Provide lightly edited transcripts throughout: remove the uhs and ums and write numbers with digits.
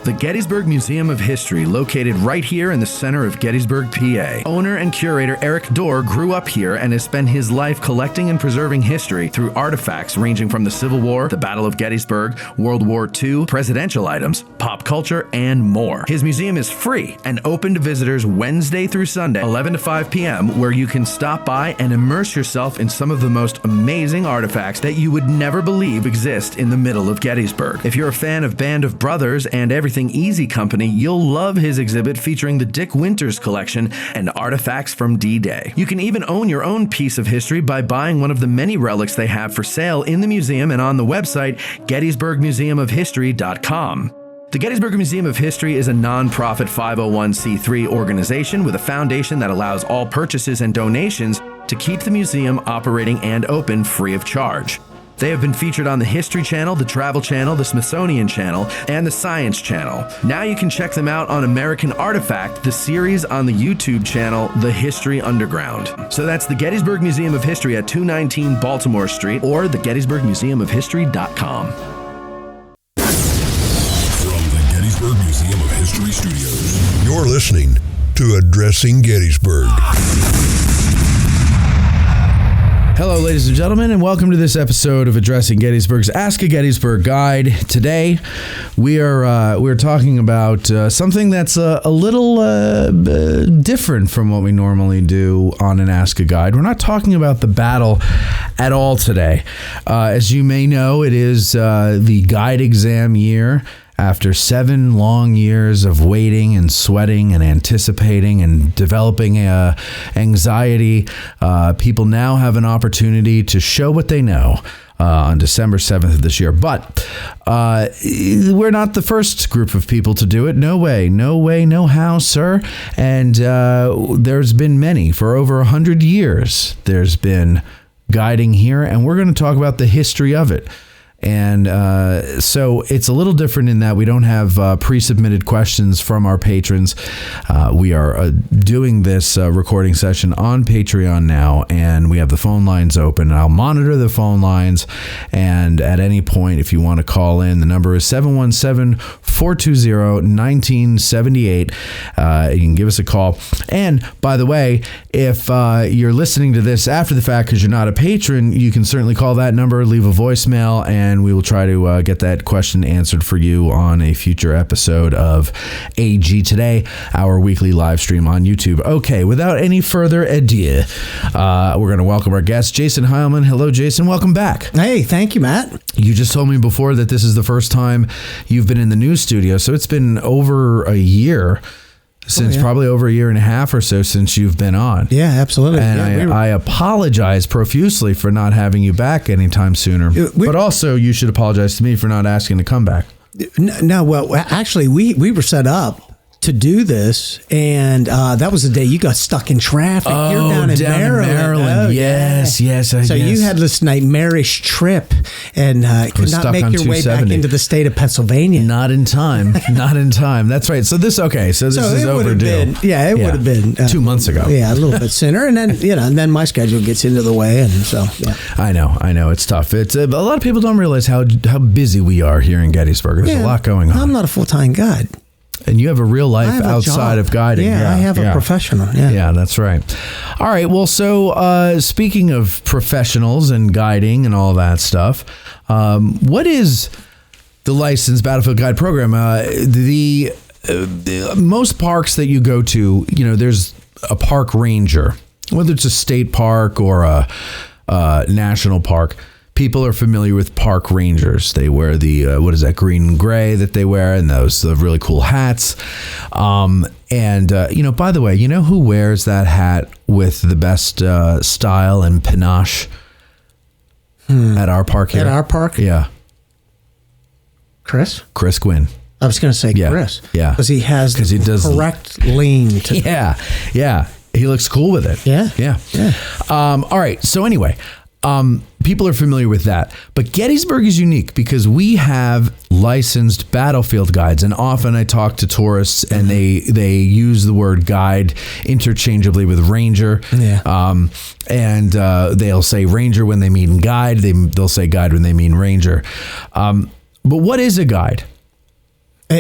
The Gettysburg Museum of History, located right here in the center of Gettysburg, PA. Owner and curator Eric Dorr grew up here and has spent his life collecting and preserving history through artifacts ranging from the Civil War, the Battle of Gettysburg, World War II, presidential items, pop culture, and more. His museum is free and open to visitors Wednesday through Sunday, 11 to 5 p.m., where you can stop by and immerse yourself in some of the most amazing artifacts that you would never believe exist in the middle of Gettysburg. If you're a fan of Band of Brothers and Everything Easy Company, you'll love his exhibit featuring the Dick Winters collection and artifacts from D-Day. You can even own your own piece of history by buying one of the many relics they have for sale in the museum and on the website gettysburgmuseumofhistory.com. The Gettysburg Museum of History is a non-profit 501c3 organization with a foundation that allows all purchases and donations to keep the museum operating and open free of charge. They have been featured on the History Channel, the Travel Channel, the Smithsonian Channel, and the Science Channel. Now you can check them out on American Artifact, the series on the YouTube channel, The History Underground. So that's the Gettysburg Museum of History at 219 Baltimore Street or the gettysburgmuseumofhistory.com. From the Gettysburg Museum of History Studios, you're listening to Addressing Gettysburg. Hello, ladies and gentlemen, and welcome to this episode of Addressing Gettysburg's Ask a Gettysburg Guide. Today, we're talking about something that's a little different from what we normally do on an Ask a Guide. We're not talking about the battle at all today. As you may know, it is the guide exam year. After 7 long years of waiting and sweating and anticipating and developing anxiety, people now have an opportunity to show what they know on December 7th of this year. But we're not the first group of people to do it. No way, no how, sir. And there's been many. For over 100 years, there's been guiding here, and we're going to talk about the history of it. And so it's a little different in that we don't have pre-submitted questions from our patrons. We are doing this recording session on Patreon now, and we have the phone lines open. I'll monitor the phone lines, and at any point, if you want to call in, the number is 717-420-1978. You can give us a call. And by the way, if you're listening to this after the fact because you're not a patron, you can certainly call that number, leave a voicemail, and we will try to get that question answered for you on a future episode of AG Today, our weekly live stream on YouTube. Okay, without any further ado, we're going to welcome our guest, Jasan Hileman. Hello, Jasan. Welcome back. Hey, thank you, Matt. You just told me before that this is the first time you've been in the news studio, so it's been over a year. Probably over a year and a half or so since you've been on. Yeah, absolutely. And I apologize profusely for not having you back anytime sooner. But also, you should apologize to me for not asking to come back. No, well, actually, we were set up to do this, and that was the day you got stuck in traffic. Oh, you're down in Maryland. Oh, yes. So you had this nightmarish trip and could not make your way back into the state of Pennsylvania. Not in time. That's right. So this is overdue. It would have been 2 months ago. Yeah, a little bit sooner, and then and then my schedule gets into the way, and so yeah. I know, it's tough. It's a lot of people don't realize how busy we are here in Gettysburg. There's a lot going on. I'm not a full-time guide. And you have a real life outside of guiding. Yeah, I have a professional. Yeah, that's right. All right. Well, so speaking of professionals and guiding and all that stuff, what is the licensed battlefield guide program? The most parks that you go to, there's a park ranger, whether it's a state park or a national park. People are familiar with park rangers. They wear the, green and gray that they wear, and those really cool hats. By the way, you know who wears that hat with the best style and panache at our park here? At our park? Yeah. Chris Quinn. I was going to say Chris. Yeah. Because he has the correct lean to Yeah. He looks cool with it. Yeah. All right. So anyway, people are familiar with that, but Gettysburg is unique because we have licensed battlefield guides, and often I talk to tourists and they use the word guide interchangeably with ranger. Yeah. They'll say ranger when they mean guide. They'll say guide when they mean ranger. But what is a guide?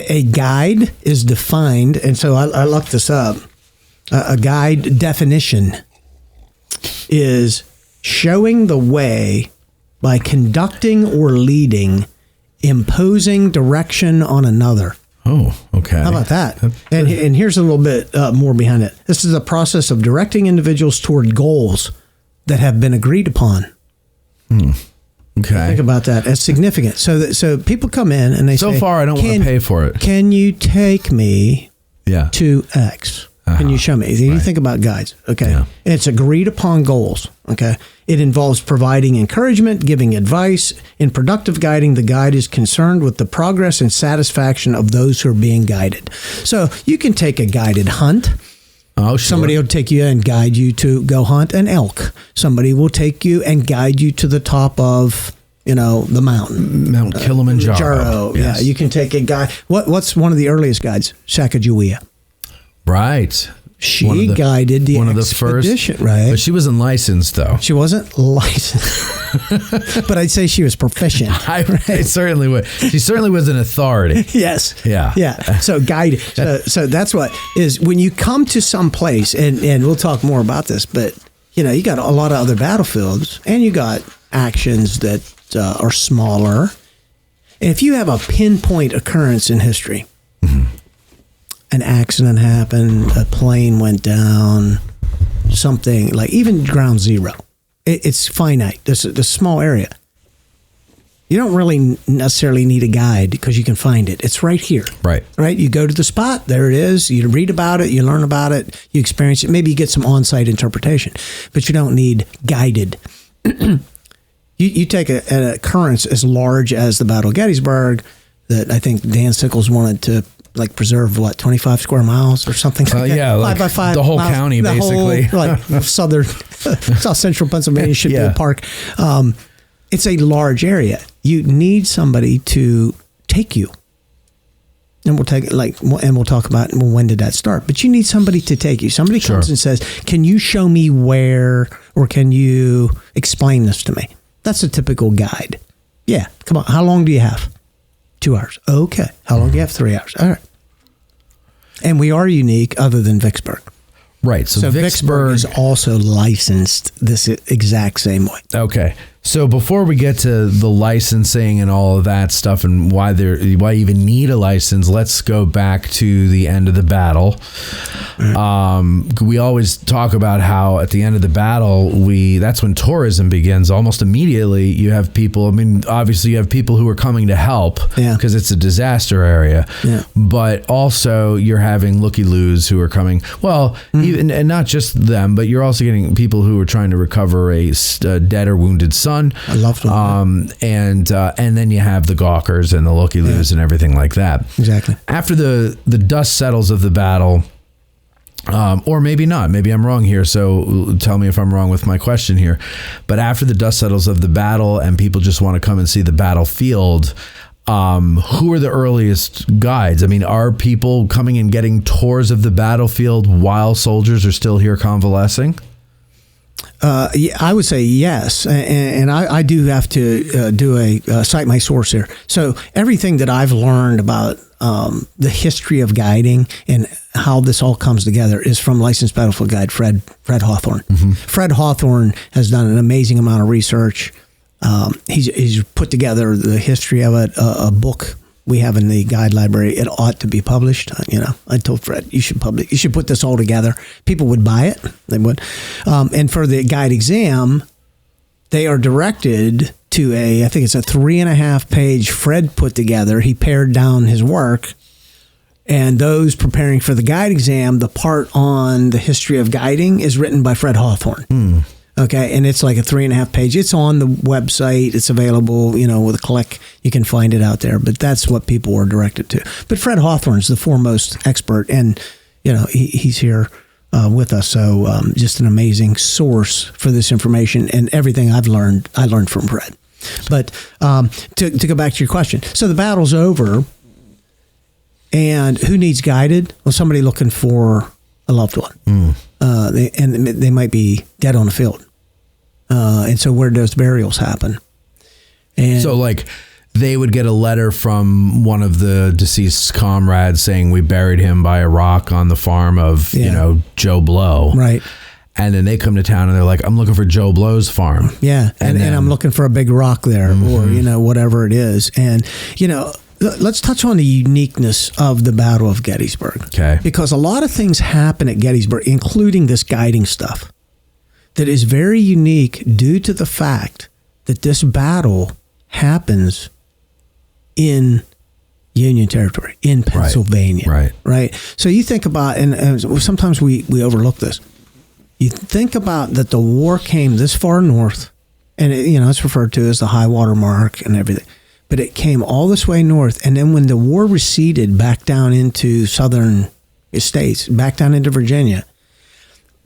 A guide is defined, and so I looked this up. A guide definition is showing the way by conducting or leading, imposing direction on another. Oh, okay. How about that? And here's a little bit more behind it. This is a process of directing individuals toward goals that have been agreed upon. Okay. Think about that. It's significant. So people come in and they say, so far, I don't want to pay for it. Can you take me Yeah. to X? Can you show me? You think about guides. Okay. Yeah. It's agreed upon goals. Okay. It involves providing encouragement, giving advice. In productive guiding, the guide is concerned with the progress and satisfaction of those who are being guided. So you can take a guided hunt. Oh, sure. Somebody will take you and guide you to go hunt an elk. Somebody will take you and guide you to the top of, the mountain. Mount Kilimanjaro. Yes. Yeah, you can take a guide. What's one of the earliest guides? Sacagawea. Right. She guided the expedition, right? But she wasn't licensed, though. She wasn't licensed, but I'd say she was proficient. I certainly would. She certainly was an authority. Yes. Yeah. Yeah. So guided. So that's what is when you come to some place, and we'll talk more about this, but you got a lot of other battlefields, and you got actions that are smaller. And if you have a pinpoint occurrence in history. An accident happened, a plane went down, something like even ground zero. It's finite. This is a small area. You don't really necessarily need a guide because you can find it. It's right here. Right. Right. You go to the spot. There it is. You read about it. You learn about it. You experience it. Maybe you get some on-site interpretation, but you don't need guided. You take an occurrence as large as the Battle of Gettysburg that I think Dan Sickles wanted to preserve 25 square miles or something like that. Yeah, 5 by 5 the whole miles, county, the basically. Whole, South Central Pennsylvania should be a park. It's a large area. You need somebody to take you. And we'll take we'll talk about when did that start. But you need somebody to take you. Somebody comes and says, "Can you show me where, or can you explain this to me?" That's a typical guide. Yeah, come on. How long do you have? 2 hours. Okay. How long do you have? 3 hours. All right. And we are unique other than Vicksburg. Right. So Vicksburg is also licensed this exact same way. Okay. So before we get to the licensing and all of that stuff and why you even need a license, let's go back to the end of the battle. We always talk about how at the end of the battle, that's when tourism begins. Almost immediately, you have people. I mean, obviously, you have people who are coming to help because it's a disaster area. Yeah. But also, you're having looky-loos who are coming. Well, even, and not just them, but you're also getting people who are trying to recover a dead or wounded son. I love them. And then you have the gawkers and the looky-loos and everything like that. Exactly. After the dust settles of the battle, or maybe not. Maybe I'm wrong here, so tell me if I'm wrong with my question here. But after the dust settles of the battle and people just want to come and see the battlefield, who are the earliest guides? I mean, are people coming and getting tours of the battlefield while soldiers are still here convalescing? I would say yes, and I do have to cite my source here. So everything that I've learned about the history of guiding and how this all comes together is from licensed battlefield guide Fred Hawthorne. Mm-hmm. Fred Hawthorne has done an amazing amount of research. He's put together the history of it, a book we have in the guide library. It ought to be published. I told Fred, you should put this all together. People would buy it. They would. And for the guide exam, they are directed to I think it's a 3.5 page Fred put together. He pared down his work. And those preparing for the guide exam, the part on the history of guiding is written by Fred Hawthorne. Okay, and it's like a 3.5 page. It's on the website. It's available, with a click. You can find it out there. But that's what people were directed to. But Fred Hawthorne's the foremost expert, and he's here with us. So just an amazing source for this information, and everything I learned from Fred. But to go back to your question, so the battle's over, and who needs guided? Well, somebody looking for a loved one. They might be dead on the field. And so where do those burials happen? And so they would get a letter from one of the deceased comrades saying we buried him by a rock on the farm of, Joe Blow. Right. And then they come to town and they're like, I'm looking for Joe Blow's farm. Yeah. And I'm looking for a big rock there or, whatever it is. And, let's touch on the uniqueness of the Battle of Gettysburg. Okay. Because a lot of things happen at Gettysburg, including this guiding stuff, that is very unique due to the fact that this battle happens in Union territory, in Pennsylvania. Right. So you think about, and sometimes we overlook this. You think about that the war came this far north, and it's referred to as the high water mark and everything. But it came all this way north, and then when the war receded back down into southern states, back down into Virginia,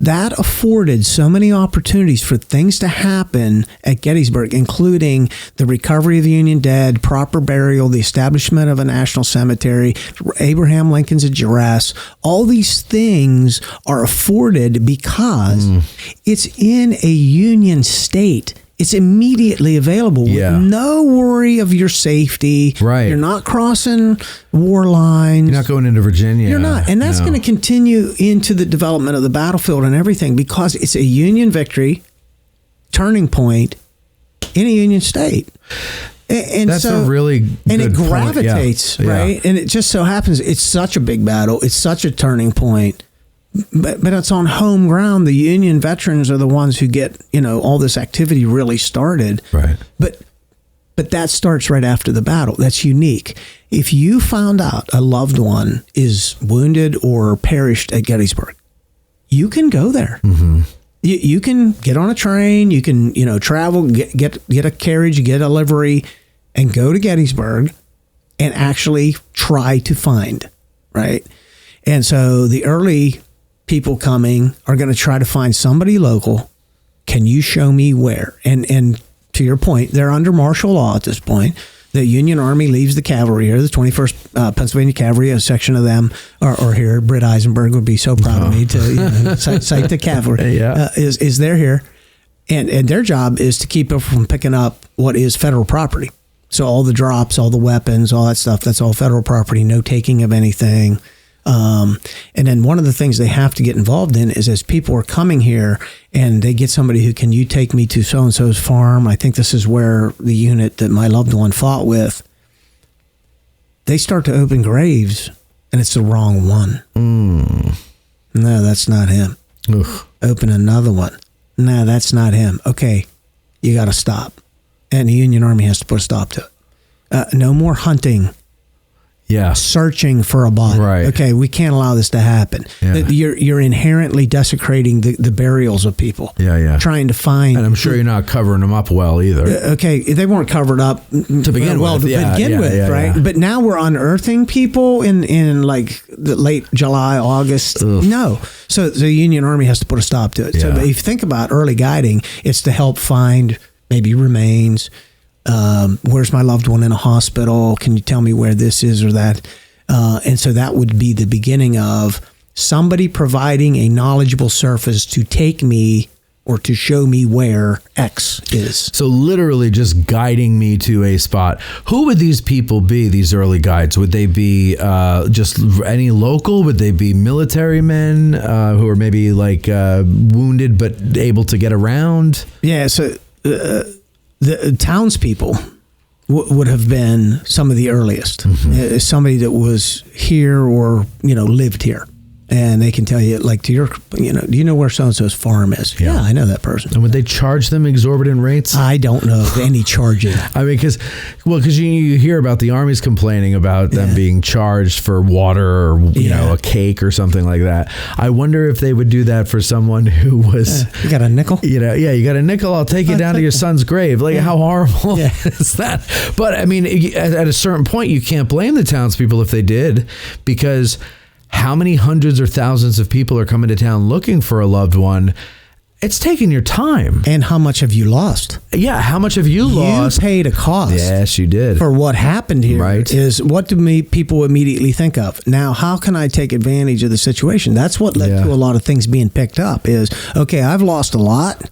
that afforded so many opportunities for things to happen at Gettysburg, including the recovery of the Union dead, proper burial, the establishment of a national cemetery, Abraham Lincoln's address. All these things are afforded because it's in a Union state. It's immediately available with no worry of your safety. Right. You're not crossing war lines. You're not going into Virginia. You're not. And that's going to continue into the development of the battlefield and everything because it's a Union victory, turning point in a Union state. And that's so, a really good and it point. gravitates, right? And it just so happens it's such a big battle. It's such a turning point. But it's on home ground. The Union veterans are the ones who get, all this activity really started. Right. But that starts right after the battle. That's unique. If you found out a loved one is wounded or perished at Gettysburg, you can go there. Mm-hmm. You can get on a train. You can, travel, get a carriage, get a livery, and go to Gettysburg and actually try to find, right? And so the early people coming are going to try to find somebody local. Can you show me where? And to your point, they're under martial law at this point. The Union Army leaves the cavalry here. The 21st Pennsylvania Cavalry, a section of them are here. Britt Eisenberg would be so proud of me to cite the cavalry. Is they're here, and their job is to keep people from picking up what is federal property. So all the drops, all the weapons, all that stuff, that's all federal property. No taking of anything. And then one of the things they have to get involved in is as people are coming here and they get somebody who, can you take me to so-and-so's farm? I think this is where the unit that my loved one fought with, they start to open graves and it's the wrong one. No, that's not him. Oof. Open another one. No, that's not him. Okay, you got to stop. And the Union Army has to put a stop to it. No more hunting. Yeah. Searching for a body. Right. Okay, we can't allow this to happen. Yeah. You're inherently desecrating the burials of people. Yeah. Trying to find. And I'm sure you're not covering them up well either. Okay, they weren't covered up to begin with. Right? But now we're unearthing people in like the late July, August. Ugh. No. So the Union Army has to put a stop to it. Yeah. So if you think about early guiding, it's to help find maybe remains. Where's my loved one in a hospital? Can you tell me where this is or that? And so that would be the beginning of somebody providing a knowledgeable surface to take me or to show me where X is. So literally just guiding me to a spot. Who would these people be, these early guides? Would they be just any local? Would they be military men who are maybe like wounded but able to get around? Yeah, so the townspeople would have been some of the earliest. Mm-hmm. Somebody that was here or, lived here. And they can tell you, like, do you know where so-and-so's farm is? Yeah, I know that person. And would they charge them exorbitant rates? I don't know of any charging. I mean, because you hear about the armies complaining about them being charged for water or, a cake or something like that. I wonder if they would do that for someone who was... you got a nickel? You got a nickel, I'll take you down to your son's grave. Like, how horrible is that? But, I mean, at a certain point, you can't blame the townspeople if they did, because... how many hundreds or thousands of people are coming to town looking for a loved one? It's taking your time. And how much have you lost? Yeah, how much have you lost? You paid a cost. Yes, you did. For what happened here, right. Is what do people immediately think of? Now, how can I take advantage of the situation? That's what led to a lot of things being picked up is, okay, I've lost a lot.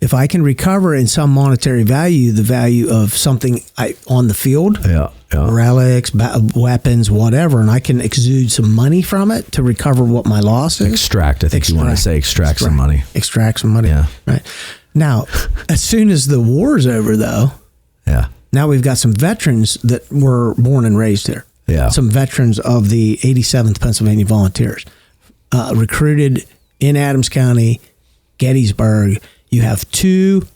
if I can recover in some monetary value, the value of something on the field, relics, weapons, whatever, and I can exude some money from it to recover what my loss is. Extract, I think you want to say extract some money. Extract some money. Yeah. Right. Now, as soon as the war's over, though, now we've got some veterans that were born and raised here. Yeah. Some veterans of the 87th Pennsylvania Volunteers, recruited in Adams County, Gettysburg. You have 2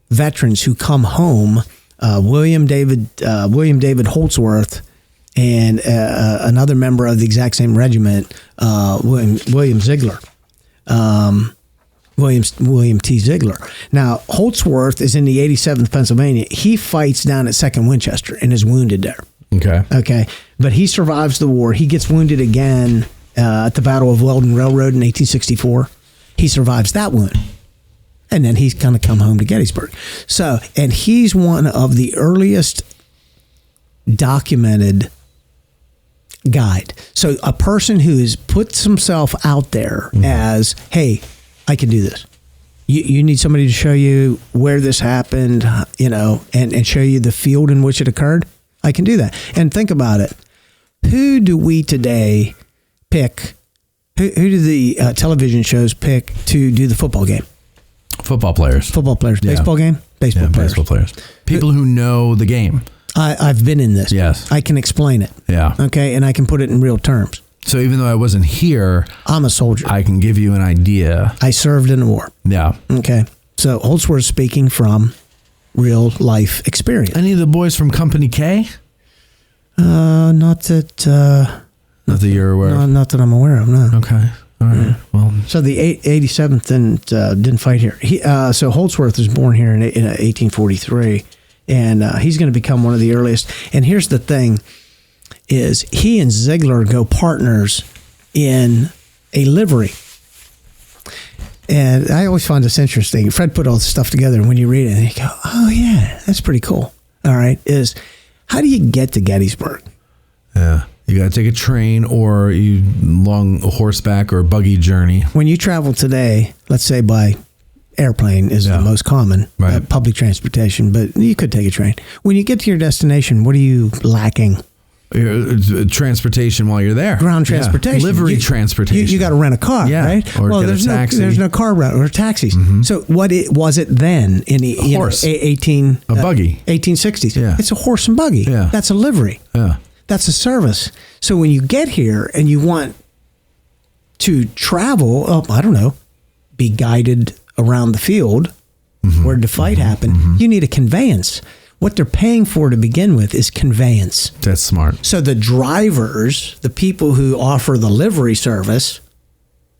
veterans who come home, William David Holtzworth and another member of the exact same regiment, William Ziegler. William T. Ziegler. Now, Holtzworth is in the 87th Pennsylvania. He fights down at 2nd Winchester and is wounded there. Okay. But he survives the war. He gets wounded again at the Battle of Weldon Railroad in 1864. He survives that wound. And then he's going to come home to Gettysburg. So, and he's one of the earliest documented guide. So a person who has put himself out there as, hey, I can do this. You need somebody to show you where this happened, and show you the field in which it occurred. I can do that. And think about it. Who do we today pick? Who do the television shows pick to do the football game? Football players. Baseball game? Baseball players. People who know the game. I've been in this. Yes. I can explain it. Yeah. Okay, and I can put it in real terms. So even though I wasn't here, I'm a soldier. I can give you an idea. I served in the war. Yeah. Okay. So Holtzworth speaking from real life experience. Any of the boys from Company K? Not that you're aware of? Not that I'm aware of, no. Okay. All right. Well, so the 87th didn't fight here. So Holtzworth was born here in 1843, and he's going to become one of the earliest. And here's the thing: is he and Ziegler go partners in a livery. And I always find this interesting. Fred put all this stuff together, and when you read it, you go, "Oh yeah, that's pretty cool." All right, is how do you get to Gettysburg? Yeah. You got to take a train or long horseback or buggy journey. When you travel today, let's say by airplane is the most common, public transportation, but you could take a train. When you get to your destination, what are you lacking? Transportation while you're there. Ground transportation. Livery transportation. You got to rent a car, right? Or get a taxi. There's no car rent or taxis. Mm-hmm. So what was it then in the horse. A buggy. 1860s. Yeah. It's a horse and buggy. Yeah. That's a livery. Yeah. That's a service. So when you get here and you want to travel, be guided around the field where the fight happened, you need a conveyance. What they're paying for to begin with is conveyance. That's smart. So the drivers, the people who offer the livery service,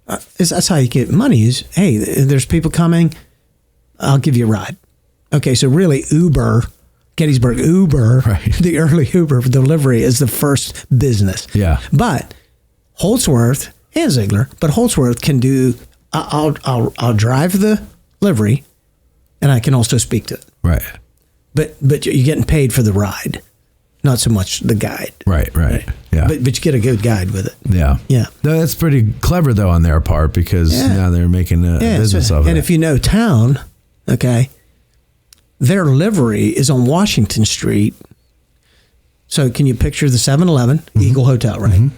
that's how you get money is, hey, there's people coming, I'll give you a ride. Okay, so really Gettysburg Uber, the early Uber delivery is the first business. Yeah. But Holtzworth and Ziegler, but Holtzworth can do, I'll drive the livery and I can also speak to it. Right. But you're getting paid for the ride, not so much the guide. Right. Yeah. But you get a good guide with it. Yeah. Yeah. No, that's pretty clever though on their part because now they're making a business of it. And if you know town, okay, their livery is on Washington Street. So can you picture the 7-Eleven, Eagle Hotel, right?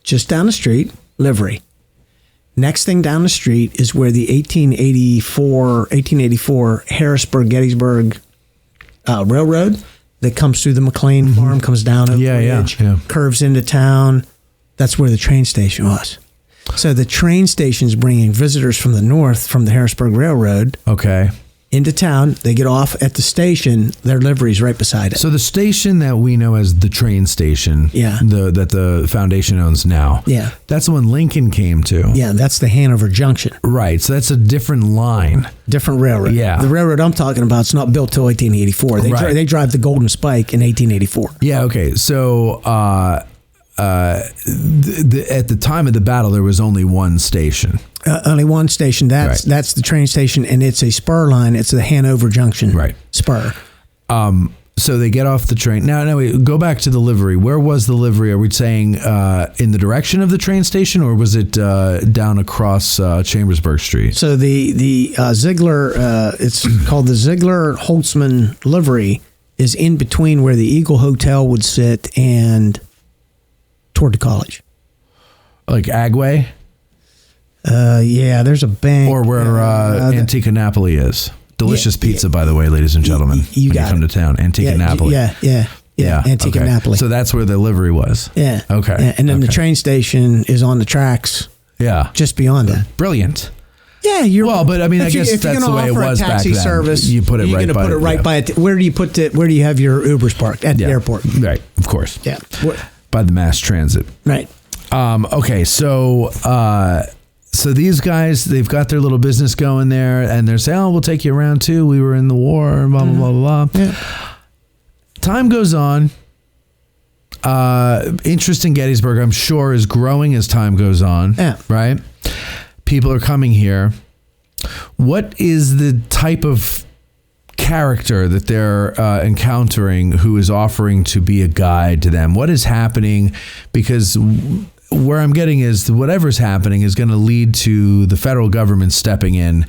Just down the street, livery. Next thing down the street is where the 1884 Harrisburg-Gettysburg Railroad that comes through the McLean farm, comes down over the ridge, curves into town. That's where the train station was. So the train station's bringing visitors from the north, from the Harrisburg Railroad. Okay. Into town, they get off at the station. Their livery's right beside it. So the station that we know as the train station, that the foundation owns now, that's the one Lincoln came to. Yeah, that's the Hanover Junction. Right, so that's a different line. Different railroad. Yeah. The railroad I'm talking about is not built till 1884. They drive the Golden Spike in 1884. Yeah, okay. So at the time of the battle, there was only one station. Only one station. That's the train station, and it's a spur line. It's the Hanover Junction spur. So they get off the train. Now, wait, go back to the livery. Where was the livery? Are we saying in the direction of the train station, or was it down across Chambersburg Street? So the Ziegler, it's called the Ziegler Holtzman livery, is in between where the Eagle Hotel would sit and toward the college. Like Agway? Yeah, there's a bank. Or where Antica Napoli is. Delicious pizza, by the way, ladies and gentlemen. You when you come to town. Antica Napoli. Yeah. Antica okay. Napoli. So that's where the livery was. Yeah. Okay. Yeah. And then the train station is on the tracks. Yeah. Just beyond it. Brilliant. Yeah, you're well, but I mean, I guess that's the way it was back then. Service, you put it you're right gonna by put it right by it. Where do you put it? Where do you have your Ubers parked? At the airport. Right. Of course. Yeah. By the mass transit. Right. Okay. So these guys, they've got their little business going there, and they're saying, "Oh, we'll take you around too. We were in the war." Blah blah blah blah. Yeah. Time goes on. Interest in Gettysburg, I'm sure, is growing as time goes on. Yeah. Right. People are coming here. What is the type of character that they're encountering who is offering to be a guide to them? What is happening? Because where I'm getting is whatever's happening is going to lead to the federal government stepping in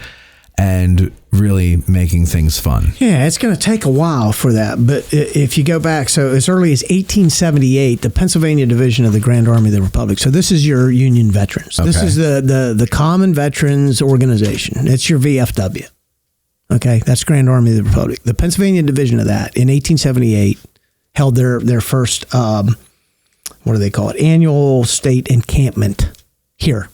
and really making things fun. Yeah, it's going to take a while for that. But if you go back, so as early as 1878, the Pennsylvania Division of the Grand Army of the Republic. So this is your Union veterans. Okay. This is the Common Veterans Organization. It's your VFW. Okay, that's Grand Army of the Republic. The Pennsylvania Division of that in 1878 held their first, what do they call it? Annual state encampment here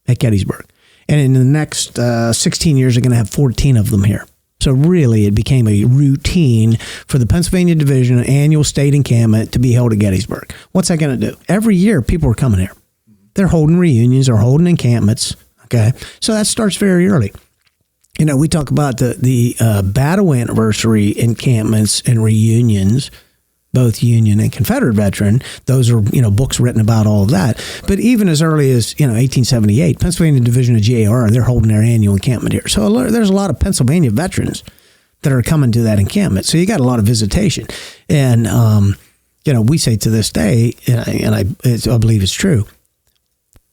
at Gettysburg. And in the next 16 years, they're going to have 14 of them here. So really, it became a routine for the Pennsylvania Division annual state encampment to be held at Gettysburg. What's that going to do? Every year, people are coming here. They're holding reunions or holding encampments. Okay, so that starts very early. You know, we talk about the battle anniversary encampments and reunions, both Union and Confederate veteran. Those are, books written about all of that. But even as early as, 1878, Pennsylvania Division of GAR, they're holding their annual encampment here. So there's a lot of Pennsylvania veterans that are coming to that encampment. So you got a lot of visitation. And, we say to this day, and I believe it's true,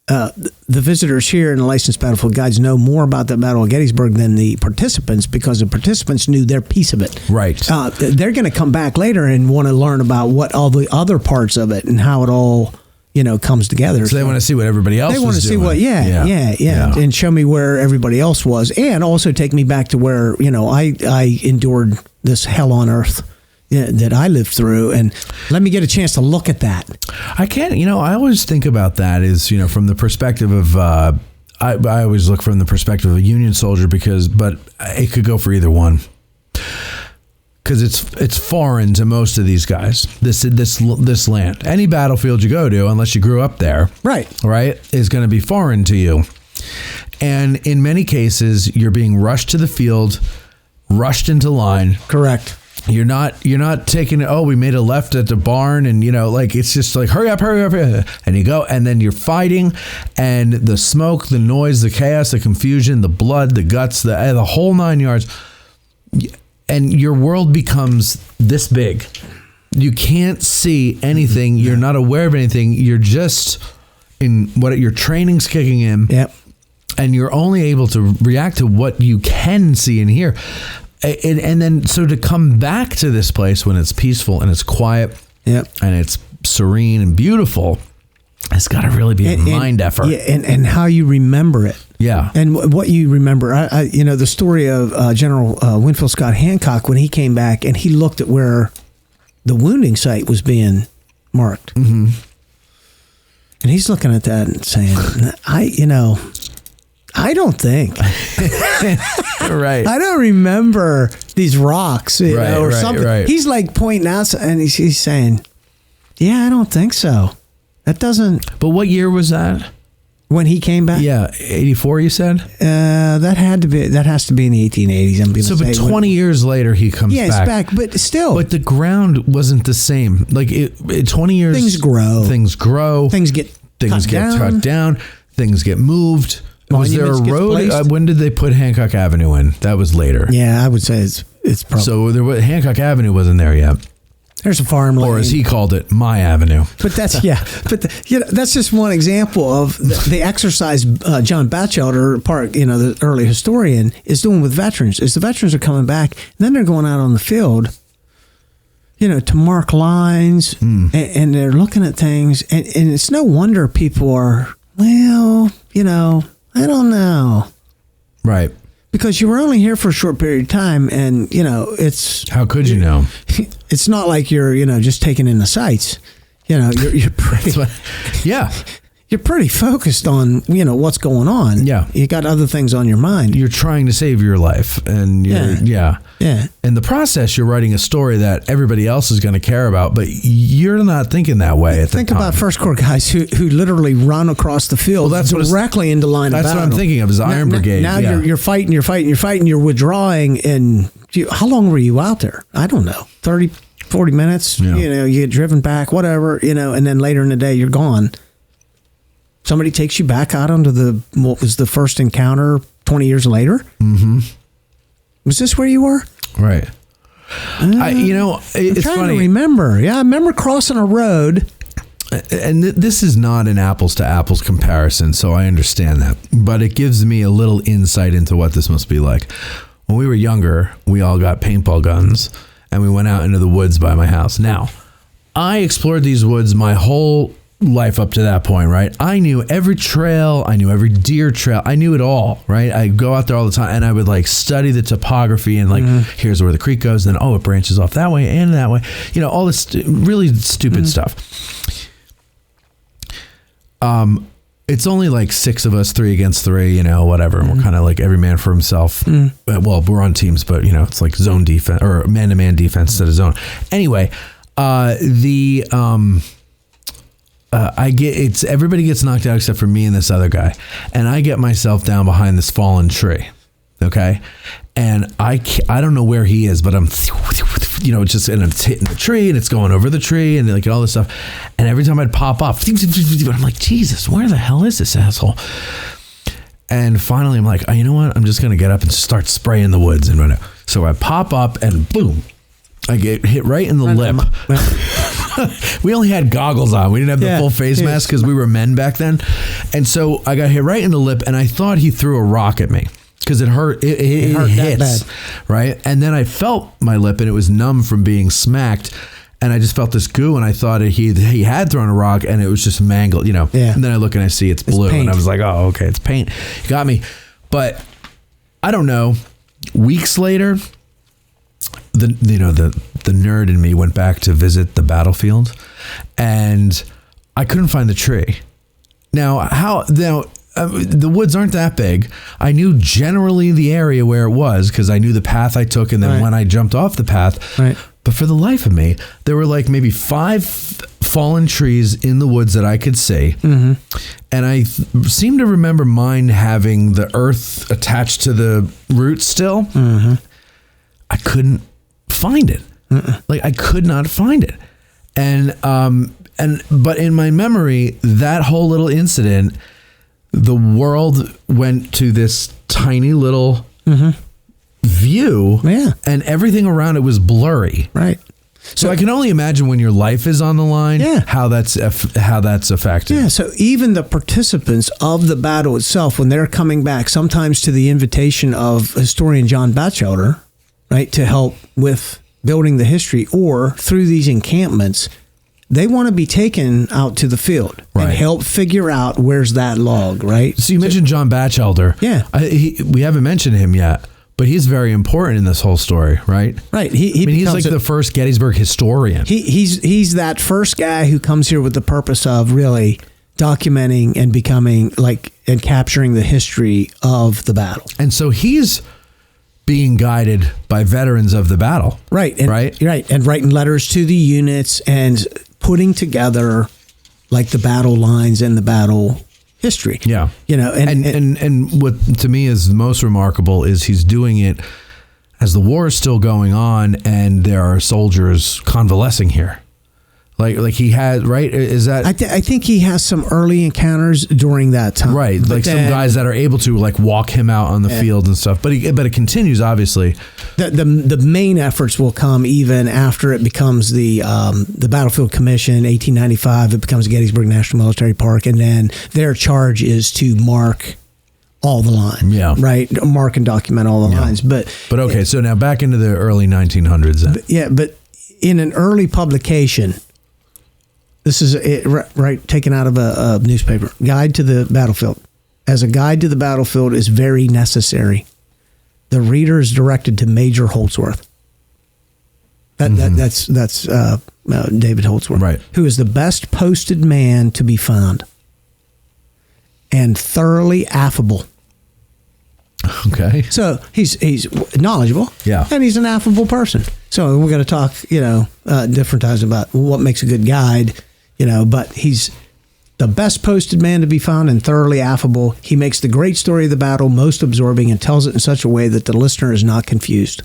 the visitors here and the licensed battlefield guides know more about the Battle of Gettysburg than the participants, because the participants knew their piece of it. Right. They're going to come back later and want to learn about what all the other parts of it and how it all, comes together. So they want to see what everybody else was doing. They want to see what, yeah, and show me where everybody else was, and also take me back to where, I endured this hell on earth that I lived through, and let me get a chance to look at that. I can't, I always think about that is, from the perspective of, I always look from the perspective of a Union soldier but it could go for either one. Because it's foreign to most of these guys, this land. Any battlefield you go to, unless you grew up there, right, is going to be foreign to you. And in many cases, you're being rushed to the field, rushed into line. Correct. You're not taking it. Oh, we made a left at the barn, and it's just like hurry up, and you go, and then you're fighting, and the smoke, the noise, the chaos, the confusion, the blood, the guts, the whole 9 yards, and your world becomes this big. You can't see anything. You're not aware of anything. You're just in what your training's kicking in. Yep. And you're only able to react to what you can see and hear. And then, so to come back to this place when it's peaceful and it's quiet, and it's serene and beautiful, it's got to really be a mind effort. Yeah, and how you remember it. Yeah. And what you remember, the story of General Winfield Scott Hancock, when he came back and he looked at where the wounding site was being marked. Mm-hmm. And he's looking at that and saying, I don't think. Right. I don't remember these rocks, or something. Right. He's like pointing out, and he's saying, yeah, I don't think so. That doesn't. But what year was that? When he came back? Yeah, 84, you said? That has to be in the 1880s. So, but 20 years later, he comes back. Yeah, he's back, but still. But the ground wasn't the same. Like, 20 years. Things grow. Things get cut down. Things get moved. Was there a road? When did they put Hancock Avenue in? That was later. Yeah, I would say it's it's probably So Hancock Avenue wasn't there yet. there's a farm lane, Or as he called it, my avenue. but that's that's just one example of the exercise John Batchelder, the early historian, is doing with veterans. Is the veterans are coming back, and then they're going out on the field, to mark lines, and they're looking at things, and it's no wonder people are, I don't know, Right. because you were only here for a short period of time, and it's How could you know? it's not like you're just taking in the sights. You're pretty Yeah. you're pretty focused on what's going on. Yeah. You got other things on your mind. You're trying to save your life. And yeah. In the process, you're writing a story that everybody else is going to care about, but you're not thinking that way at the time. Think about First Corps guys who literally run across the field directly into line of battle. That's what I'm thinking of is the Iron Brigade. Now you're fighting, you're withdrawing, and how long were you out there? I don't know, 30, 40 minutes. Yeah. You get driven back, whatever, and then later in the day you're gone. Somebody takes you back out onto what was the first encounter 20 years later? Mm-hmm. Was this where you were? Right. It's trying funny. to remember. Yeah, I remember crossing a road. And this is not an apples to apples comparison, so I understand that. But it gives me a little insight into what this must be like. When we were younger, we all got paintball guns, and we went out into the woods by my house. Now, I explored these woods my whole life up to that point, right? I knew every trail, I knew every deer trail, I knew it all, right? I go out there all the time, and I would study the topography and here's where the creek goes, and then it branches off that way and that way, all this really stupid stuff. It's only 6 of us, 3 against 3, whatever, and we're kind of every man for himself. Well, we're on teams, but it's like zone defense or man-to-man defense instead of zone. Anyway, everybody gets knocked out except for me and this other guy, and I get myself down behind this fallen tree, okay, and I don't know where he is, but I'm it's hitting the tree, and it's going over the tree, and all this stuff, and every time I'd pop up, I'm like, Jesus, where the hell is this asshole? And finally I'm like, oh, you know what, I'm just gonna get up and start spraying the woods and whatever. So I pop up and boom, I get hit right in the lip. We only had goggles on. We didn't have the full face mask because we were men back then. And so I got hit right in the lip, and I thought he threw a rock at me because it hurt. It hurt hits, that bad. Right? And then I felt my lip, and it was numb from being smacked. And I just felt this goo, and I thought he had thrown a rock, and it was just mangled, Yeah. And then I look and I see it's blue, and I was like, oh, okay, it's paint. You got me. But I don't know. Weeks later, the nerd in me went back to visit the battlefield, and I couldn't find the tree. Now the woods aren't that big. I knew generally the area where it was because I knew the path I took, and then when I jumped off the path. Right. But for the life of me, there were maybe 5 fallen trees in the woods that I could see. Mm-hmm. And I seem to remember mine having the earth attached to the roots still. Mm-hmm. I couldn't find it. I could not find it. But in my memory, that whole little incident, the world went to this tiny little view, and everything around it was blurry. Right. So I can only imagine when your life is on the line, how that's affected. Yeah. So even the participants of the battle itself, when they're coming back, sometimes to the invitation of historian John Batchelder, right, to help with building the history, or through these encampments, they want to be taken out to the field and help figure out where's that log, right? So you mentioned John Batchelder. Yeah. We haven't mentioned him yet, but he's very important in this whole story, right? Right. He's like the first Gettysburg historian. He's that first guy who comes here with the purpose of really documenting and becoming and capturing the history of the battle. And so he's being guided by veterans of the battle. Right. And writing letters to the units and putting together the battle lines and the battle history. Yeah. And what to me is most remarkable is he's doing it as the war is still going on and there are soldiers convalescing here. Like he had, right? Is that I think he has some early encounters during that time, right? But Like then some guys that are able to like walk him out on the field and stuff. But it continues, obviously. The main efforts will come even after it becomes the Battlefield Commission, 1895. It becomes Gettysburg National Military Park, and then their charge is to mark all the lines, right? Mark and document all the lines. But okay, so now back into the early 1900s. Then. But in an early publication. This is right taken out of a newspaper. Guide to the Battlefield. As a guide to the battlefield is very necessary. The reader is directed to Major Holdsworth. That's David Holdsworth, right? Who is the best posted man to be found, and thoroughly affable. Okay. So he's knowledgeable, and he's an affable person. So we're going to talk, different times about what makes a good guide. But he's the best posted man to be found and thoroughly affable. He makes the great story of the battle most absorbing and tells it in such a way that the listener is not confused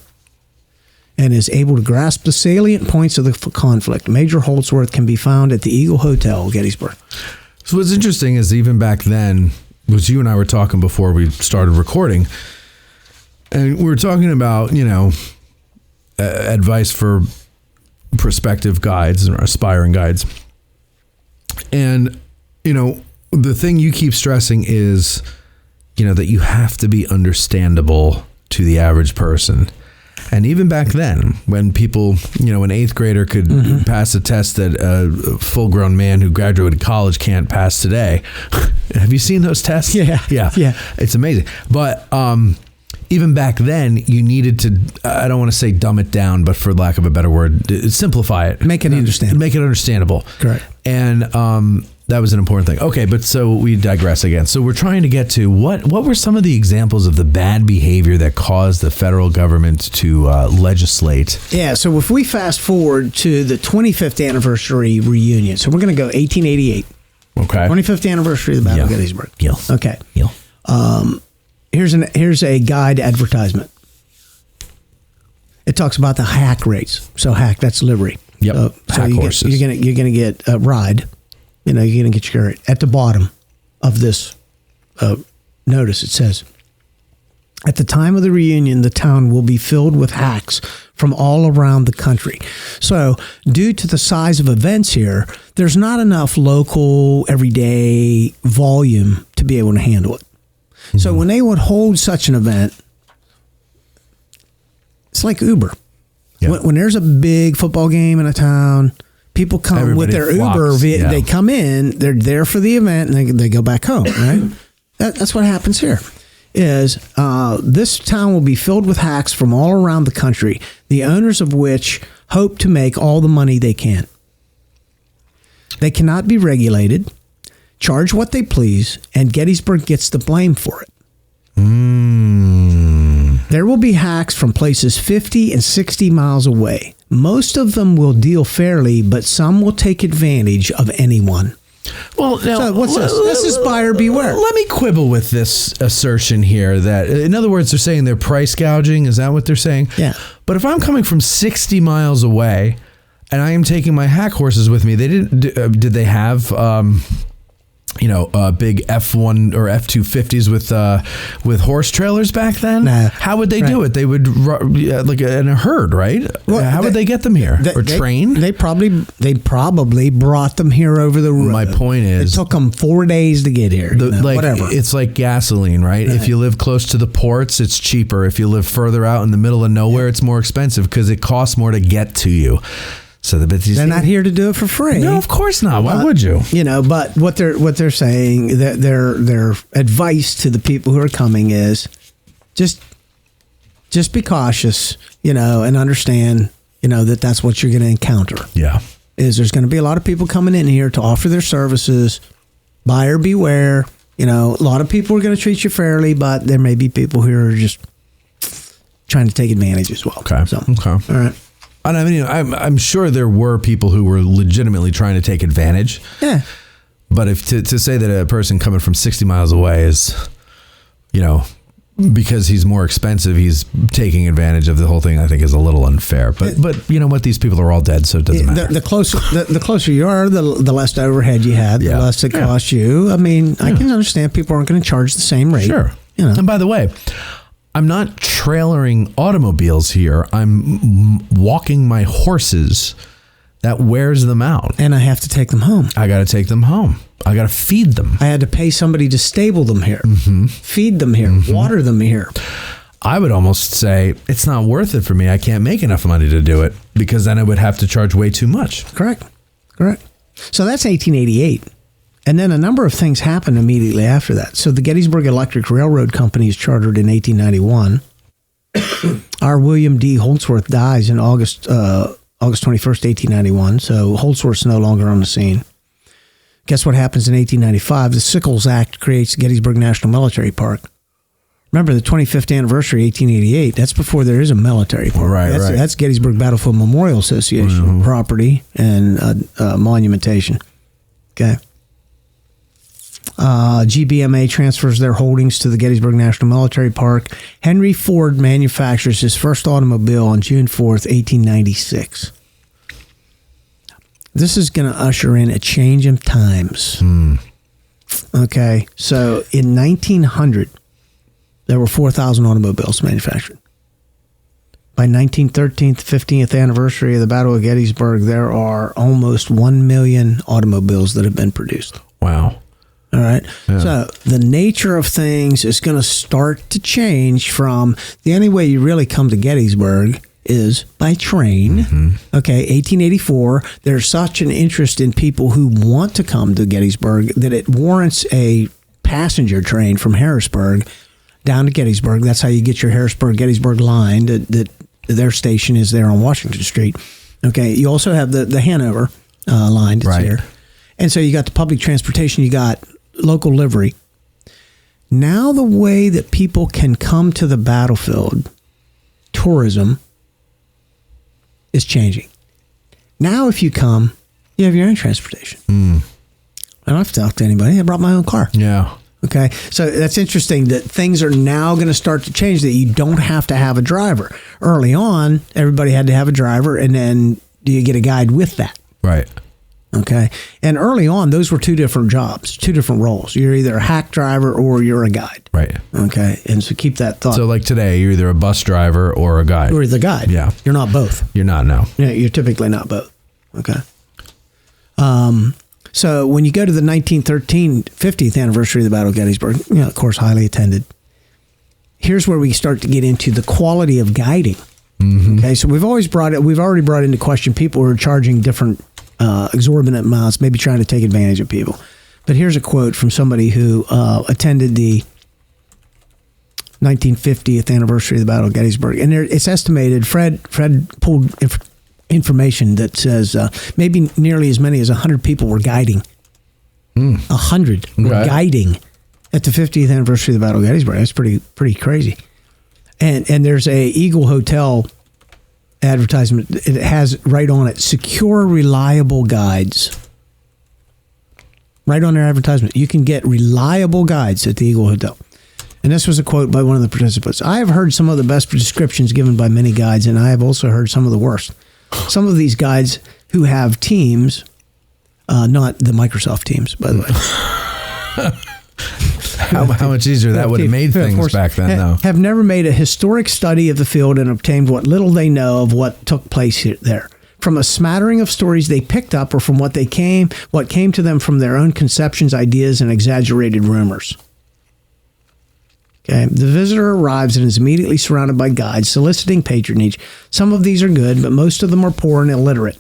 and is able to grasp the salient points of the conflict. Major Holdsworth can be found at the Eagle Hotel, Gettysburg. So what's interesting is even back then, was you and I were talking before we started recording, and we were talking about, advice for prospective guides or aspiring guides. And, the thing you keep stressing is, that you have to be understandable to the average person. And even back then, when people, an eighth grader could pass a test that a full-grown man who graduated college can't pass today. Have you seen those tests? Yeah. It's amazing. But even back then, you needed to, I don't want to say dumb it down, but for lack of a better word, simplify it. Make it understandable. Make it understandable. Correct. And that was an important thing. Okay, but so we digress again. So we're trying to get to what were some of the examples of the bad behavior that caused the federal government to legislate? Yeah, so if we fast forward to the 25th anniversary reunion, so we're going to go 1888. Okay. 25th anniversary of the Battle of Gettysburg. Yeah. Okay. Yeah. Here's a guide advertisement. It talks about the hack rates. So hack, that's livery. Yep. So hack horses. You're gonna get a ride. You're gonna get your rate. At the bottom of this notice, it says, at the time of the reunion, the town will be filled with hacks from all around the country. So due to the size of events here, there's not enough local, everyday volume to be able to handle it. Mm-hmm. So when they would hold such an event, it's like Uber. Yep. When there's a big football game in a town, people come with their flocks. Uber. They come in, they're there for the event, and they go back home, right? That's what happens here. Is this town will be filled with hacks from all around the country, the owners of which hope to make all the money they can. They cannot be regulated, charge what they please, and Gettysburg gets the blame for it. There will be hacks from places 50 and 60 miles away. Most of them will deal fairly, but some will take advantage of anyone. Well, now, so what's this? This is buyer beware. Let me quibble with this assertion here that, in other words, they're saying they're price gouging. Is that what they're saying? Yeah. But if I'm coming from 60 miles away and I am taking my hack horses with me, did they have big F1 or F250s with horse trailers back then? Nah. How would they do it? They would like in a herd, right? Well, how would they get them here? Train? They probably brought them here over the road. My point is, it took them 4 days to get here. Whatever. It's like gasoline, right? If you live close to the ports, it's cheaper. If you live further out in the middle of nowhere, it's more expensive because it costs more to get to you. So they're not here to do it for free. No, of course not. Why would you? But what they're saying, that their advice to the people who are coming is just be cautious, and understand, that's what you're going to encounter. Yeah. There's going to be a lot of people coming in here to offer their services. Buyer beware. A lot of people are going to treat you fairly, but there may be people who are just trying to take advantage as well. Okay. Okay. All right. And I mean, I'm sure there were people who were legitimately trying to take advantage. Yeah. But if to say that a person coming from 60 miles away is, because he's more expensive, he's taking advantage of the whole thing. I think is a little unfair. But you know what? These people are all dead, so it doesn't matter. The closer you are, the less overhead you had, the less it costs you. I mean, I can understand people aren't going to charge the same rate. Sure. You know. And by the way, I'm not trailering automobiles here. I'm walking my horses. That wears them out. And I have to take them home. I got to take them home. I got to feed them. I had to pay somebody to stable them here, feed them here, water them here. I would almost say it's not worth it for me. I can't make enough money to do it because then I would have to charge way too much. Correct. So that's 1888. And then a number of things happened immediately after that. So the Gettysburg Electric Railroad Company is chartered in 1891. Our William D. Holdsworth dies in August 21st, 1891. So Holdsworth's no longer on the scene. Guess what happens in 1895? The Sickles Act creates Gettysburg National Military Park. Remember the 25th anniversary, 1888. That's before there is a military park. Right. That's Gettysburg Battlefield Memorial Association property and monumentation. Okay. GBMA transfers their holdings to the Gettysburg National Military Park. Henry Ford manufactures his first automobile on June 4th, 1896. This is going to usher in a change of times. Okay, so in 1900, there were 4,000 automobiles manufactured. By 1913, the 50th anniversary of the Battle of Gettysburg, there are almost 1 million automobiles that have been produced. Wow. All right. Yeah. So the nature of things is going to start to change from the only way you really come to Gettysburg is by train. Okay, 1884, there's such an interest in people who want to come to Gettysburg that it warrants a passenger train from Harrisburg down to Gettysburg. That's how you get your Harrisburg-Gettysburg line. That their station is there on Washington Street. Okay, you also have the Hanover line that's here. And so you got the public transportation, you got local livery. Now the way that people can come to the battlefield, tourism, is changing. Now if you come, you have your own transportation. I don't have to talk to anybody. I brought my own car. Yeah. Okay. So that's interesting that things are now going to start to change, that you don't have to have a driver. Early on, everybody had to have a driver, and then you get a guide with that. Right. Okay. And early on, those were two different jobs, two different roles. You're either a hack driver or you're a guide. Right. Okay. And so keep that thought. So like today, you're either a bus driver or a guide. Or the guide. Yeah. You're not both. You're not, no. Yeah, you're typically not both. Okay. So when you go to the 1913 50th anniversary of the Battle of Gettysburg, of course, highly attended. Here's where we start to get into the quality of guiding. Okay. So we've already brought into question people who are charging different exorbitant amounts, maybe trying to take advantage of people. But here's a quote from somebody who attended the 1950th anniversary of the Battle of Gettysburg. And it's estimated, Fred pulled information that says maybe nearly as many as 100 people were guiding. 100 were guiding at the 50th anniversary of the Battle of Gettysburg. That's pretty crazy. And there's a Eagle Hotel advertisement. It has right on it, secure, reliable guides. Right on their advertisement. You can get reliable guides at the Eagle Hotel. And this was a quote by one of the participants. I have heard some of the best descriptions given by many guides, and I have also heard some of the worst. Some of these guides who have teams, not the Microsoft teams, by the way. How much easier that would have made things back then, though. Have never made a historic study of the field and obtained what little they know of what took place there. From a smattering of stories they picked up, or from what came to them from their own conceptions, ideas, and exaggerated rumors. Okay. The visitor arrives and is immediately surrounded by guides soliciting patronage. Some of these are good, but most of them are poor and illiterate.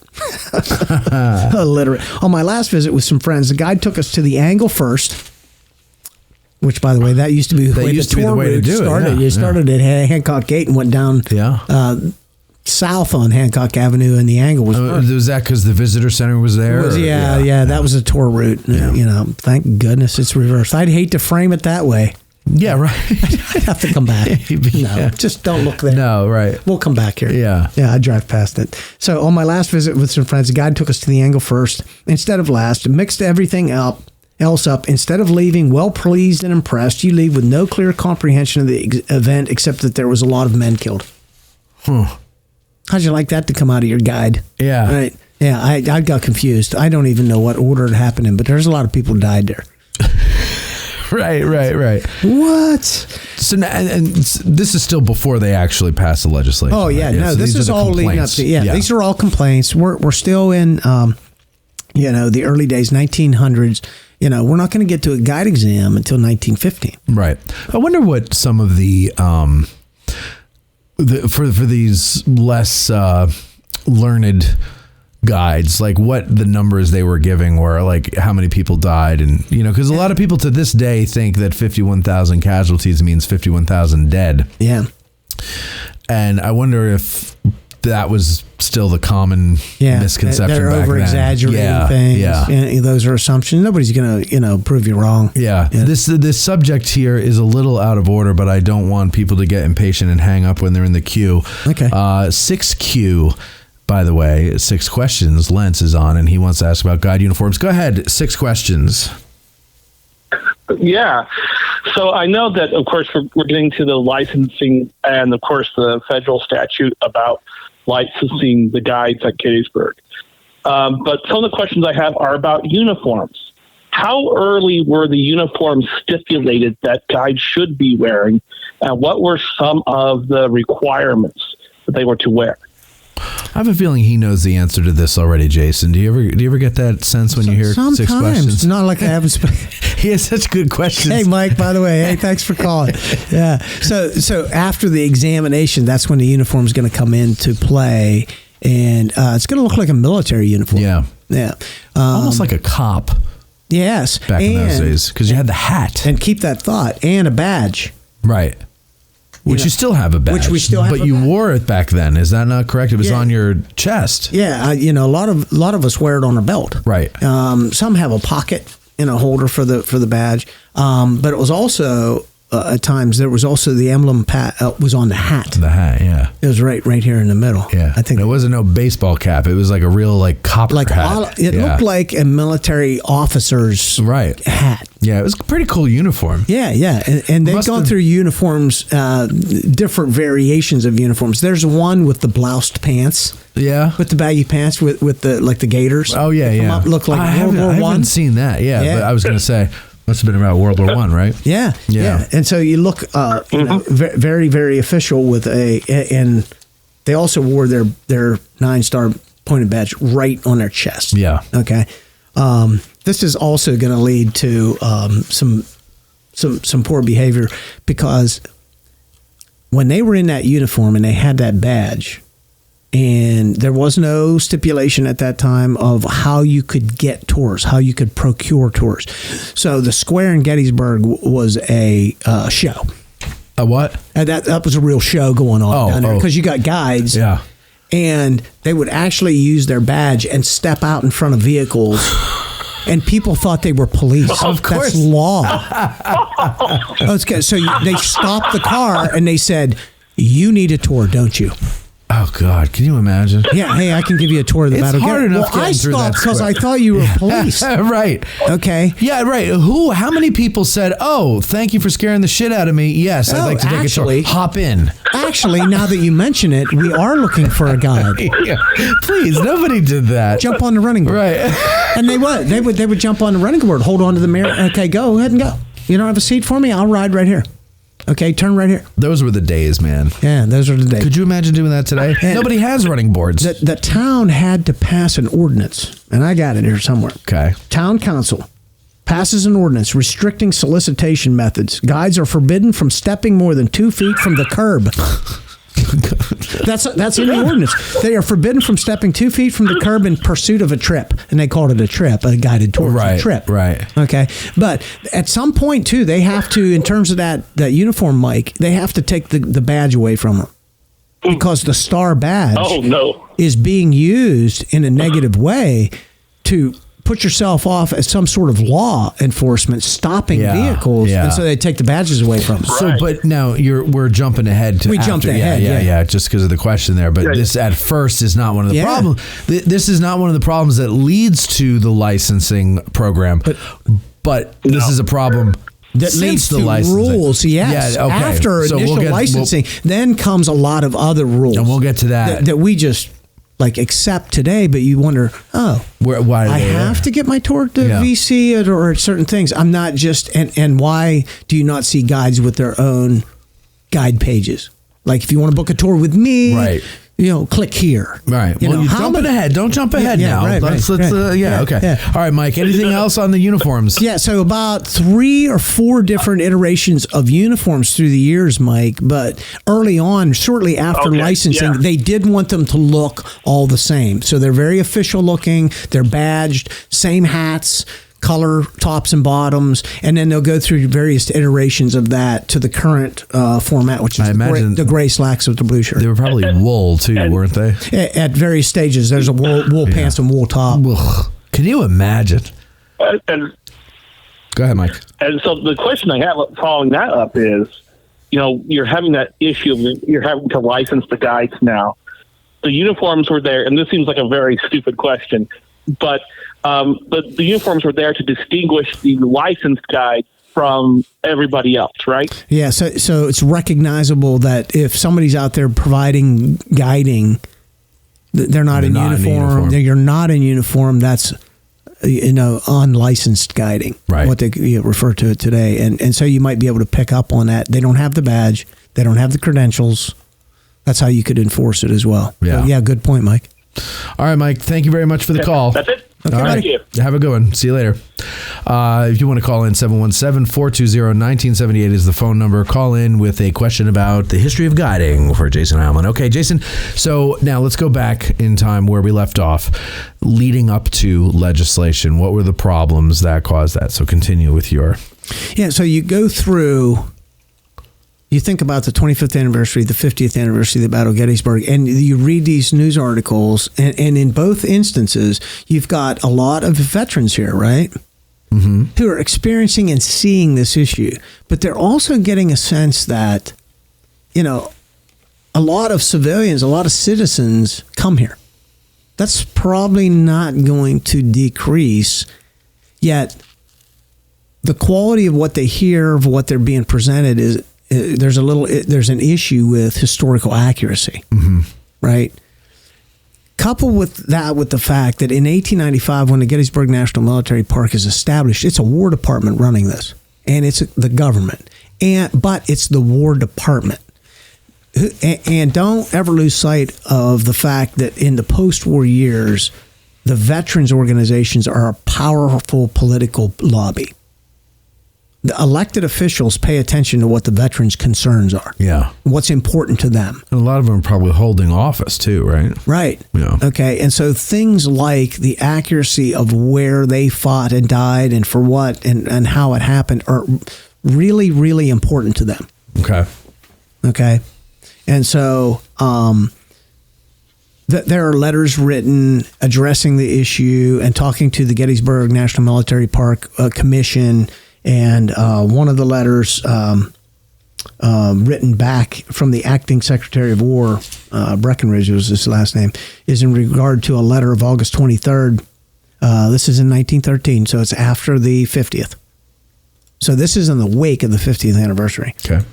On my last visit with some friends, the guide took us to the angle first, which, by the way, that used to be the way to do it. You started at Hancock Gate and went down south on Hancock Avenue, and the angle was first. Was that because the visitor center was there? That was a tour route. Yeah. Thank goodness it's reversed. I'd hate to frame it that way. Yeah, right. I'd have to come back. Just don't look there. No, right. We'll come back here. Yeah. Yeah, I drive past it. So on my last visit with some friends, the guide took us to the angle first instead of last, mixed everything up, else up, instead of leaving well pleased and impressed, you leave with no clear comprehension of the event except that there was a lot of men killed. How'd you like that to come out of your guide? Yeah. Right. Yeah, I got confused. I don't even know what order it happened in, but there's a lot of people died there. Right. What? So and this is still before they actually pass the legislation. Oh yeah, right? no, So this these is are the all leading up complaints. to these are all complaints. We're still in the early days, 1900s. We're not going to get to a guide exam until 1915. Right. I wonder what some of the for these less learned guides, like what the numbers they were giving were, like how many people died, and because a lot of people to this day think that 51,000 casualties means 51,000 dead. Yeah. And I wonder if that was still the common misconception. They're back over exaggerating then. things. Yeah. And those are assumptions. Nobody's going to prove you wrong. Yeah. This subject here is a little out of order, but I don't want people to get impatient and hang up when they're in the queue. Okay. 6Q, by the way, 6 questions. Lentz is on, and he wants to ask about guide uniforms. Go ahead. 6 questions. Yeah. So I know that, of course, we're getting to the licensing and, of course, the federal statute about licensing the guides at Gettysburg. But some of the questions I have are about uniforms. How early were the uniforms stipulated that guides should be wearing, and what were some of the requirements that they were to wear? I have a feeling he knows the answer to this already, Jason. Do you ever get that sense when you hear 6 questions? Not like I haven't He has such good questions. Hey, Mike, by the way, hey, thanks for calling. Yeah. So after the examination, that's when the uniform is going to come into play, and it's going to look like a military uniform. Yeah. Yeah. Almost like a cop Yes. back in those days, because you had the hat. And keep that thought, and a badge. Right. Which you still have a badge. Which we still have but a you badge. wore it back then. Is that not correct? It was Yeah. on your chest. Yeah, a lot of us wear it on our belt. Right. Some have a pocket holder for the badge. But it was also at times there was also the emblem was on the hat. The hat, yeah. It was right here in the middle. Yeah. I think it wasn't no baseball cap. It was like a real copper hat. It looked like a military officer's hat. Yeah, it was a pretty cool uniform. Yeah. And they've gone through uniforms, different variations of uniforms. There's one with the bloused pants. Yeah. With the baggy pants with the gaiters. Oh, yeah, They come up, look like World War I I. haven't seen that, but I was going to say, must have been about World War I, right? Yeah. And so you look, very, very official with and they also wore their 9-star pointed badge right on their chest. Yeah. Okay. This is also going to lead to some poor behavior, because when they were in that uniform and they had that badge, and there was no stipulation at that time of how you could get tours, how you could procure tours. So the square in Gettysburg was a show. A what? That was a real show going on down there, because you got guides. Yeah. And they would actually use their badge and step out in front of vehicles. And people thought they were police. Of course. That's law. Okay, so they stopped the car and they said, "You need a tour, don't you?" Oh, God. Can you imagine? Yeah, hey, I can give you a tour of the It's battle. hard enough I getting through that stopped because square. I thought you were police. Right. Okay. Yeah, right. How many people said, "Oh, thank you for scaring the shit out of me. Yes, I'd like to take actually- a tour. Hop in." Actually, now that you mention it, we are looking for a guide. Yeah. Please, nobody did that. Jump on the running board. Right. And they would jump on the running board, hold on to the mirror. Okay, go ahead and go. You don't have a seat for me? I'll ride right here. Okay, turn right here. Those were the days, man. Yeah, those are the days. Could you imagine doing that today? Nobody has running boards. The town had to pass an ordinance, and I got it here somewhere. Okay. Town council passes an ordinance restricting solicitation methods. Guides are forbidden from stepping more than 2 feet from the curb. That's in the ordinance. They are forbidden from stepping 2 feet from the curb in pursuit of a trip, and they called it a trip, a guided tour. Right, a trip. right. Okay, but at some point too, they have to, in terms of that uniform, Mike, they have to take the badge away from them, because the star badge is being used in a negative way to put yourself off as some sort of law enforcement stopping vehicles, and so they take the badges away from them. So, but now we're jumping ahead to jumped ahead, yeah, just because of the question there. But this at first is not one of the problems. This is not one of the problems that leads to the licensing program. But this is a problem that since leads the to licensing. rules. Yes, Yeah, okay. after So initial licensing, then comes a lot of other rules, and we'll get to that. that we just like accept today. But you wonder, why I have to get my torque to VC or certain things. I'm not just and why do you not see guides with their own guide pages? Like if you want to book a tour with me, right? Click here. Right. Well, you're jumping ahead. Don't jump ahead now. Right, let's right. Okay. Yeah. All right, Mike. Anything else on the uniforms? Yeah. So about 3 or 4 different iterations of uniforms through the years, Mike. But early on, shortly after licensing, they did want them to look all the same. So they're very official looking. They're badged, same hats, color tops and bottoms, and then they'll go through various iterations of that to the current format, which is the gray slacks with the blue shirt. They were probably wool too, weren't they? At various stages, there's a wool pants and wool top. Ugh. Can you imagine? Go ahead, Mike. And so the question I have following that up is, you're having that issue of you're having to license the guides now. The uniforms were there, and this seems like a very stupid question, but the uniforms were there to distinguish the licensed guide from everybody else, right? Yeah, so it's recognizable that if somebody's out there providing guiding, they're not in uniform. You're not in uniform. That's unlicensed guiding, right? What they refer to it today, and so you might be able to pick up on that. They don't have the badge. They don't have the credentials. That's how you could enforce it as well. Yeah, so, good point, Mike. All right, Mike. Thank you very much for the call. That's it. Okay, all right. Thank you. Have a good one. See you later. If you want to call in, 717-420-1978 is the phone number. Call in with a question about the history of guiding for Jason Hileman. Okay, Jason, so now let's go back in time where we left off, leading up to legislation. What were the problems that caused that? So continue with your... Yeah, so you go through... You think about the 25th anniversary, the 50th anniversary of the Battle of Gettysburg, and you read these news articles, and in both instances, you've got a lot of veterans here, right? Mm-hmm. Who are experiencing and seeing this issue. But they're also getting a sense that, a lot of civilians, a lot of citizens come here. That's probably not going to decrease, yet the quality of what they hear, of what they're being presented is... There's an issue with historical accuracy, right? Coupled with that, with the fact that in 1895, when the Gettysburg National Military Park is established, it's a War Department running this, and it's the government, but it's the War Department. And don't ever lose sight of the fact that in the post-war years, the veterans organizations are a powerful political lobby. The elected officials pay attention to what the veterans' concerns are. Yeah. What's important to them. And a lot of them are probably holding office too, right? Right. Yeah. Okay. And so things like the accuracy of where they fought and died and for what and how it happened are really, really important to them. Okay. Okay. And so there are letters written addressing the issue and talking to the Gettysburg National Military Park Commission. And one of the letters written back from the acting Secretary of War, Breckinridge was his last name, is in regard to a letter of August 23rd. This is in 1913, so it's after the 50th. So this is in the wake of the 50th anniversary. Okay.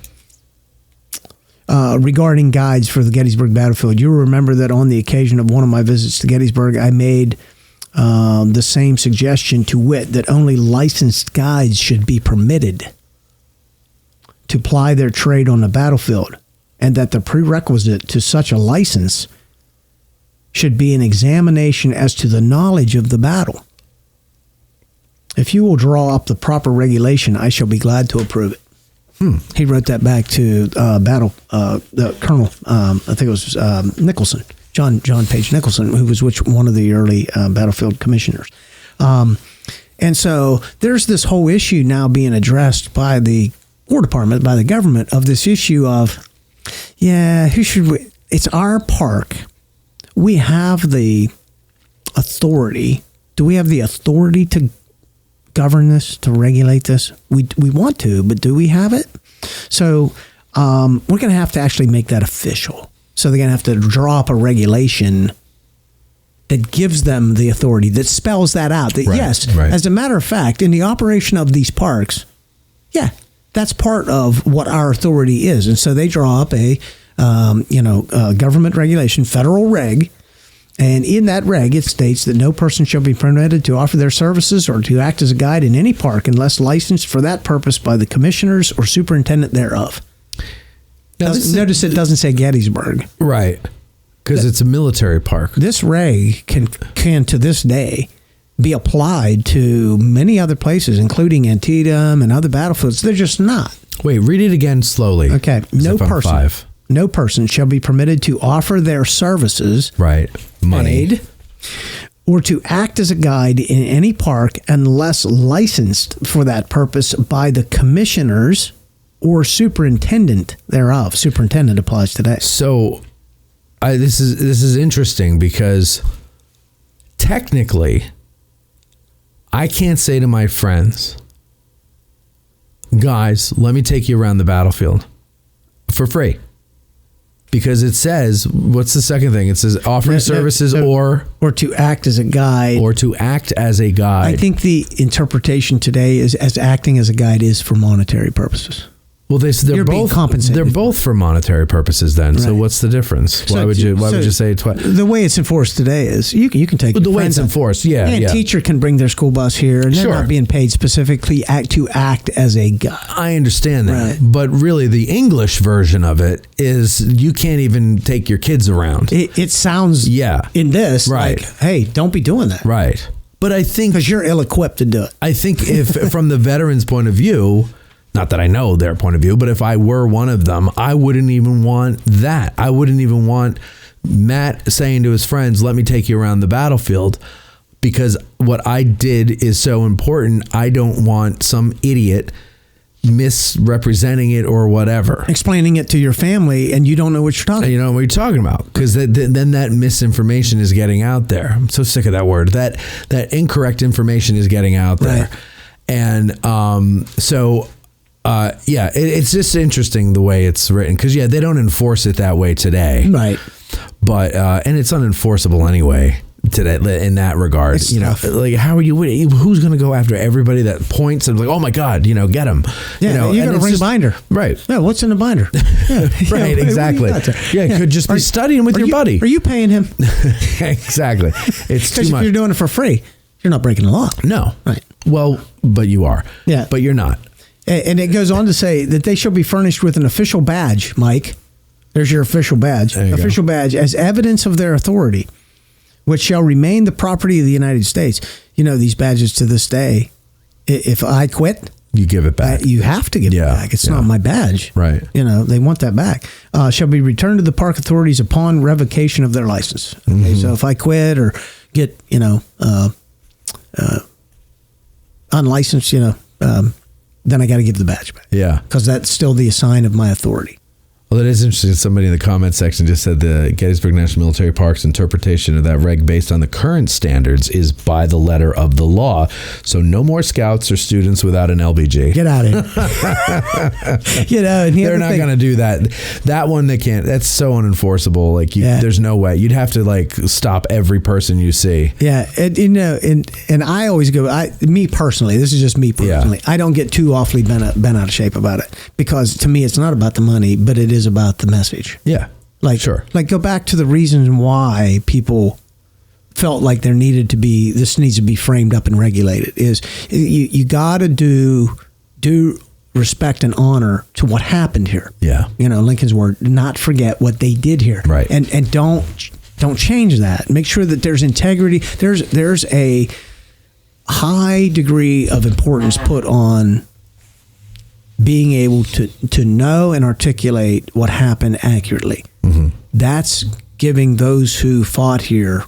Regarding guides for the Gettysburg battlefield, you'll remember that on the occasion of one of my visits to Gettysburg, I made... the same suggestion, to wit, that only licensed guides should be permitted to ply their trade on the battlefield, and that the prerequisite to such a license should be an examination as to the knowledge of the battle. If you will draw up the proper regulation, I shall be glad to approve it. He wrote that back to the Colonel, I think it was Nicholson. John Page Nicholson, who was one of the early battlefield commissioners. And so there's this whole issue now being addressed by the War Department, by the government, of this issue of, who should we? It's our park. We have the authority. Do we have the authority to govern this, to regulate this? We want to, but do we have it? So we're going to have to actually make that official. So they're going to have to draw up a regulation that gives them the authority, that spells that out. That yes, as a matter of fact, in the operation of these parks, that's part of what our authority is. And so they draw up a government regulation, federal reg. And in that reg, it states that no person shall be permitted to offer their services or to act as a guide in any park unless licensed for that purpose by the commissioners or superintendent thereof. Now, notice it doesn't say Gettysburg. Right. Because it's a military park. This reg can to this day be applied to many other places, including Antietam and other battlefields. They're just not. Wait, read it again slowly. Okay. No person shall be permitted to offer their services, money, paid, or to act as a guide in any park unless licensed for that purpose by the commissioners or superintendent thereof. Superintendent applies today. So, this is interesting because technically, I can't say to my friends, guys, let me take you around the battlefield for free. Because it says, what's the second thing? It says offering services or to act as a guide. Or to act as a guide. I think the interpretation today is as acting as a guide is for monetary purposes. Well, they're both compensated. They're both for monetary purposes. Then, so what's the difference? Why would you say it twice? The way it's enforced today is you can take the way it's enforced. A teacher can bring their school bus here, and they're not being paid specifically to act as a guide. I understand that, but really, the English version of it is you can't even take your kids around. It sounds in this like, hey, don't be doing that. Right, but I think because you're ill-equipped to do it. I think if from the veterans' point of view. Not that I know their point of view, but if I were one of them, I wouldn't even want that. I wouldn't even want Matt saying to his friends, let me take you around the battlefield, because what I did is so important. I don't want some idiot misrepresenting it or whatever. Explaining it to your family and you don't know what you're talking about. You know what you're talking about, because then that misinformation is getting out there. I'm so sick of that word. That incorrect information is getting out there. And it's just interesting the way it's written, because they don't enforce it that way today, right? But and it's unenforceable anyway today in that regard. It's like how are you? Who's going to go after everybody that points and like, oh my God, get them? You got to bring a binder, right? Yeah, what's in the binder? Right, exactly. It could just be studying with your buddy. Are you paying him? Exactly. It's too much. If you're doing it for free, you're not breaking the law. No, right? Well, but you are. Yeah, but you're not. And it goes on to say that they shall be furnished with an official badge, Mike. There's your official badge. Official badge as evidence of their authority, which shall remain the property of the United States. These badges to this day, if I quit, you give it back. You have to give it back. It's not my badge. Right. They want that back. Shall be returned to the park authorities upon revocation of their license. Okay, so if I quit or get, unlicensed, then I got to give the badge back. Yeah. Because that's still the sign of my authority. Well, that is interesting. Somebody in the comment section just said the Gettysburg National Military Park's interpretation of that reg based on the current standards is by the letter of the law. So no more scouts or students without an LBG. Get out of here. And they're not going to do that. That one, they can't. That's so unenforceable. Like, there's no way. You'd have to stop every person you see. Yeah. And I always go, me personally, this is just me personally. I don't get too awfully bent out of shape about it, because to me, it's not about the money, but it is about the message. Yeah. Go back to the reasons why people felt like this needs to be framed up and regulated is you got to do respect and honor to what happened here. Yeah. Lincoln's word, not forget what they did here. Right. And don't change that. Make sure that there's integrity. There's a high degree of importance put on being able to know and articulate what happened accurately. Mm-hmm. That's giving those who fought here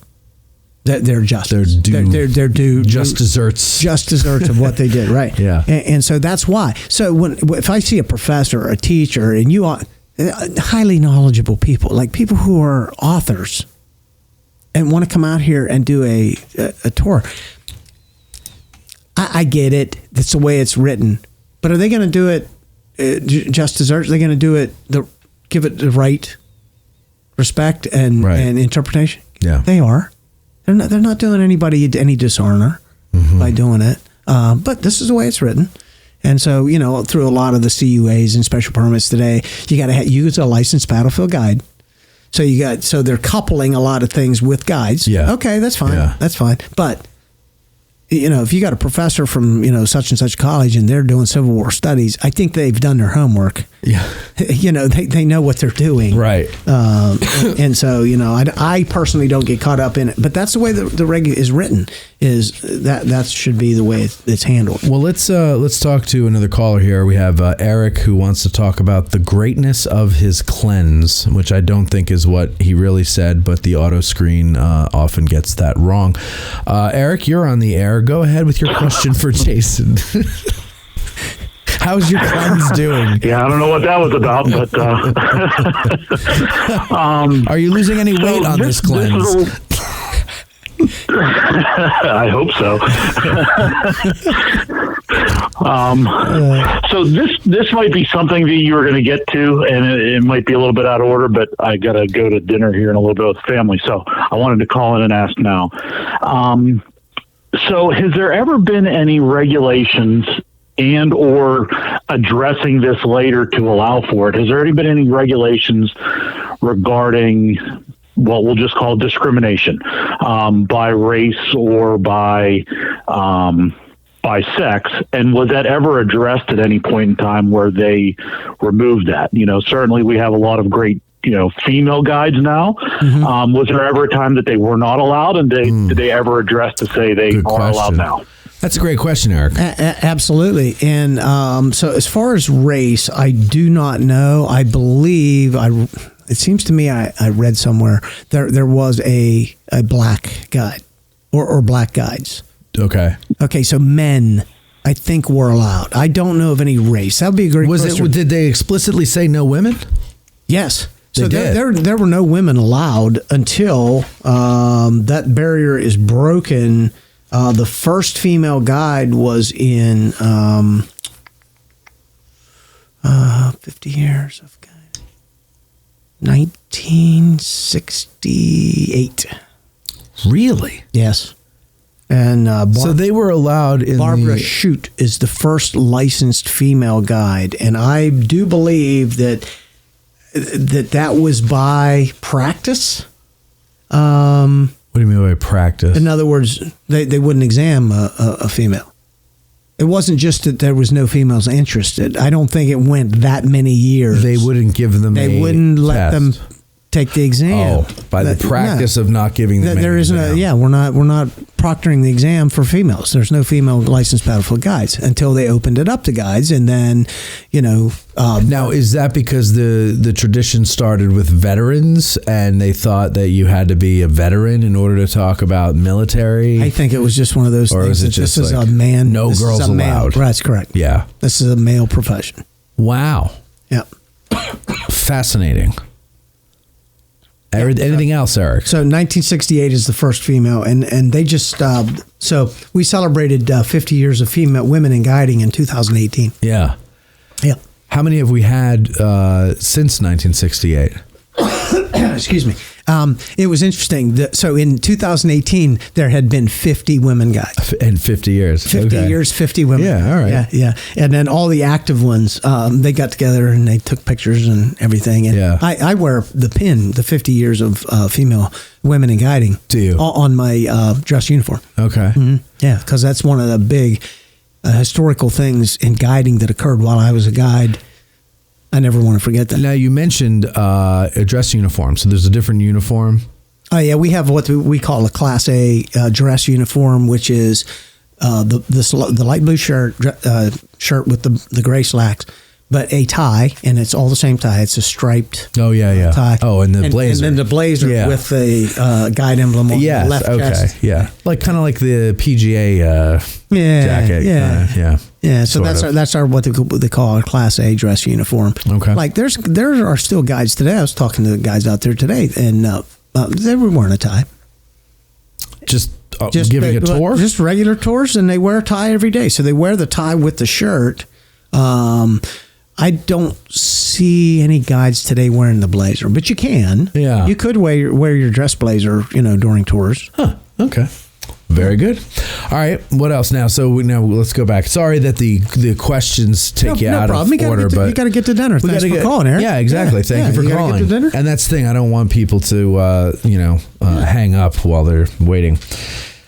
their justice. Their due. Just desserts. Just desserts of what they did, right? Yeah. And so that's why. So if I see a professor or a teacher, and you are highly knowledgeable people, like people who are authors, and want to come out here and do a tour, I get it. That's the way it's written. But are they going to do it just desserts? Are they going to do it, give it the right respect and interpretation? Yeah. They are. They're not doing anybody any dishonor by doing it. But this is the way it's written. And so, through a lot of the CUAs and special permits today, you got to use a licensed battlefield guide. So they're coupling a lot of things with guides. Yeah. Okay, that's fine. Yeah. That's fine. But if you got a professor from, such and such college and they're doing Civil War studies, I think they've done their homework. Yeah. They know what they're doing. Right. And so, I personally don't get caught up in it, but that's the way the reg is written, is that should be the way it's handled. Well, let's talk to another caller here. We have Eric, who wants to talk about the greatness of his cleanse, which I don't think is what he really said, but the auto screen often gets that wrong. Eric, you're on the air. Go ahead with your question for Jason. How's your cleanse doing? Yeah, I don't know what that was about, but are you losing any weight on this cleanse? I hope so. So this might be something that you were going to get to, and it might be a little bit out of order, but I got to go to dinner here in a little bit with the family, so I wanted to call in and ask now. So has there ever been any regulations and or addressing this later to allow for it? Has there already been any regulations regarding what we'll just call discrimination by race or by sex? And was that ever addressed at any point in time where they removed that? Certainly we have a lot of great female guides now. Was there ever a time that they were not allowed, and did they ever address to say they are allowed now? That's a great question, Eric. Absolutely. And so as far as race, I do not know. I believe it seems to me I read somewhere there was a black guide or black guides. Okay. So men, I think, were allowed. I don't know of any race. That would be a great question. Did they explicitly say no women? Yes. So there were no women allowed until that barrier is broken. The first female guide was in 50 years of guide. 1968. Really? Yes. And so they were allowed in Barbara Shute is the first licensed female guide, and I do believe that was by practice. What do you mean by practice? In other words, they wouldn't examine a female. It wasn't just that there was no females interested. I don't think it went that many years. They wouldn't give them. They wouldn't let them take the exam. Oh, by the practice of not giving them. There isn't we're not proctoring the exam for females. There's no female licensed battlefield guides until they opened it up to guides, and then now, is that because the tradition started with veterans and they thought that you had to be a veteran in order to talk about military? I think it was just one of those things. Is it just this like, is a man. No girls allowed. That's correct. Yeah. This is a male profession. Wow. Yeah. Fascinating. Anything else, Eric? So 1968 is the first female, and they just so we celebrated 50 years of women in guiding in 2018. Yeah. Yeah. How many have we had since 1968? Excuse me. It was interesting. So in 2018, there had been 50 women guides. In 50 years. 50 years, 50 women. Yeah, all right. Yeah. And then all the active ones, they got together and they took pictures and everything. And I wear the pin, the 50 years of female women in guiding. Do you? On my dress uniform. Okay. Mm-hmm. Yeah, because that's one of the big historical things in guiding that occurred while I was a guide. I never want to forget that. Now, you mentioned a dress uniform. So there's a different uniform? Oh, yeah. We have what we call a Class A dress uniform, which is the light blue shirt with the gray slacks, but a tie, and it's all the same tie. It's a striped tie. Oh, and the blazer. And then the blazer with the guide emblem on the left chest. Yeah. Kind of like the PGA jacket. Yeah, so that's our what they call our Class A dress uniform. Okay. Like there are still guides today. I was talking to the guys out there today, and they were wearing a tie. Just giving a tour? Just regular tours, and they wear a tie every day. So they wear the tie with the shirt. I don't see any guides today wearing the blazer, but you can. Yeah. You could wear your dress blazer, during tours. Huh. Okay. Very good. All right. What else now? So now let's go back. Sorry that the questions take you out of order, but you got to get to dinner. Thanks for calling, Eric. Yeah, exactly. Thank you for calling. Get to dinner? And that's the thing. I don't want people to, hang up while they're waiting.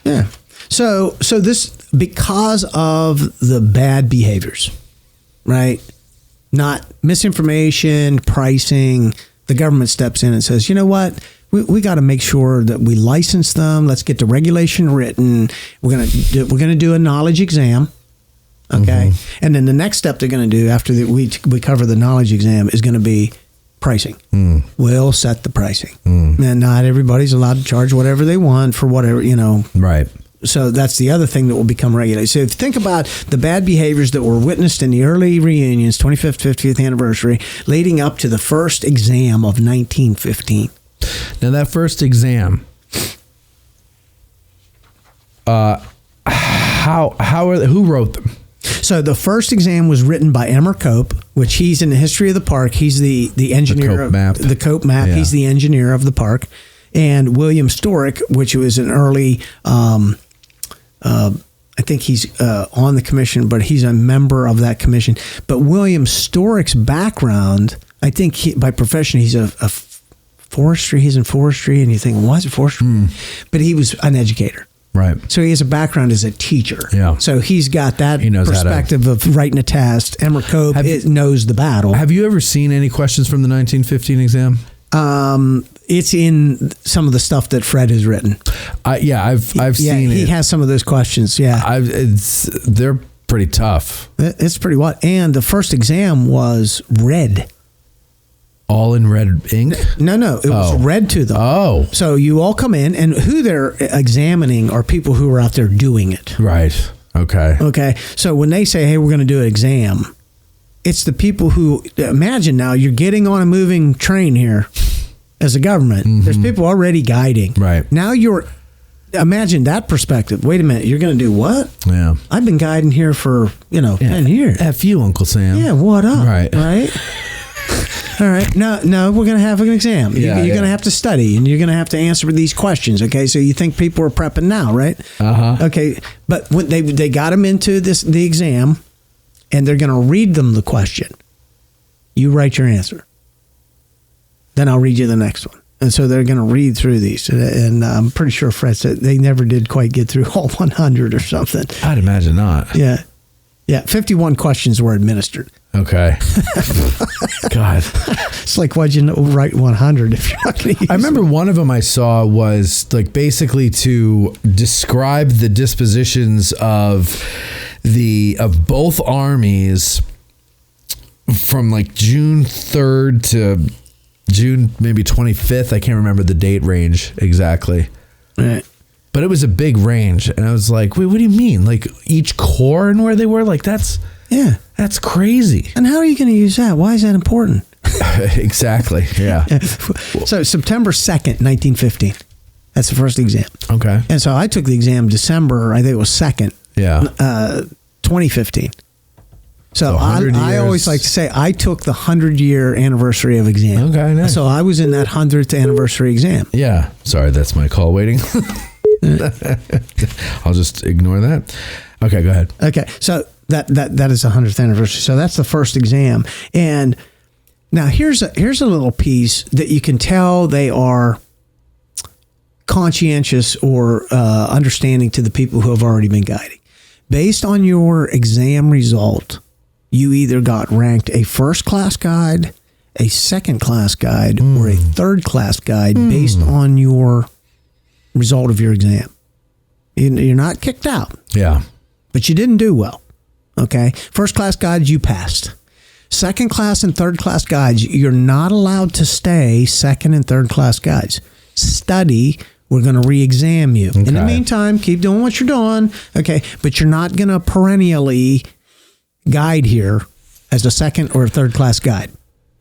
Yeah. So this, because of the bad behaviors, right? Not misinformation, pricing, the government steps in and says, you know what? We got to make sure that we license them. Let's get the regulation written. We're gonna do a knowledge exam, okay? And then the next step they're going to do after we cover the knowledge exam is going to be pricing. We'll set the pricing, and not everybody's allowed to charge whatever they want for whatever, Right. So that's the other thing that will become regulated. So if you think about the bad behaviors that were witnessed in the early reunions, 25th, 50th anniversary, leading up to the first exam of 1915. Now that first exam, who wrote them? So the first exam was written by Emmer Cope, which he's in the history of the park. He's the engineer Cope map. The Cope map. Yeah. He's the engineer of the park. And William Storick, which was an early, I think he's on the commission, but he's a member of that commission. But William Storick's background, I think by profession, he's a forestry. He's in forestry, and you think, why is it forestry? But he was an educator. Right. So he has a background as a teacher. Yeah. So he's got that perspective of writing a test. Emmer Cope knows the battle. Have you ever seen any questions from the 1915 exam? It's in some of the stuff that Fred has written. I've seen it. He has some of those questions. Yeah. They're pretty tough. It's pretty what? And the first exam was red. All in red ink? No. It was red to them. Oh. So you all come in, and who they're examining are people who are out there doing it. Right. Okay. Okay. So when they say, hey, we're going to do an exam, it's the people who, imagine now, you're getting on a moving train here as a government. There's people already guiding. Right. Now imagine that perspective. Wait a minute. You're going to do what? Yeah. I've been guiding here for, 10 years. F you, Uncle Sam. Yeah. What up? Right. All right. No, we're going to have an exam. You're going to have to study, and you're going to have to answer these questions. Okay. So you think people are prepping now, right? Okay. But when they got them into the exam, and they're going to read them the question. You write your answer. Then I'll read you the next one. And so they're going to read through these. And I'm pretty sure Fred said they never did quite get through all 100 or something. I'd imagine not. Yeah. 51 questions were administered. Okay. God. It's like, why'd you write 100 if you're not going to use I remember one of them I saw was like basically to describe the dispositions of both armies from like June 3rd to June maybe 25th. I can't remember the date range exactly. Right. But it was a big range. And I was like, wait, what do you mean? Like each corps and where they were? Like that's crazy. And how are you going to use that? Why is that important? Exactly. Yeah. So September 2nd, 1915. That's the first exam. Okay. And so I took the exam December, I think it was 2nd. Yeah. 2015. So 100 I always like to say I took the 100-year anniversary of exam. Okay, nice. So I was in that 100th anniversary exam. Yeah. Sorry, that's my call waiting. I'll just ignore that. Okay, go ahead. Okay, so that is the 100th anniversary. So that's the first exam. And now here's a little piece that you can tell they are conscientious or understanding to the people who have already been guiding. Based on your exam result, you either got ranked a first-class guide, a second-class guide, or a third-class guide based on your result of your exam. You're not kicked out. Yeah. But you didn't do well. Okay? First-class guides, you passed. Second-class and third-class guides, you're not allowed to stay second and third-class guides. Study. We're going to re-exam you. Okay. In the meantime, keep doing what you're doing. Okay. But you're not going to perennially guide here as a second or third class guide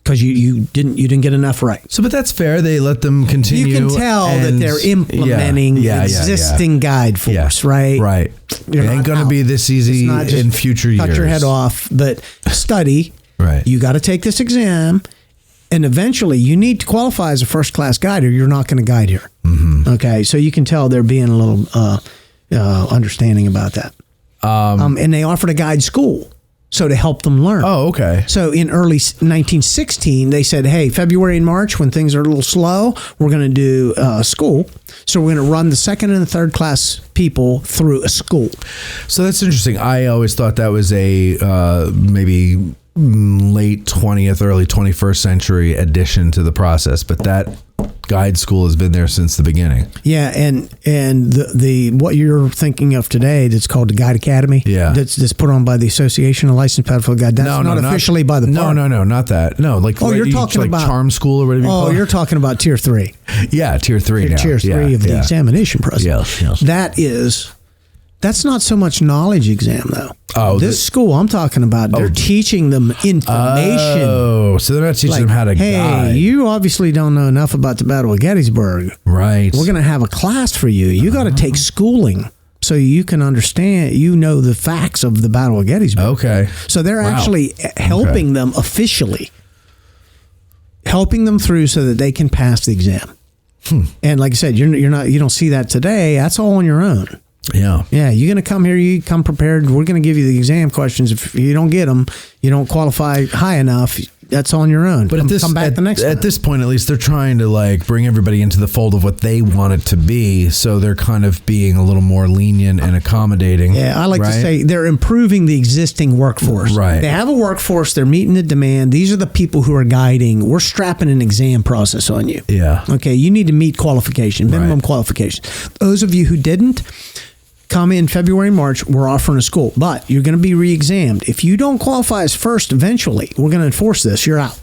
because you didn't get enough right. So, but that's fair. They let them continue. You can tell that they're implementing existing guide force, right? Right. It ain't going to be this easy in future years. Cut your head off, but study. Right. You got to take this exam. And eventually, you need to qualify as a first-class guide, or you're not going to guide here. Mm-hmm. Okay, so you can tell they're being a little understanding about that. And they offered a guide school, so to help them learn. Oh, okay. So in early 1916, they said, hey, February and March, when things are a little slow, we're going to do school. So we're going to run the second and the third class people through a school. So that's interesting. I always thought that was a maybe late 20th, early 21st century addition to the process, but that guide school has been there since the beginning. Yeah, and the what you're thinking of today that's called the Guide Academy, that's put on by the Association of Licensed Paddlefield Guide. That's not officially by the park. No, not that. No, like you're talking like about Charm School or whatever you call it? You're talking about Tier 3. Yeah, Tier 3 now. Tier 3 of the examination process. Yes. That's not so much knowledge exam, though. Oh, this school I'm talking about, they're teaching them information. Oh, so they're not teaching them how to guide. Hey, you obviously don't know enough about the Battle of Gettysburg. Right. We're going to have a class for you. You got to take schooling so you can understand, the facts of the Battle of Gettysburg. Okay. So they're actually helping them officially, helping them through so that they can pass the exam. And like I said, you don't see that today. That's all on your own. Yeah. You're going to come here, you come prepared. We're going to give you the exam questions. If you don't get them, you don't qualify high enough, that's on your own. But come back the next time. At this point, at least, they're trying to bring everybody into the fold of what they want it to be. So they're kind of being a little more lenient and accommodating. Yeah, I like to say they're improving the existing workforce. Right. They have a workforce. They're meeting the demand. These are the people who are guiding. We're strapping an exam process on you. Yeah. Okay, you need to meet minimum qualifications. Those of you who didn't, come in February and March, we're offering a school, but you're going to be re-examined. If you don't qualify as first, eventually, we're going to enforce this. You're out.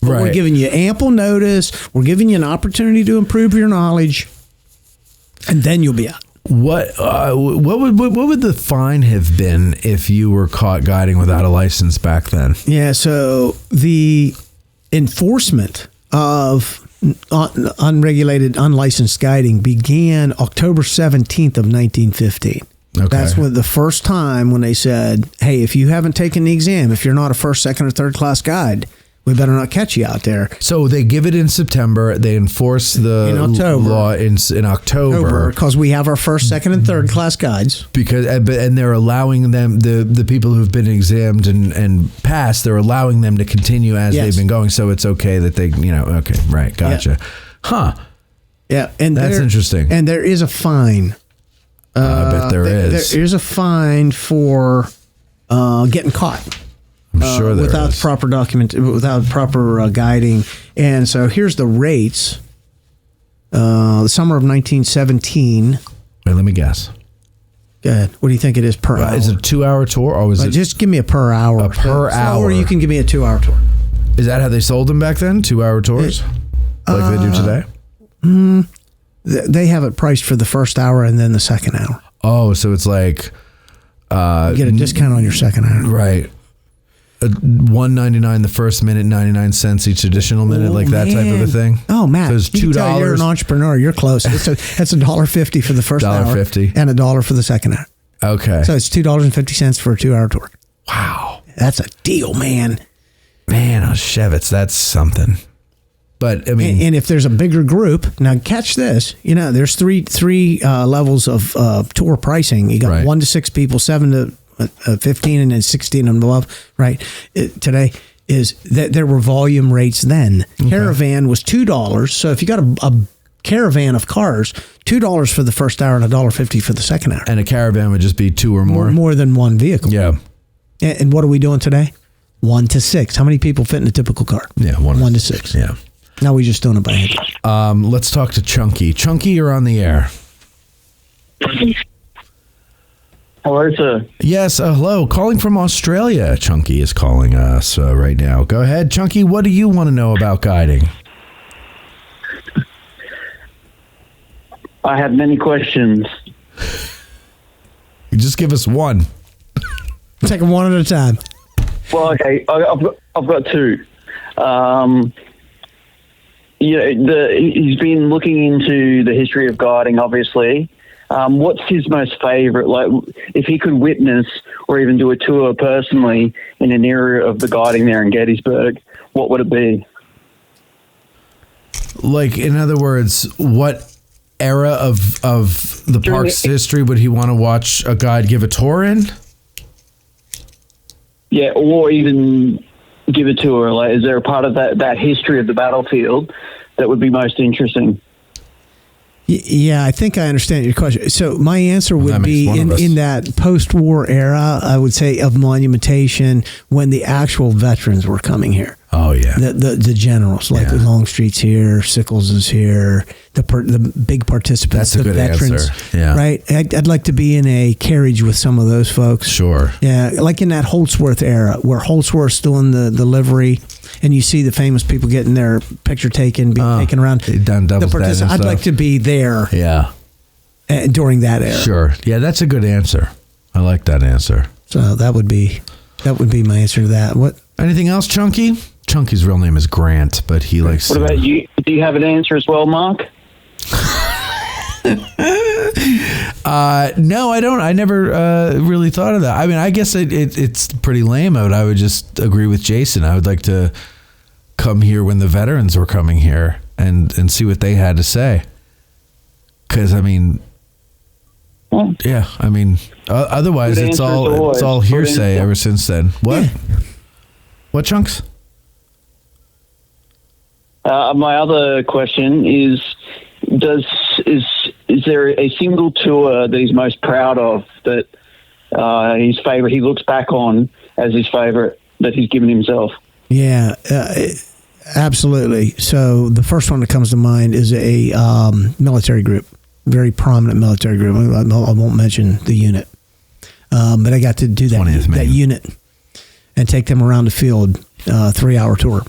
But we're giving you ample notice. We're giving you an opportunity to improve your knowledge, and then you'll be out. What would the fine have been if you were caught guiding without a license back then? Yeah, so the enforcement of unregulated, unlicensed guiding began October 17th of 1915. Okay. That's when the first time when they said, hey, if you haven't taken the exam, if you're not a first, second, or third class guide, we better not catch you out there. So they give it in September. They enforce the law in October. Because we have our first, second, and third class guides. And they're allowing them, the people who've been examined and passed, they're allowing them to continue as they've been going. So it's okay that they, okay, right, gotcha. Yeah. Huh. Yeah, and that's interesting. And there is a fine. I bet there is. There is a fine for getting caught. I'm sure there without is. without proper guiding. And so here's the rates. The summer of 1917. Wait, let me guess. Go ahead. What do you think it is per hour? Is it a 2-hour tour, or was it just give me a per hour? A per hour, or you can give me a 2-hour tour. Is that how they sold them back then? 2-hour tours, like they do today? They have it priced for the first hour and then the second hour. Oh, so it's like you get a discount on your second hour, right? $1.99 the first minute, 99 cents each additional minute, that type of a thing. Oh, Matt, so it's $2. You're an entrepreneur. You're close. That's $1.50 for the first hour, $1.50 and $1 for the second hour. Okay, so it's $2.50 for a 2-hour tour. Wow, that's a deal, man. Man, Auschwitz, that's something. But I mean, and if there's a bigger group, now catch this. There's three levels of tour pricing. You got 1 to 6 people, 7 to 15, and then 16 and above. Right. Today is that there were volume rates then. Okay. Caravan was $2. So if you got a caravan of cars, $2 for the first hour and $1.50 for the second hour. And a caravan would just be 2 or more. More than one vehicle. Yeah. And what are we doing today? 1 to 6. How many people fit in a typical car? Yeah, 1 to 6. Yeah. Now we just doing it by hand. Let's talk to Chunky. Chunky, you're on the air. Hello, sir. Yes, hello. Calling from Australia. Chunky is calling us right now. Go ahead, Chunky. What do you want to know about guiding? I have many questions. You just give us one. Take them one at a time. Well, okay. I've got 2. He's been looking into the history of guiding, obviously. What's his most favorite? Like, if he could witness or even do a tour personally in an area of the guiding there in Gettysburg, what would it be? Like, in other words, what era of the park's history would he want to watch a guide give a tour in? Yeah, or even give a tour. Like, is there a part of that history of the battlefield that would be most interesting? Yeah, I think I understand your question. So my answer would be in that post-war era, I would say, of monumentation, when the actual veterans were coming here. Oh yeah, the generals, like Longstreet's here, Sickles is here, the big participants, that's a good veterans, answer. Yeah, right. I'd like to be in a carriage with some of those folks. Sure. Yeah, like in that Holdsworth era, where Holdsworth's still in the livery, and you see the famous people getting their picture taken, being taken around. Done double standing I'd stuff. like to be there. Yeah. During that era. Sure. Yeah, that's a good answer. I like that answer. So that would be my answer to that. What? Anything else, Chunky? Chunky's real name is Grant, but he likes. What about you? Do you have an answer as well, Mark? No, I don't. I never really thought of that. I mean, I guess it's pretty lame. I would just agree with Jason. I would like to come here when the veterans were coming here and see what they had to say. Because I mean, yeah, I mean, otherwise it's all hearsay ever since then. What? Yeah. What, Chunks? My other question is there a single tour that he's most proud of, that his favorite, he looks back on as his favorite, that he's given himself? Yeah, absolutely. So the first one that comes to mind is a military group, very prominent military group. I won't mention the unit, but I got to do that unit and take them around the field, 3-hour tour.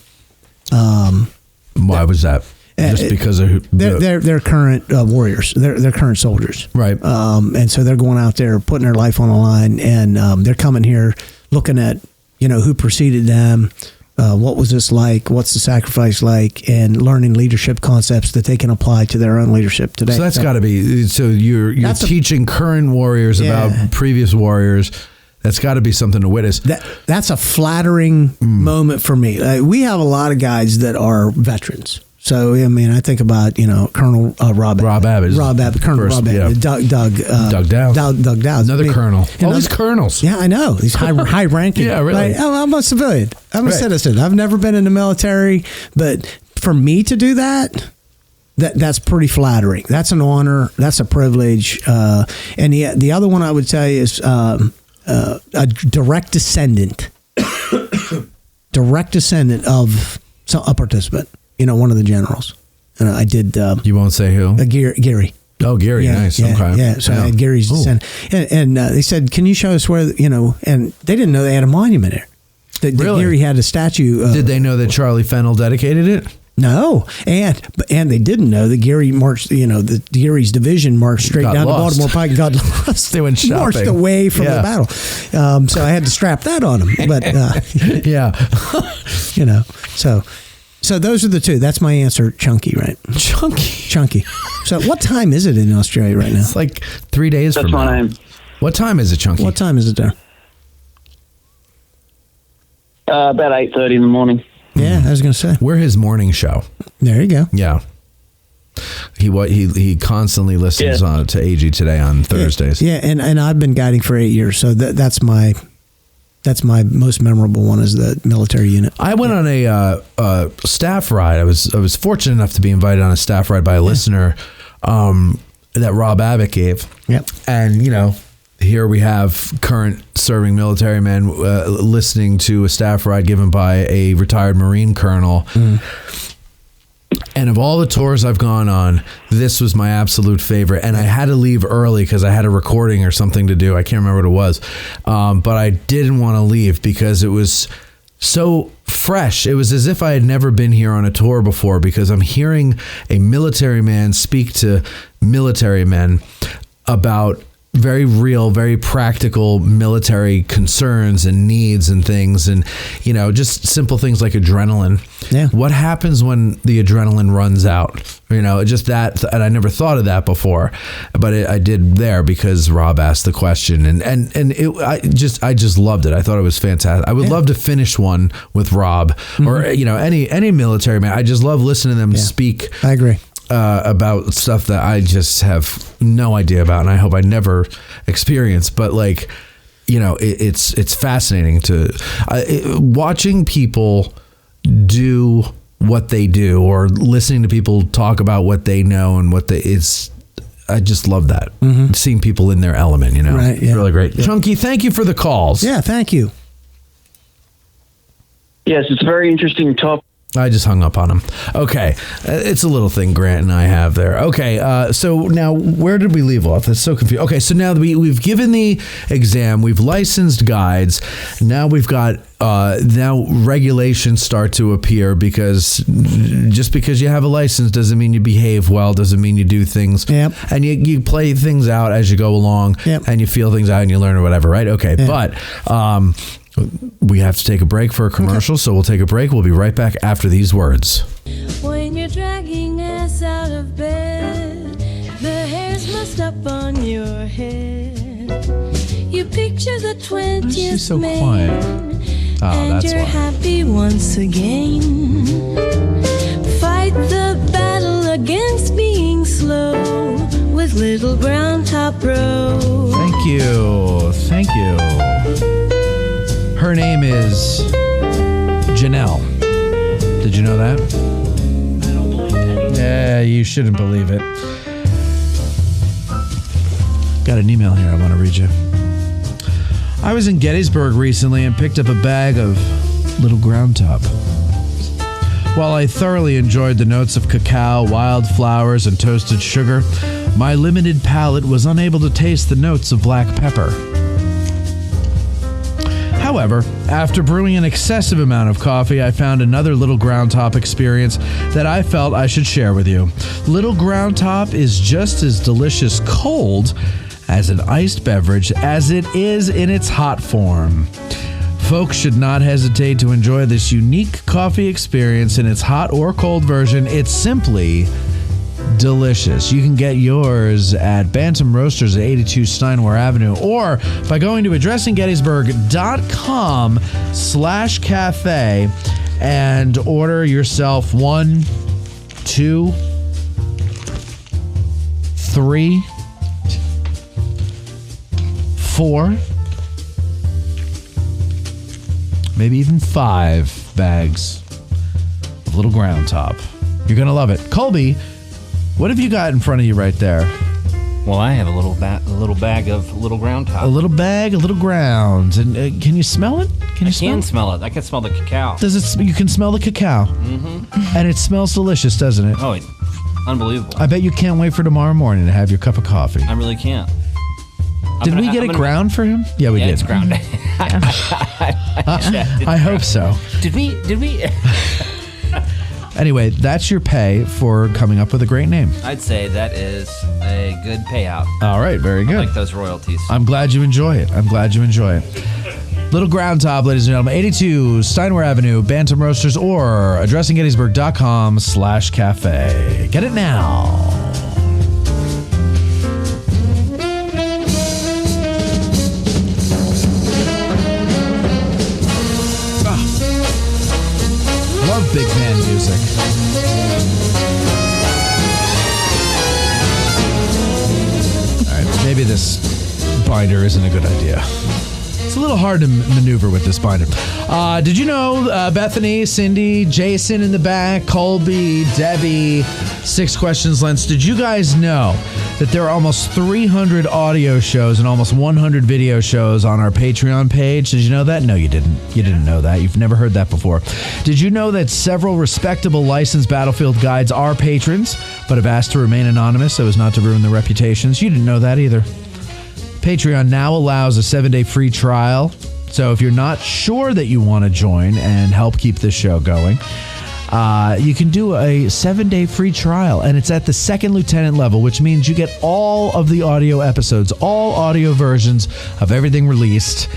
Why was that? Just because of they're current warriors, they're current soldiers, right? And so they're going out there putting their life on the line, and they're coming here looking at who preceded them, what was this like, what's the sacrifice like, and learning leadership concepts that they can apply to their own leadership today. So that's got to be. So you're teaching current warriors about previous warriors. That's got to be something to witness. That's a flattering moment for me. We have a lot of guys that are veterans. So, I mean, I think about, Colonel Rob Abbott. Colonel Rob Abbott. Doug Dowd. Doug Dowd. Another colonel. All these colonels. Yeah, I know. He's high ranking. Yeah, really. Right? I'm a civilian. I'm a citizen. I've never been in the military. But for me to do that's pretty flattering. That's an honor. That's a privilege. And the other one I would say is a direct descendant of a participant. One of the generals. And I did. You won't say who? Gary. Oh, Gary. Nice. Okay. Yeah. So I had Gary's descendant. And they said, can you show us where, and they didn't know they had a monument there. That Gary had a statue. Did they know that Charlie Fennell dedicated it? No, and they didn't know that Gary marched. That Gary's division marched straight down to Baltimore Pike and got lost. They went shopping. Marched away from the battle. So I had to strap that on him. But yeah, So those are the two. That's my answer. Chunky, right? Chunky. So what time is it in Australia right now? It's like 3 days from now. That's my name. What time is it, Chunky? What time is it there? About 8:30 in the morning. Yeah, I was going to say. We're his morning show. There you go. Yeah. He constantly listens to AG Today on Thursdays. Yeah, and I've been guiding for 8 years, so that's my most memorable one, is the military unit. I went on a staff ride. I was fortunate enough to be invited on a staff ride by a listener that Rob Abbott gave. Yep. And here we have current serving military men listening to a staff ride given by a retired Marine colonel. And of all the tours I've gone on, this was my absolute favorite. And I had to leave early because I had a recording or something to do. I can't remember what it was. But I didn't want to leave because it was so fresh. It was as if I had never been here on a tour before, because I'm hearing a military man speak to military men about very real, very practical military concerns and needs and things, and just simple things like adrenaline. Yeah. What happens when the adrenaline runs out? Just that, and I never thought of that before, but I did there because Rob asked the question, and I just loved it. I thought it was fantastic. I would love to finish one with Rob or any military man. I just love listening to them speak. I agree. About stuff that I just have no idea about, and I hope I never experience. But it's fascinating to watching people do what they do, or listening to people talk about what they know and I just love that. Seeing people in their element, Right, yeah. Really great. Yeah. Chunky, thank you for the calls. Yeah, thank you. Yes, it's a very interesting topic. I just hung up on him. Okay. It's a little thing Grant and I have there. Okay. So now where did we leave off? That's so confusing. Okay. So now we've given the exam, we've licensed guides. Now we've got, now regulations start to appear, because just because you have a license doesn't mean you behave well, doesn't mean you do things. Yep. And you play things out as you go along, and you feel things out and you learn or whatever, right? Okay. Yep. But, we have to take a break for a commercial, so we'll take a break. We'll be right back after these words. When you're dragging ass out of bed, the hair's messed up on your head. You picture the 20th so man, quiet? Oh, and that's you're why. happy once again. Fight the battle against being slow with Little Brown Top Row. Thank you. Thank you. Her name is Janelle. Did you know that? I don't believe that. Yeah, you shouldn't believe it. Got an email here I want to read you. I was in Gettysburg recently and picked up a bag of Little Ground Top. While I thoroughly enjoyed the notes of cacao, wildflowers, and toasted sugar, my limited palate was unable to taste the notes of black pepper. However, after brewing an excessive amount of coffee, I found another Little Ground Top experience that I felt I should share with you. Little Ground Top is just as delicious cold as an iced beverage as it is in its hot form. Folks should not hesitate to enjoy this unique coffee experience in its hot or cold version. It's simply delicious. You can get yours at Bantam Roasters at 82 Steinway Avenue, or by going to addressinggettysburg.com/cafe and order yourself 1, 2, 3, 4, maybe even 5 bags of Little Ground Top. You're going to love it. Colby, what have you got in front of you right there? Well, I have a little bag of Little Ground Top. A little bag, a little ground. And can you smell it? Can you smell it? I can smell the cacao. Does it? You can smell the cacao. Mm-hmm. And it smells delicious, doesn't it? Oh, unbelievable. I bet you can't wait for tomorrow morning to have your cup of coffee. I really can't. Did we get it ground for him? Yeah, we did. It's ground. I hope so. Did we? Anyway, that's your pay for coming up with a great name. I'd say that is a good payout. All right, very good. I like those royalties. I'm glad you enjoy it. Little Ground Top, ladies and gentlemen, 82 Steinway Avenue, Bantam Roasters, or addressinggettysburg.com/cafe. Get it now. Love big band music. All right, maybe this binder isn't a good idea. It's a little hard to maneuver with this binder. Did you know Bethany, Cindy, Jason in the back, Colby, Debbie, 6 questions, Lentz? Did you guys know that there are almost 300 audio shows and almost 100 video shows on our Patreon page? Did you know that? No, you didn't. You didn't know that. You've never heard that before. Did you know that several respectable licensed battlefield guides are patrons, but have asked to remain anonymous so as not to ruin their reputations? You didn't know that either. Patreon now allows a 7-day free trial. So if you're not sure that you want to join and help keep this show going, you can do a 7-day free trial, and it's at the second lieutenant level, which means you get all of the audio episodes, all audio versions of everything released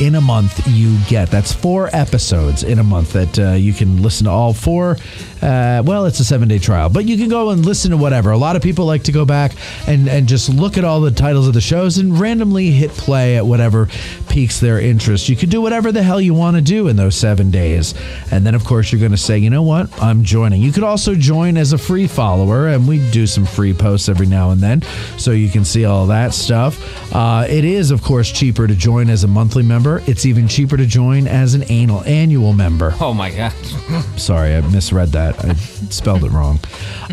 in a month. You get that's 4 episodes in a month that you can listen to all 4. Well, it's a 7-day trial, but you can go and listen to whatever. A lot of people like to go back and just look at all the titles of the shows and randomly hit play at whatever piques their interest. You can do whatever the hell you want to do in those 7 days. And then, of course, you're going to say, you know what? I'm joining. You could also join as a free follower, and we do some free posts every now and then, so you can see all that stuff. It is, of course, cheaper to join as a monthly member. It's even cheaper to join as an annual member. Oh, my God. Sorry, I misread that. I spelled it wrong.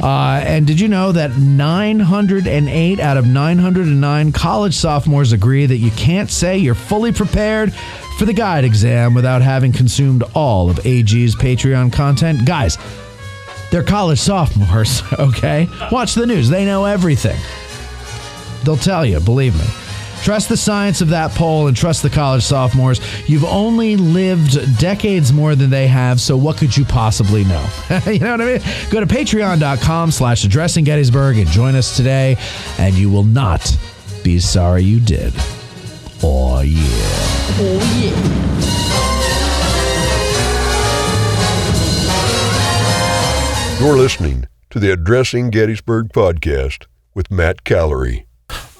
And did you know that 908 out of 909 college sophomores agree that you can't say you're fully prepared for the guide exam without having consumed all of AG's Patreon content? Guys, they're college sophomores, okay? Watch the news. They know everything. They'll tell you, believe me. Trust the science of that poll and trust the college sophomores. You've only lived decades more than they have, so what could you possibly know? You know what I mean? Go to patreon.com/addressing Gettysburg and join us today, and you will not be sorry you did. Oh, yeah. Oh, yeah. You're listening to the Addressing Gettysburg podcast with Matt Callery.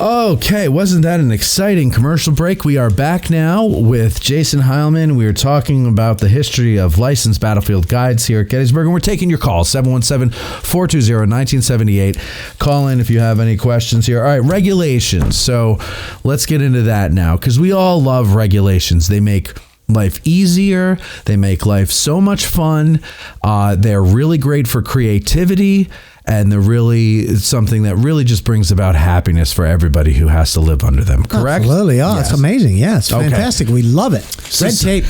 Okay, wasn't that an exciting commercial break? We are back now with Jasan Hileman. We are talking about the history of licensed battlefield guides here at Gettysburg, and we're taking your calls, 717-420-1978. Call in if you have any questions here. All right, regulations. So let's get into that now, because we all love regulations. They make life easier. They make life so much fun. They're really great for creativity. And they're really something that really just brings about happiness for everybody who has to live under them. Correct? Absolutely. Oh, yes. It's amazing. Yeah, it's fantastic. We love it. Red tape.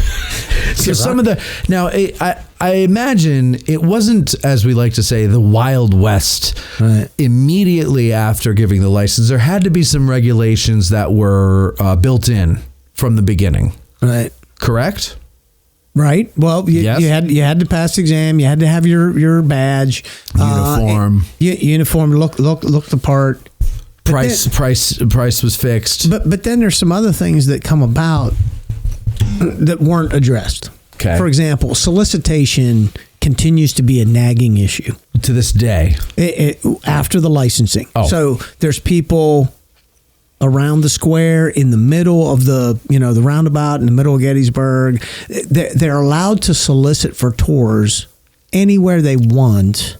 So some of the now, I imagine it wasn't, as we like to say, the Wild West. Right. Immediately after giving the license, there had to be some regulations that were built in from the beginning. Right. Correct? Right. Well, you had to pass the exam. You had to have your badge, uniform. Uniform. Look the part. Price was fixed. But then there's some other things that come about that weren't addressed. Okay. For example, solicitation continues to be a nagging issue to this day. After the licensing. Oh. So there's people around the square, in the middle of the roundabout, in the middle of Gettysburg. They're allowed to solicit for tours anywhere they want.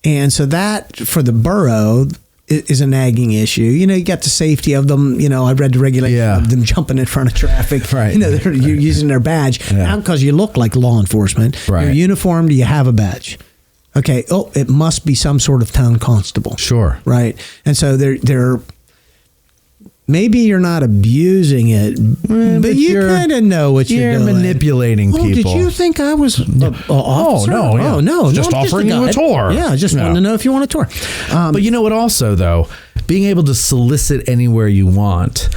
And so that, for the borough, is a nagging issue. You got the safety of them. I read the regulation of them jumping in front of traffic. Right. They're using their badge. Not because you look like law enforcement. Right. You're uniformed, you have a badge. Okay. Oh, it must be some sort of town constable. Sure. Right. And so they're maybe you're not abusing it, but you kind of know what you're doing. You're manipulating people. Did you think I was an officer? Oh, no. Yeah. Oh, no. Just offering you a tour. Yeah, just wanted to know if you want a tour. But you know what also, though? Being able to solicit anywhere you want,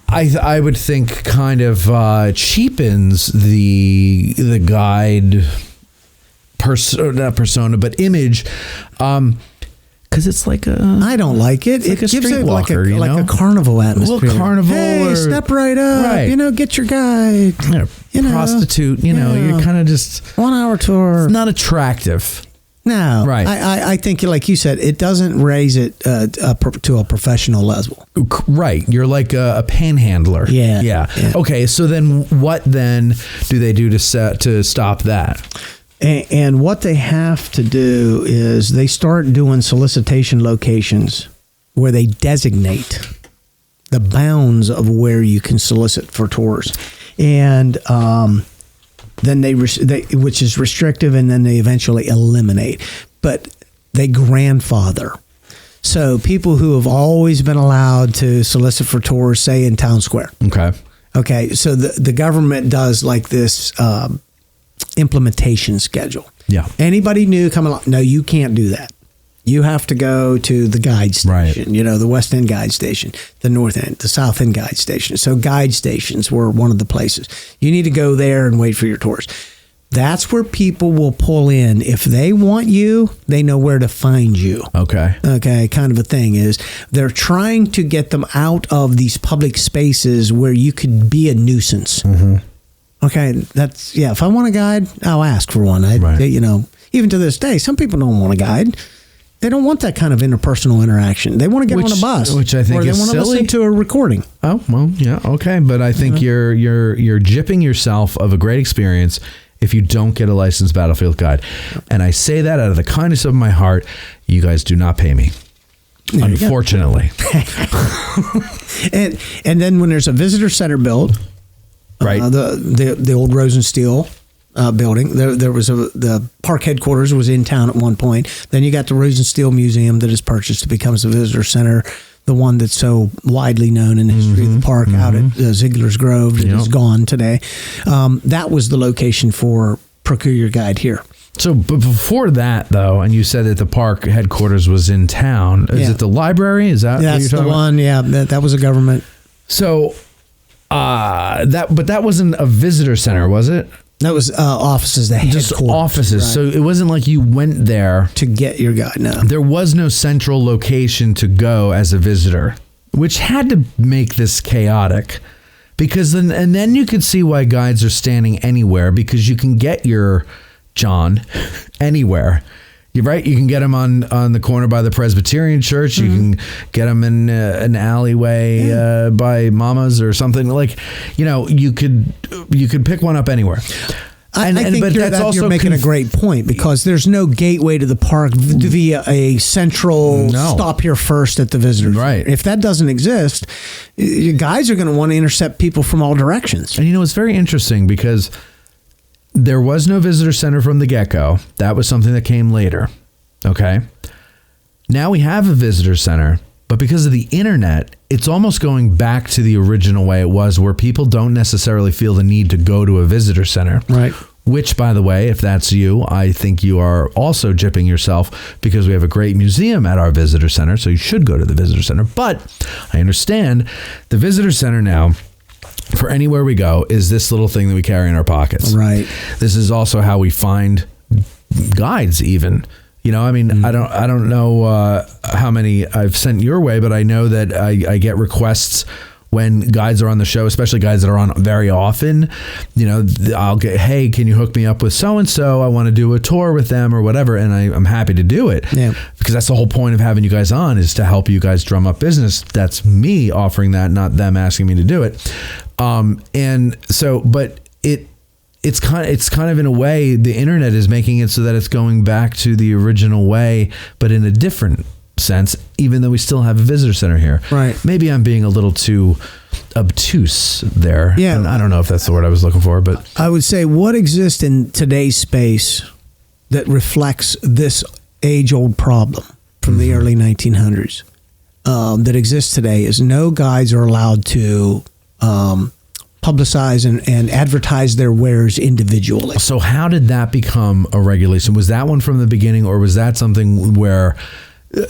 I would think kind of cheapens the guide, not persona, but image, because it's like I don't like it. It gives it like a carnival atmosphere. A little carnival. Hey, step right up. Right. Get your guide. Prostitute. You're kind of just 1 hour tour. It's not attractive. No. Right. I think, like you said, it doesn't raise it to a professional level. Right. You're like a panhandler. Yeah. Okay. So then, what then do they do to stop that? And what they have to do is they start doing solicitation locations where they designate the bounds of where you can solicit for tours. And then they which is restrictive, and then they eventually eliminate. But they grandfather. So people who have always been allowed to solicit for tours, say in Town Square. Okay. So the government does like this implementation schedule. Yeah. Anybody new coming along, no, you can't do that. You have to go to the guide station, the West End guide station, the North End, the South End guide station. So guide stations were one of the places. You need to go there and wait for your tours. That's where people will pull in. If they want you, they know where to find you. Okay. Okay, kind of a thing is they're trying to get them out of these public spaces where you could be a nuisance. Mm-hmm. Okay, that's, yeah, if I want a guide, I'll ask for one. Right. You know, even to this day, some people don't want a guide. They don't want that kind of interpersonal interaction. They want to get on a bus, which I think or they is want to silly. listen to a recording. Oh, well, yeah, okay, but I think you're gypping yourself of a great experience if you don't get a licensed battlefield guide. And I say that out of the kindness of my heart. You guys do not pay me, unfortunately. and then when there's a visitor center built, right, the old Rosensteel building, there was the park headquarters was in town at one point. Then you got the Rosensteel Museum that is purchased. It becomes a visitor center. The one that's so widely known in the history of the park out at Ziegler's Grove that is gone today. That was the location for Procure Your Guide here. So, but before that, though, and you said that the park headquarters was in town. Is it the library? Is that what you're That's talking the about? one? Yeah, that was a government. So, that wasn't a visitor center, was it? That was offices, the headquarters. Just offices. Right. So it wasn't like you went there to get your guide. No, there was no central location to go as a visitor, which had to make this chaotic. Because then you could see why guides are standing anywhere, because you can get your John anywhere. You're right. You can get them on the corner by the Presbyterian Church. You can get them in an alleyway by Mama's or something. Like, you know, you could pick one up anywhere. I think you're making a great point, because there's no gateway to the park via a central stop here first at the visitors. Right. If that doesn't exist, you guys are going to want to intercept people from all directions. And, you know, it's very interesting because there was no visitor center from the get-go. That was something that came later. Okay. Now we have a visitor center, but because of the internet, it's almost going back to the original way it was, where people don't necessarily feel the need to go to a visitor center. Right. Which, by the way, if that's you, I think you are also gypping yourself, because we have a great museum at our visitor center, so you should go to the visitor center. But I understand the visitor center now, for anywhere we go, is this little thing that we carry in our pockets. Right. This is also how we find guides, even. You know, I mean, I don't know how many I've sent your way, but I know that I get requests when guides are on the show, especially guides that are on very often. You know, I'll get, hey, can you hook me up with so-and-so? I want to do a tour with them or whatever. And I'm happy to do it. Yeah. Because that's the whole point of having you guys on, is to help you guys drum up business. That's me offering that, not them asking me to do it. And so, but it's kind of in a way, the internet is making it so that it's going back to the original way, but in a different sense, even though we still have a visitor center here. Right. Maybe I'm being a little too obtuse there. Yeah. And I don't know if that's the word I was looking for, but I would say what exists in today's space that reflects this age-old problem from the early 1900s that exists today is no guides are allowed to publicize and advertise their wares individually. So how did that become a regulation? Was that one from the beginning, or was that something where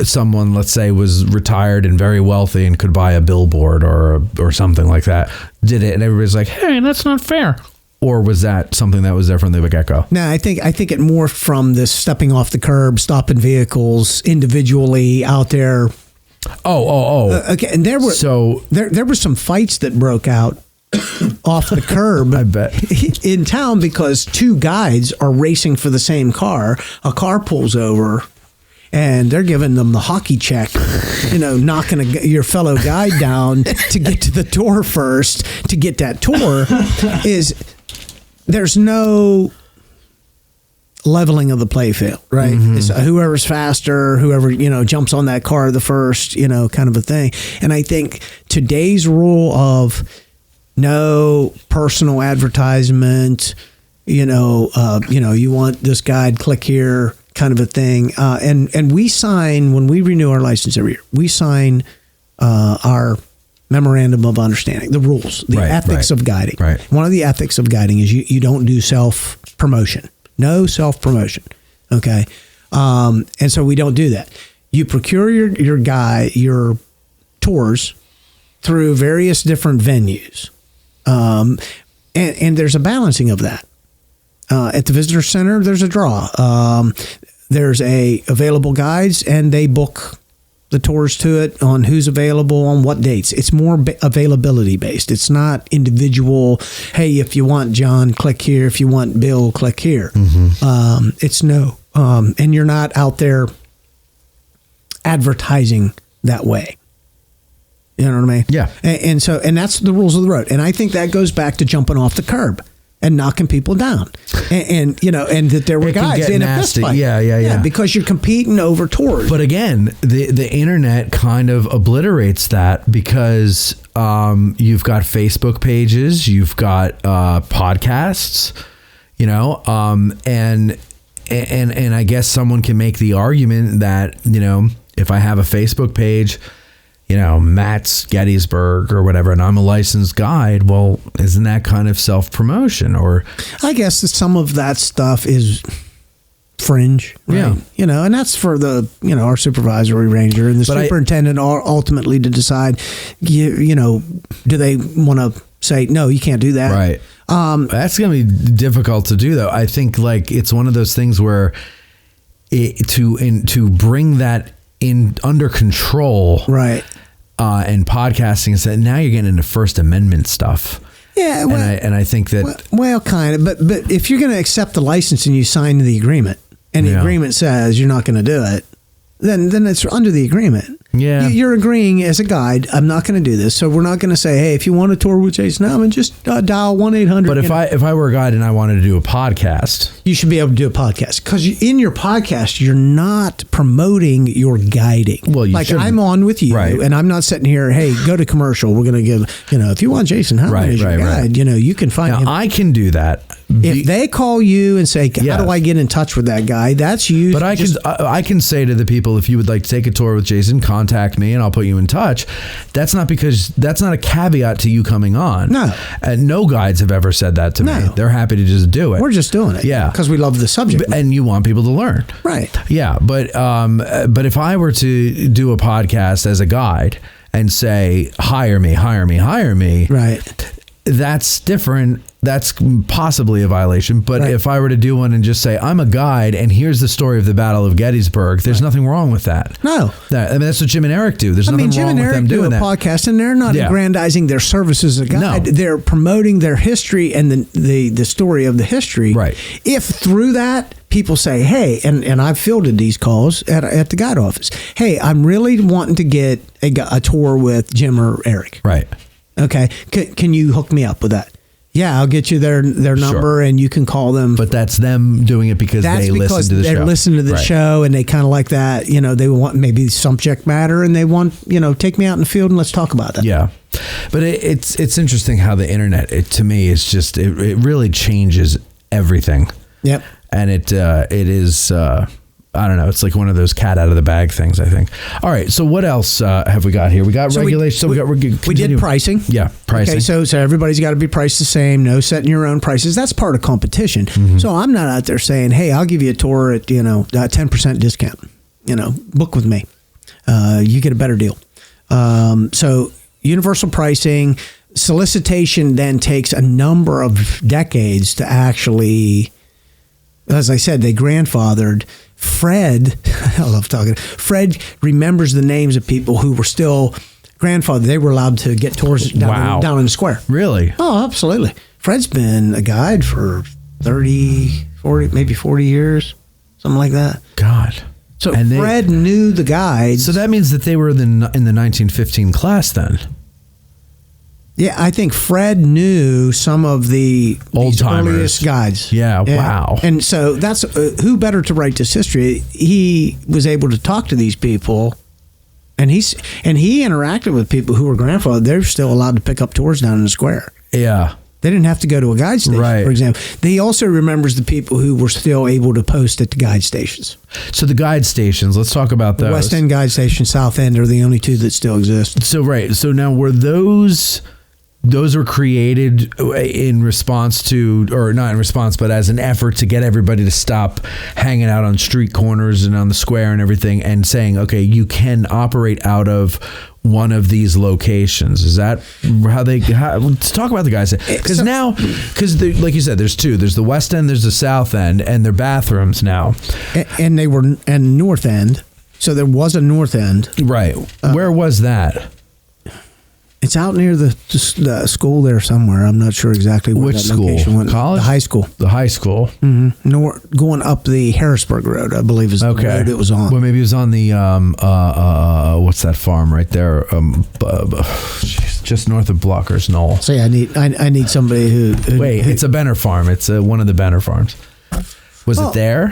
someone, let's say, was retired and very wealthy and could buy a billboard or something like that, did it, and everybody's like, hey, that's not fair? Or was that something that was there from the get-go? No, I think it morphed from this stepping off the curb, stopping vehicles individually out there. Okay, and there were some fights that broke out off the curb, I bet, in town, because two guides are racing for the same car. A car pulls over, and they're giving them the hockey check, you know, knocking your fellow guide down to get to the door first to get that tour. There's no leveling of the play field, right? It's whoever's faster, whoever, you know, jumps on that car the first, you know, kind of a thing. And I think today's rule of no personal advertisement, you want this guide, click here, kind of a thing. And we sign, when we renew our license every year, we sign our memorandum of understanding, the rules, the ethics of guiding. Right. One of the ethics of guiding is you don't do self-promotion. No self-promotion. Okay. And so we don't do that. You procure your tours through various different venues. And there's a balancing of that. At the visitor center, there's a draw. There's available guides, and they book the tours to it on who's available on what dates. It's more availability based. It's not individual. Hey, if you want John, click here. If you want Bill, click here. It's no, and you're not out there advertising that way. You know what I mean? Yeah. And that's the rules of the road. And I think that goes back to jumping off the curb and knocking people down, and that there were It can guys get in nasty. a fist fight. Yeah. Because you're competing over tours. But again, the internet kind of obliterates that because you've got Facebook pages, you've got podcasts, and I guess someone can make the argument that if I have a Facebook page, Matt's Gettysburg or whatever, and I'm a licensed guide, well, isn't that kind of self-promotion? Or I guess that some of that stuff is fringe, right? Yeah. And that's for the, our supervisory ranger and the superintendent are ultimately to decide, do they want to say, no, you can't do that. Right. That's going to be difficult to do, though. I think it's one of those things where to bring that in under control, right? And podcasting, so now you're getting into First Amendment stuff. Yeah, well, and I think that kind of, but if you're going to accept the license and you sign the agreement, and the agreement says you're not going to do it, then it's under the agreement. Yeah, you're agreeing as a guide. I'm not going to do this, so we're not going to say, hey, if you want to tour with Jason Hileman, just dial 1-800. But if I were a guide and I wanted to do a podcast, you should be able to do a podcast, because in your podcast you're not promoting your guiding. Well, you shouldn't. I'm on with you, right, and I'm not sitting here. Hey, go to commercial. We're going to give if you want Jason Hileman as your guide, you can find him. I can do that. If they call you and say, how do I get in touch with that guy? That's you. But I can say to the people, if you would like to take a tour with Jason, contact me and I'll put you in touch. That's not a caveat to you coming on. No. No guides have ever said that to me. They're happy to just do it. We're just doing it. Yeah. Because we love the subject. And you want people to learn. Right. Yeah. But if I were to do a podcast as a guide and say, hire me. Right. That's different. That's possibly a violation. But if I were to do one and just say, I'm a guide and here's the story of the Battle of Gettysburg, there's nothing wrong with that. No. That's what Jim and Eric do. There's nothing Jim wrong and with Eric them doing that. Podcast, and they're not aggrandizing their services as a guide. No. They're promoting their history and the story of the history. Right. If through that people say, hey, and I've fielded these calls at the guide office, hey, I'm really wanting to get a tour with Jim or Eric. Right. Okay. Can you hook me up with that? Yeah, I'll get you their number and you can call them. But that's them doing it because they listen to the show. They're listening to the show and they kind of like that. They want maybe subject matter and they want, take me out in the field and let's talk about that. Yeah. But it's interesting how the internet, to me, is just, it really changes everything. Yep. And it is, I don't know. It's like one of those cat out of the bag things, I think. All right. So what else have we got here? We got regulations. We did pricing. Yeah, pricing. Okay, so everybody's got to be priced the same. No setting your own prices. That's part of competition. Mm-hmm. So I'm not out there saying, hey, I'll give you a tour at 10% discount. Book with me. You get a better deal. So universal pricing. Solicitation then takes a number of decades to actually, as I said, they grandfathered. Fred, I love talking. Fred remembers the names of people who were still grandfathered. They were allowed to get tours down in the square. Really? Oh, absolutely. Fred's been a guide for 30, 40, maybe 40 years, something like that. God. So Fred knew the guides. So that means that they were in the 1915 class then. Yeah, I think Fred knew some of the earliest guides. Yeah, wow. And so that's who better to write this history. He was able to talk to these people, and he interacted with people who were grandfathered. They're still allowed to pick up tours down in the square. Yeah. They didn't have to go to a guide station, for example. He also remembers the people who were still able to post at the guide stations. So the guide stations, let's talk about those. West End Guide Station, South End are the only two that still exist. So so now were those were created in response to, or not in response, but as an effort to get everybody to stop hanging out on street corners and on the square and everything, and saying, okay, you can operate out of one of these locations? Is that how let's talk about the guys, because like you said, there's two. There's the west end, there's the south end, and they're bathrooms now, and they were and north end. So there was a north end, right? Where was that? It's out near the school there somewhere. I'm not sure exactly where which that school. Location went. College? The high school. The high school. Mm-hmm. Going up the Harrisburg Road, I believe is the road it was on. Well, maybe it was on the what's that farm right there? Just north of Blockers Knoll. So yeah, I need somebody who wait. It's a Benner farm. It's one of the Benner farms. Was it there?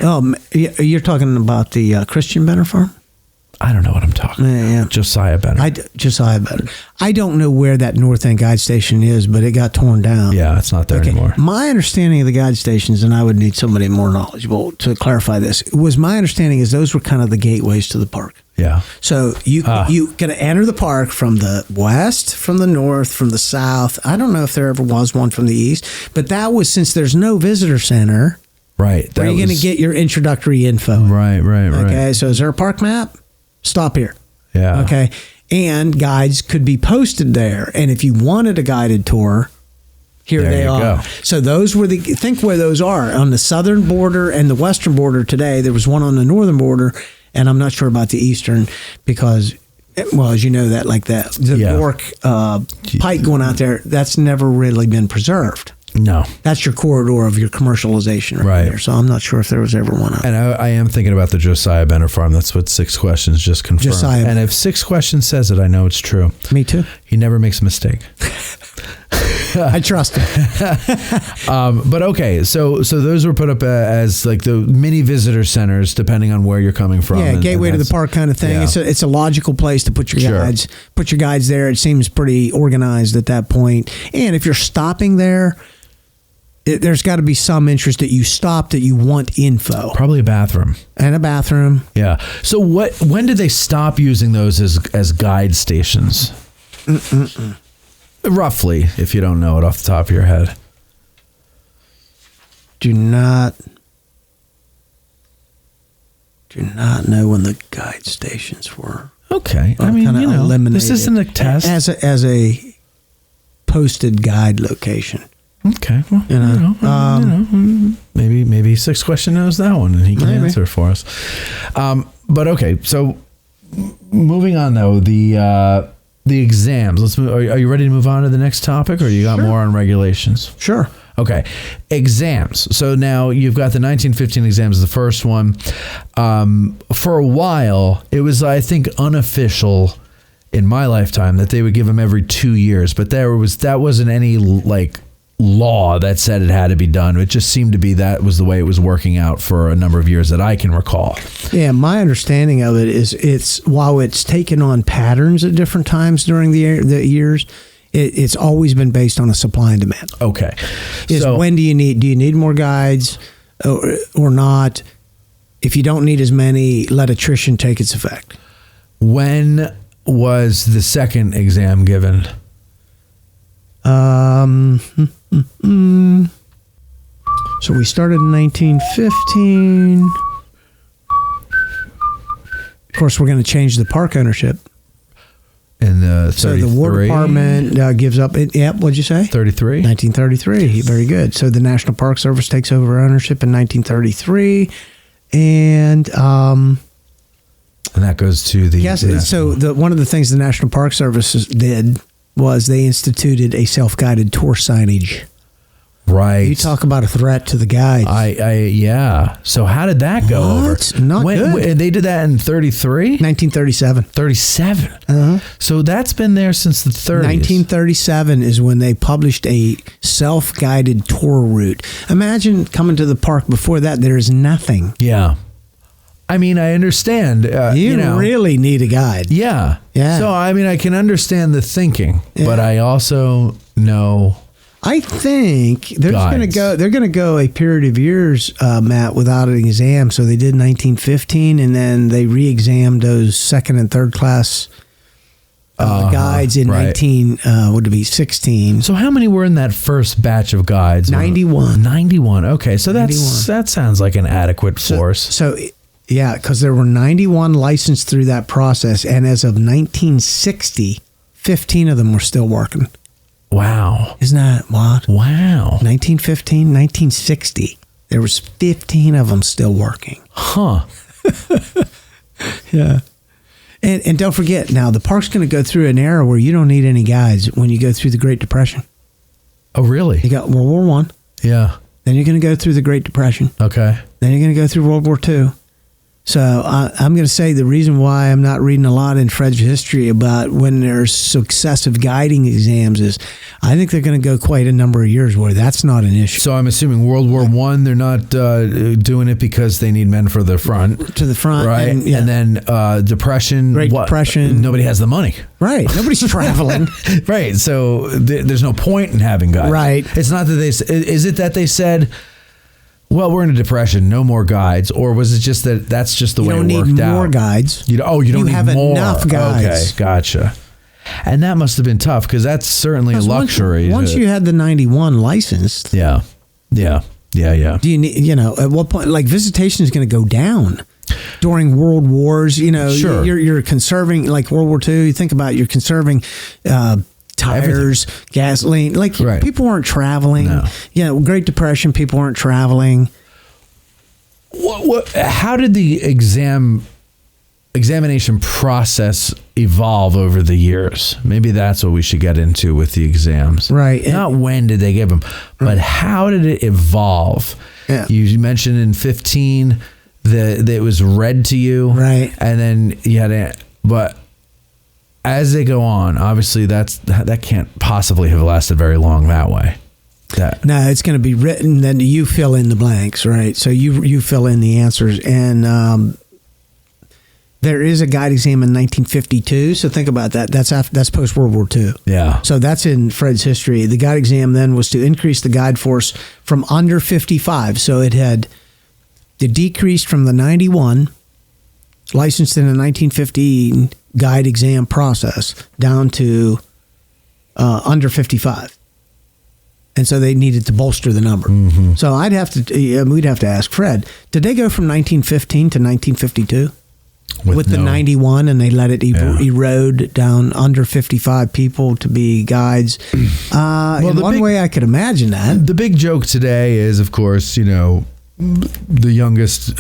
You're talking about the Christian Benner farm? I don't know what I'm talking about. Yeah. Josiah Benner. Josiah Benner. I don't know where that North End guide station is, but it got torn down. Yeah, it's not there anymore. My understanding of the guide stations, and I would need somebody more knowledgeable to clarify this, was my understanding is those were kind of the gateways to the park. Yeah. So you can enter the park from the west, from the north, from the south. I don't know if there ever was one from the east, but that was, since there's no visitor center, right? Where are you going to get your introductory info? Right. Okay, so is there a park map? Stop here. Yeah. Okay. And guides could be posted there. And if you wanted a guided tour, here there they are. Go. So those were think where those are on the southern border and the western border today. There was one on the northern border, and I'm not sure about the eastern because, well, as you know, that like that the York Pike going out there, that's never really been preserved. No. That's your corridor of your commercialization right there. So I'm not sure if there was ever one out. And I am thinking about the Josiah Benner farm. That's what 6 questions just confirmed. Josiah. And if 6 questions says it, I know it's true. Me too. He never makes a mistake. I trust him. But okay, so those were put up as like the mini visitor centers, depending on where you're coming from. Yeah, gateway to the park kind of thing. Yeah. It's a logical place to put your guides. Put your guides there. It seems pretty organized at that point. And if you're stopping there, there's got to be some interest that you stop, that you want info. Probably a bathroom. And a bathroom. Yeah. So when did they stop using those as guide stations? Roughly, if you don't know it off the top of your head. Do not know when the guide stations were. Okay. I mean, you know, this isn't a test. As a posted guide location. Okay, well, maybe 6 question knows that one, and he can answer for us. But okay, so moving on though, the exams. Let's move. Are you ready to move on to the next topic, or you got more on regulations? Sure. Okay, exams. So now you've got the 1915 exams as the first one. For a while, it was, I think, unofficial in my lifetime that they would give them every 2 years, but that wasn't any like law that said it had to be done. It just seemed to be that was the way it was working out for a number of years that I can recall. Yeah, my understanding of it is while it's taken on patterns at different times during the years, it's always been based on a supply and demand. Okay. So when do you need more guides or not? If you don't need as many, let attrition take its effect. When was the second exam given? So we started in 1915. Of course, we're going to change the park ownership. In the 33? So the War Department gives up. What'd you say? 33. 1933. Very good. So the National Park Service takes over ownership in 1933, and that goes to the one of the things the National Park Service did was they instituted a self-guided tour signage. Right. You talk about a threat to the guides. Yeah. So how did that go over? Not good. They did that in 33? 1937. 37. Uh-huh. So that's been there since the 30s. 1937 is when they published a self-guided tour route. Imagine coming to the park before that. There is nothing. Yeah. I mean, I understand. You really need a guide. Yeah. Yeah. So, I mean, I can understand the thinking, but I also know... I think they're going to go a period of years, Matt, without an exam. So they did 1915, and then they re-examined those second and third class guides in 16. So how many were in that first batch of guides? 91. 91. Okay, so that sounds like an adequate force. So Yeah, because there were 91 licensed through that process, and as of 1960, 15 of them were still working. Wow. Isn't that wild? Wow. 1915, 1960, there was 15 of them still working. Huh. Yeah. And don't forget, now the park's going to go through an era where you don't need any guides when you go through the Great Depression. Oh, really? You got World War One. Yeah. Then you're going to go through the Great Depression. Okay. Then you're going to go through World War II. So I'm going to say the reason why I'm not reading a lot in Fred's history about when there's successive guiding exams is I think they're going to go quite a number of years where that's not an issue. So I'm assuming World War One, they're not doing it because they need men for the front. To the front. Right. And then Depression. Great Depression. Nobody has the money. Right. Nobody's traveling. Right. So there's no point in having guides. Right. It's not that is it that they said, well, we're in a depression, no more guides, or was it just that's just the way it worked out? You don't need more guides. You don't need have more. Enough guides. Okay, gotcha. And that must have been tough because that's certainly a luxury. Once you had the 91 licensed. Yeah. Do you need, at what point, like visitation is going to go down during world wars, Sure. you're conserving, like World War II, you think about you're conserving, tires, gasoline, Right. people weren't traveling. No. Great Depression, people weren't traveling. How did the examination process evolve over the years? Maybe that's what we should get into with the exams. Right. Not when did they give them, but how did it evolve? Yeah. You mentioned in 15 that it was read to you. Right. And then you had but as they go on, obviously that can't possibly have lasted very long that way. No, it's going to be written, then you fill in the blanks, right? So you fill in the answers. And there is a guide exam in 1952. So think about that. That's post World War II. Yeah. So that's in Fred's history. The guide exam then was to increase the guide force from under 55. So it decreased from the 91 licensed in the 1915 guide exam process down to under 55. And so they needed to bolster the number. Mm-hmm. So we'd have to ask Fred, did they go from 1915 to 1952 with the 91 and they let it erode down under 55 people to be guides? One way I could imagine that. The big joke today is, of course, the youngest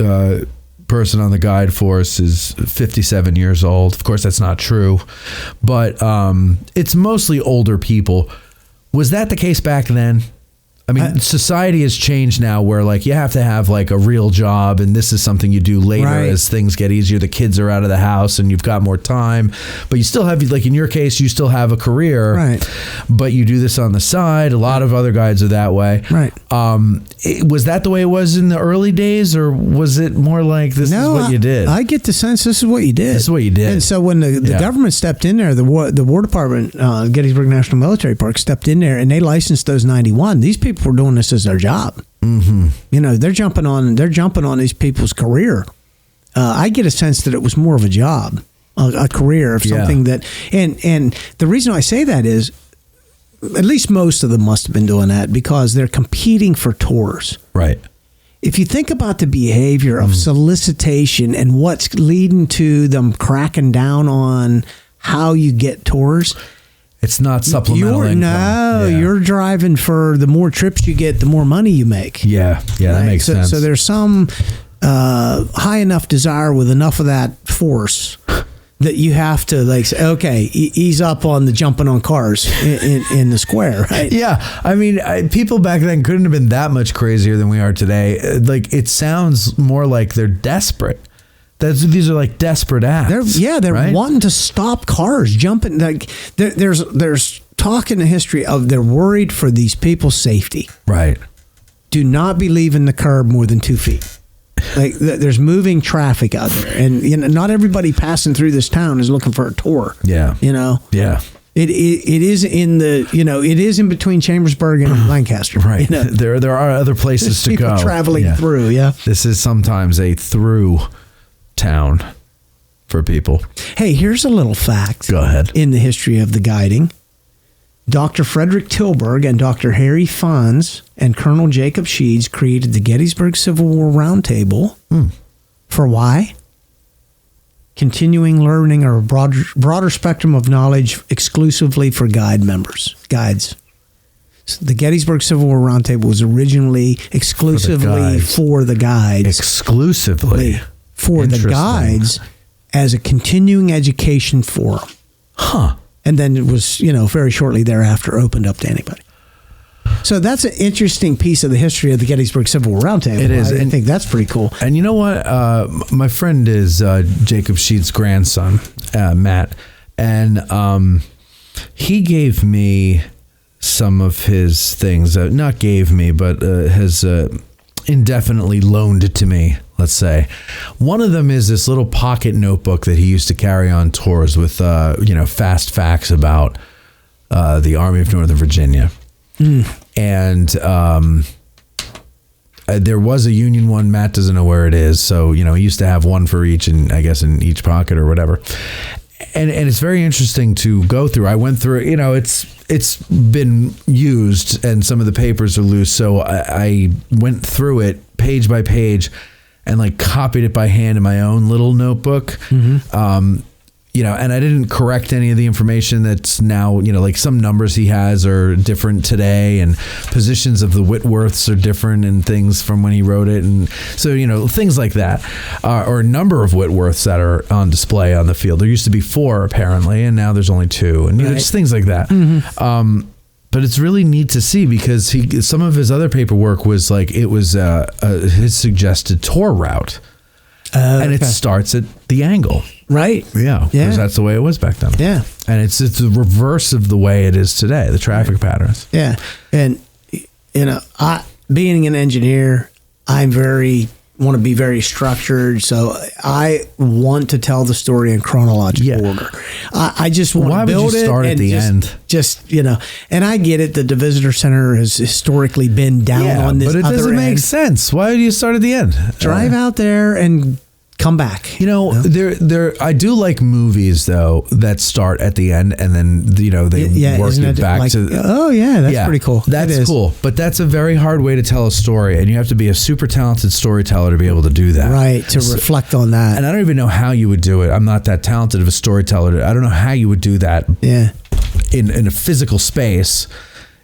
person on the guide force is 57 years old. Of course, that's not true, but it's mostly older people. Was that the case back then? I mean, society has changed now where you have to have a real job, and this is something you do later as things get easier. The kids are out of the house and you've got more time, but you still have, in your case, you still have a career, right? But you do this on the side. A lot of other guides are that way. Right. Was that the way it was in the early days, or was it more like this is what you did? I get the sense this is what you did. This is what you did. And so when the government stepped in there, the War Department, Gettysburg National Military Park, stepped in there and they licensed those 91. These people were doing this as their job. Mm-hmm. They're jumping on these people's career. I get a sense that it was more of a job, a career of something that, and the reason I say that is, at least most of them must have been doing that because they're competing for tours. Right. If you think about the behavior of solicitation and what's leading to them cracking down on how you get tours, it's not supplemental income. No, you're driving for the more trips you get, the more money you make. Yeah, that makes sense. So there's some high enough desire with enough of that force that you have to say, okay, ease up on the jumping on cars in the square, right? Yeah, I mean, people back then couldn't have been that much crazier than we are today. It sounds more like they're desperate. These are desperate acts. They're right? wanting to stop cars jumping. There's talk in the history of they're worried for these people's safety. Right. Do not be leaving the curb more than 2 feet. There's moving traffic out there, and not everybody passing through this town is looking for a tour. Yeah. Yeah. It is in it is in between Chambersburg and Lancaster. Right. There are other places to go. People traveling through. Yeah. This is sometimes a through town for people. Hey, here's a little fact. Go ahead. In the history of the guiding, Dr. Frederick Tilburg and Dr. Harry Fonz and Colonel Jacob Sheeds created the Gettysburg Civil War Roundtable for for why? Continuing learning or a broader spectrum of knowledge exclusively for guides. So the Gettysburg Civil War Roundtable was originally exclusively for the guides. Exclusively for the guides as a continuing education forum. Huh. And then it was, very shortly thereafter opened up to anybody. So that's an interesting piece of the history of the Gettysburg Civil War Roundtable. It is. I think that's pretty cool. And you know what? My friend is Jacob Sheet's grandson, Matt. And he gave me some of his things. Not gave me, but has indefinitely loaned to me, let's say. One of them is this little pocket notebook that he used to carry on tours with, fast facts about the Army of Northern Virginia. And there was a Union one. Matt doesn't know where it is. So, he used to have one for each, and I guess in each pocket or whatever. And it's very interesting to go through. I went through, it's been used and some of the papers are loose. So I went through it page by page and copied it by hand in my own little notebook. And I didn't correct any of the information that's now, some numbers he has are different today and positions of the Whitworths are different and things from when he wrote it. And so, things like that, or a number of Whitworths that are on display on the field. There used to be 4 apparently, and now there's only 2, and just things like that. But it's really neat to see because some of his other paperwork was his suggested tour route. And it starts at the angle. Right. Yeah. Because that's the way it was back then. Yeah. And it's the reverse of the way it is today, the traffic patterns. Yeah. And, being an engineer, want to be very structured. So I want to tell the story in chronological order. I just want to build it. Why would you start at the end? And I get it that the visitor center has historically been down on this other end. But it doesn't make sense. Why do you start at the end? Drive out there and come back. I do like movies though that start at the end and then they work it back to. Oh yeah, that's pretty cool. That's cool, but that's a very hard way to tell a story, and you have to be a super talented storyteller to be able to do that. Right, to reflect on that. And I don't even know how you would do it. I'm not that talented of a storyteller. I don't know how you would do that. Yeah, in a physical space.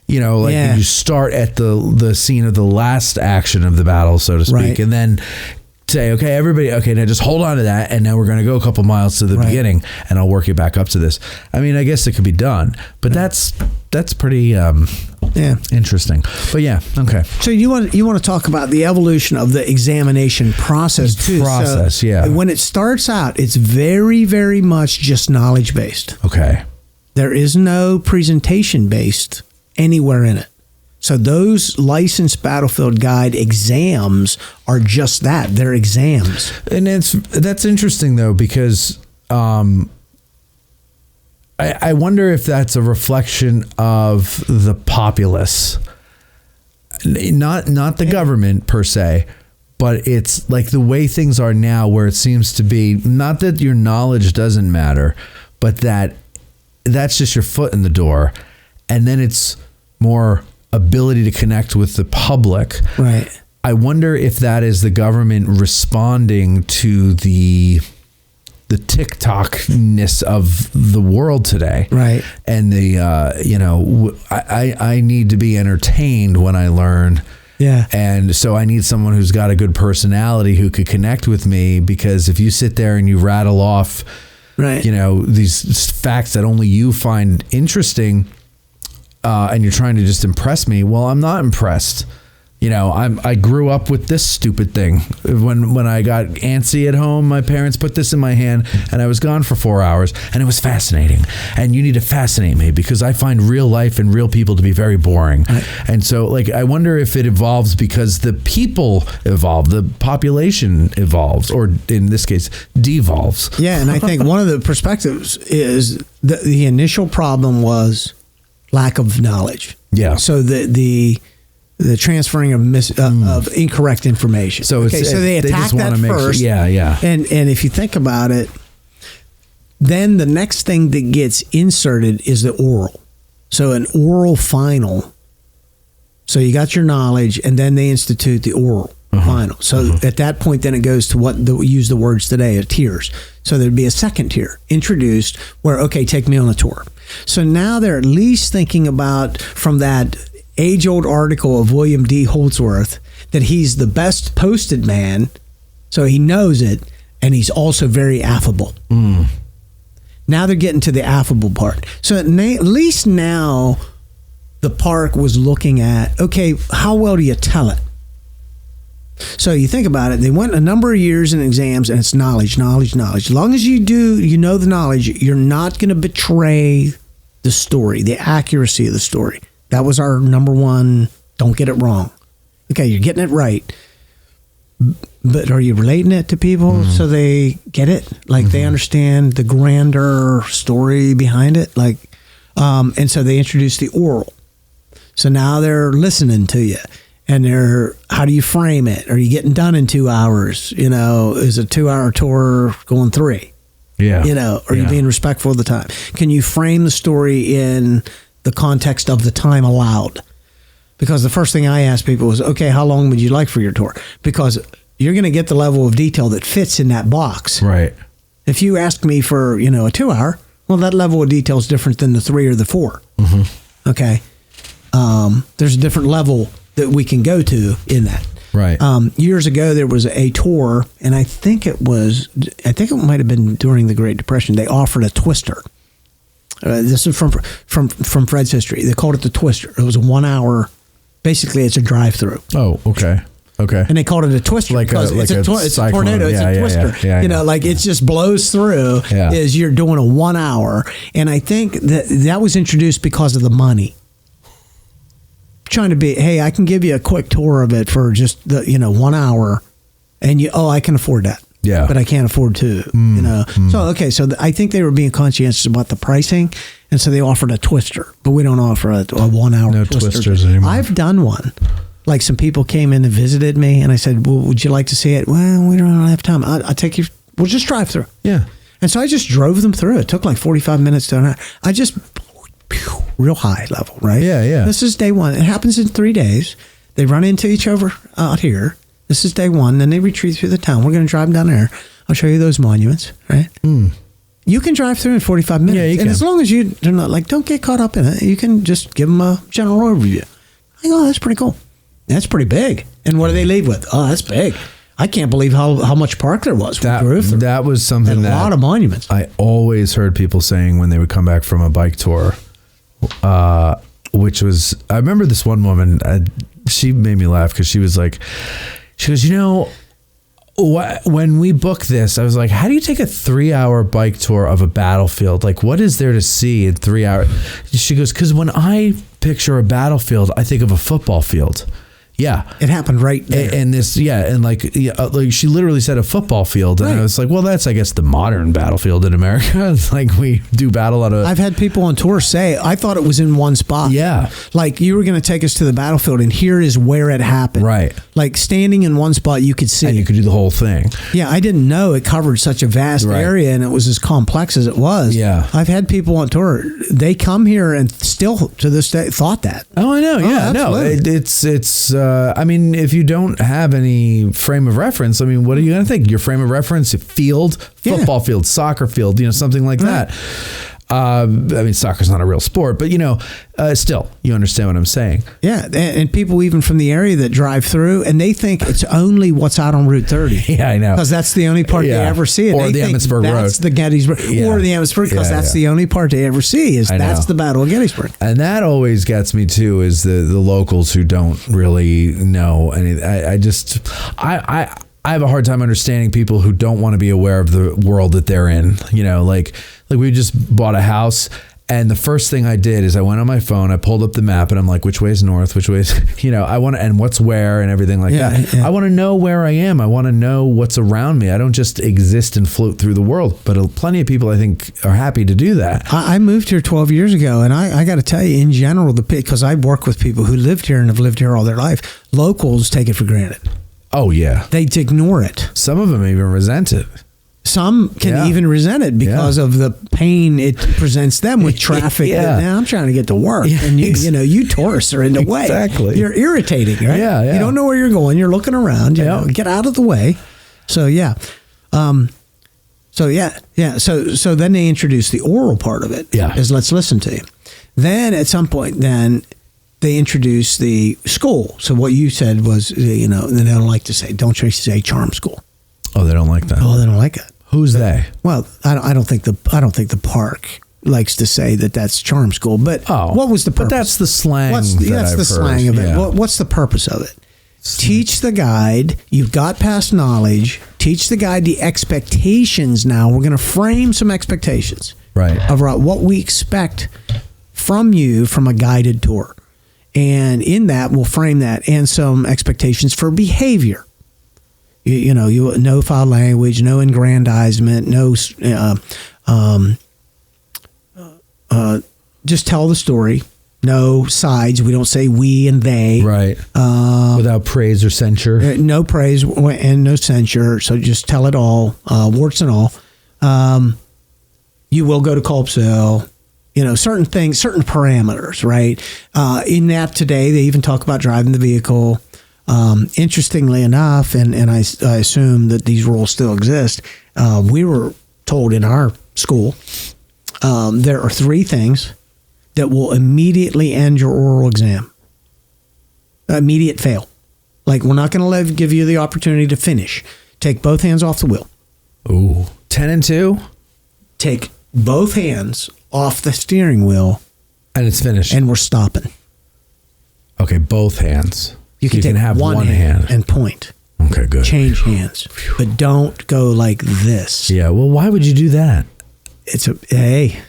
You start at the scene of the last action of the battle, so to speak, and then say, okay, everybody, now just hold on to that, and now we're going to go a couple miles to the beginning, and I'll work you back up to this. I mean, I guess it could be done, but that's pretty interesting. But okay. So you want to talk about the evolution of the examination process too. When it starts out, it's very, very much just knowledge based. Okay. There is no presentation based anywhere in it. So those licensed battlefield guide exams are just that. They're exams. And that's interesting, though, because I wonder if that's a reflection of the populace. Not the government, per se, but it's like the way things are now where it seems to be, not that your knowledge doesn't matter, but that's just your foot in the door. And then it's more ability to connect with the public. Right. I wonder if that is the government responding to the TikTok-ness of the world today. Right. And I need to be entertained when I learn. Yeah. And so I need someone who's got a good personality who could connect with me, because if you sit there and you rattle off, these facts that only you find interesting, and you're trying to just impress me, well, I'm not impressed. I grew up with this stupid thing. When I got antsy at home, my parents put this in my hand and I was gone for 4 hours, and it was fascinating. And you need to fascinate me because I find real life and real people to be very boring. Right. And so I wonder if it evolves because the people evolve, the population evolves, or in this case, devolves. Yeah. And I think one of the perspectives is the initial problem was lack of knowledge. Yeah. So the transferring of incorrect information. So they attack that first. Yeah. And if you think about it, then the next thing that gets inserted is the oral. So an oral final. So you got your knowledge, and then they institute the oral. final. So at that point, then it goes to use the words today, tiers. So there'd be a second tier introduced where, okay, take me on a tour. So now they're at least thinking about, from that age-old article of William D. Holdsworth, that he's the best posted man, so he knows it, and he's also very affable. Now they're getting to the affable part. So at least now the park was looking at, okay, how well do you tell it? So you think about it, they went a number of years in exams, and it's knowledge. As long as you know the knowledge, you're not going to betray the story, the accuracy of the story. That was our number one, don't get it wrong. Okay, you're getting it right. But are you relating it to people so they get it? Like they understand the grander story behind it? Like, and so they introduced the oral. So now they're listening to you. And how do you frame it? Are you getting done in 2 hours? Is a 2-hour tour going 3? Yeah. Are you being respectful of the time? Can you frame the story in the context of the time allowed? Because the first thing I ask people is, okay, how long would you like for your tour? Because you're going to get the level of detail that fits in that box. Right. If you ask me for, a 2-hour, well, that level of detail is different than the 3 or the 4. Okay. There's a different level that we can go to in that. Right. Years ago, there was a tour, and I think it might have been during the Great Depression. They offered a twister. This is from Fred's history. They called it the twister. It was a 1-hour. Basically, it's a drive-through. Oh, okay. And they called it a twister because it's a tornado. It's a twister. It just blows through. Is you're doing a 1 hour, and I think that was introduced because of the money. Trying to be, hey, I can give you a quick tour of it for just the 1 hour, and I can afford that. Yeah, but I can't afford to. So okay, so I think they were being conscientious about the pricing, and so they offered a twister, but we don't offer a 1 hour. No twisters anymore. I've done one. Like some people came in and visited me, and I said, "Well, would you like to see it?" Well, we don't have time. I'll take you. We'll just drive through. Yeah. And so I just drove them through. It took like 45 minutes to an hour. I just real high level, right? Yeah. This is day one. It happens in 3 days. They run into each other out here. This is day one. Then they retreat through the town. We're going to drive down there. I'll show you those monuments, right? You can drive through in 45 minutes. Yeah, you can. And as long as they're not like, don't get caught up in it. You can just give them a general overview. Like, oh, that's pretty cool. That's pretty big. And what do they leave with? Oh, that's big. I can't believe how much park there was. That was something a lot of monuments. I always heard people saying when they would come back from a bike tour, which was, I remember this one woman, she made me laugh because she goes, when we booked this, I was like, how do you take a 3-hour bike tour of a battlefield? Like, what is there to see in 3 hours? She goes, because when I picture a battlefield, I think of a football field. Yeah, it happened right there. And this, like she literally said a football field, and I was like, well, that's I guess the modern battlefield in America. It's like we do battle out of. I've had people on tour say, I thought it was in one spot. Yeah, like you were going to take us to the battlefield, and here is where it happened. Right, like standing in one spot, you could see, and you could do the whole thing. Yeah, I didn't know it covered such a vast area, and it was as complex as it was. Yeah, I've had people on tour. They come here and still to this day thought that. Oh, I know. Yeah, no, it's. I mean, if you don't have any frame of reference, I mean, what are you going to think? Your frame of reference, field, football field, soccer field, something like that. I mean, soccer's not a real sport, but still, you understand what I'm saying. Yeah, and people even from the area that drive through, and they think it's only what's out on Route 30. Yeah, I know, because that's the only part they ever see. Or the Emmitsburg Road. That's the Gettysburg, or the Emmitsburg, because that's the only part they ever see. That's the Battle of Gettysburg. And that always gets me too, is the locals who don't really know anything. I have a hard time understanding people who don't want to be aware of the world that they're in. Like we just bought a house, and the first thing I did is I went on my phone, I pulled up the map, and I'm like, which way is north, which way is, I want to, and what's where and everything like that. Yeah. I want to know where I am. I want to know what's around me. I don't just exist and float through the world, but plenty of people I think are happy to do that. I moved here 12 years ago, and I got to tell you, in general, because I work with people who lived here and have lived here all their life, locals take it for granted. Oh, yeah. They ignore it. Some of them even resent it. Some can even resent it because of the pain it presents them with traffic. Now I'm trying to get to work, and you tourists are in the way. Exactly. You're irritating, right? Yeah. You don't know where you're going. You're looking around. You know, get out of the way. So So then they introduced the oral part of it. Yeah. As let's listen to you. Then at some point, they introduced the school. So what you said was, they don't like to say, don't say charm school. Oh, they don't like that. Oh, they don't like it. Who's they? Well, I don't think the park likes to say that that's charm school. But what was the purpose? But that's the slang. That's the slang of it. Yeah. What's the purpose of it? Teach the guide. You've got past knowledge. Teach the guide the expectations. Now we're going to frame some expectations, right, of what we expect from you from a guided tour, and in that we'll frame that and some expectations for behavior. No foul language, no aggrandizement, just tell the story. No sides. We don't say we and they. Right. Without praise or censure. No praise and no censure. So just tell it all, warts and all. You will go to Colpsville. Certain things, certain parameters, right? In that today, they even talk about driving the vehicle. Interestingly enough, and I assume that these rules still exist, we were told in our school there are 3 things that will immediately end your oral exam. Immediate fail. Like, we're not going to give you the opportunity to finish. Take both hands off the wheel. Ooh. 10 and 2? Take both hands off the steering wheel. And it's finished. And we're stopping. Okay, both hands. You can have one hand and point. Okay, good. Change hands. But don't go like this. Yeah, well, why would you do that? Hey,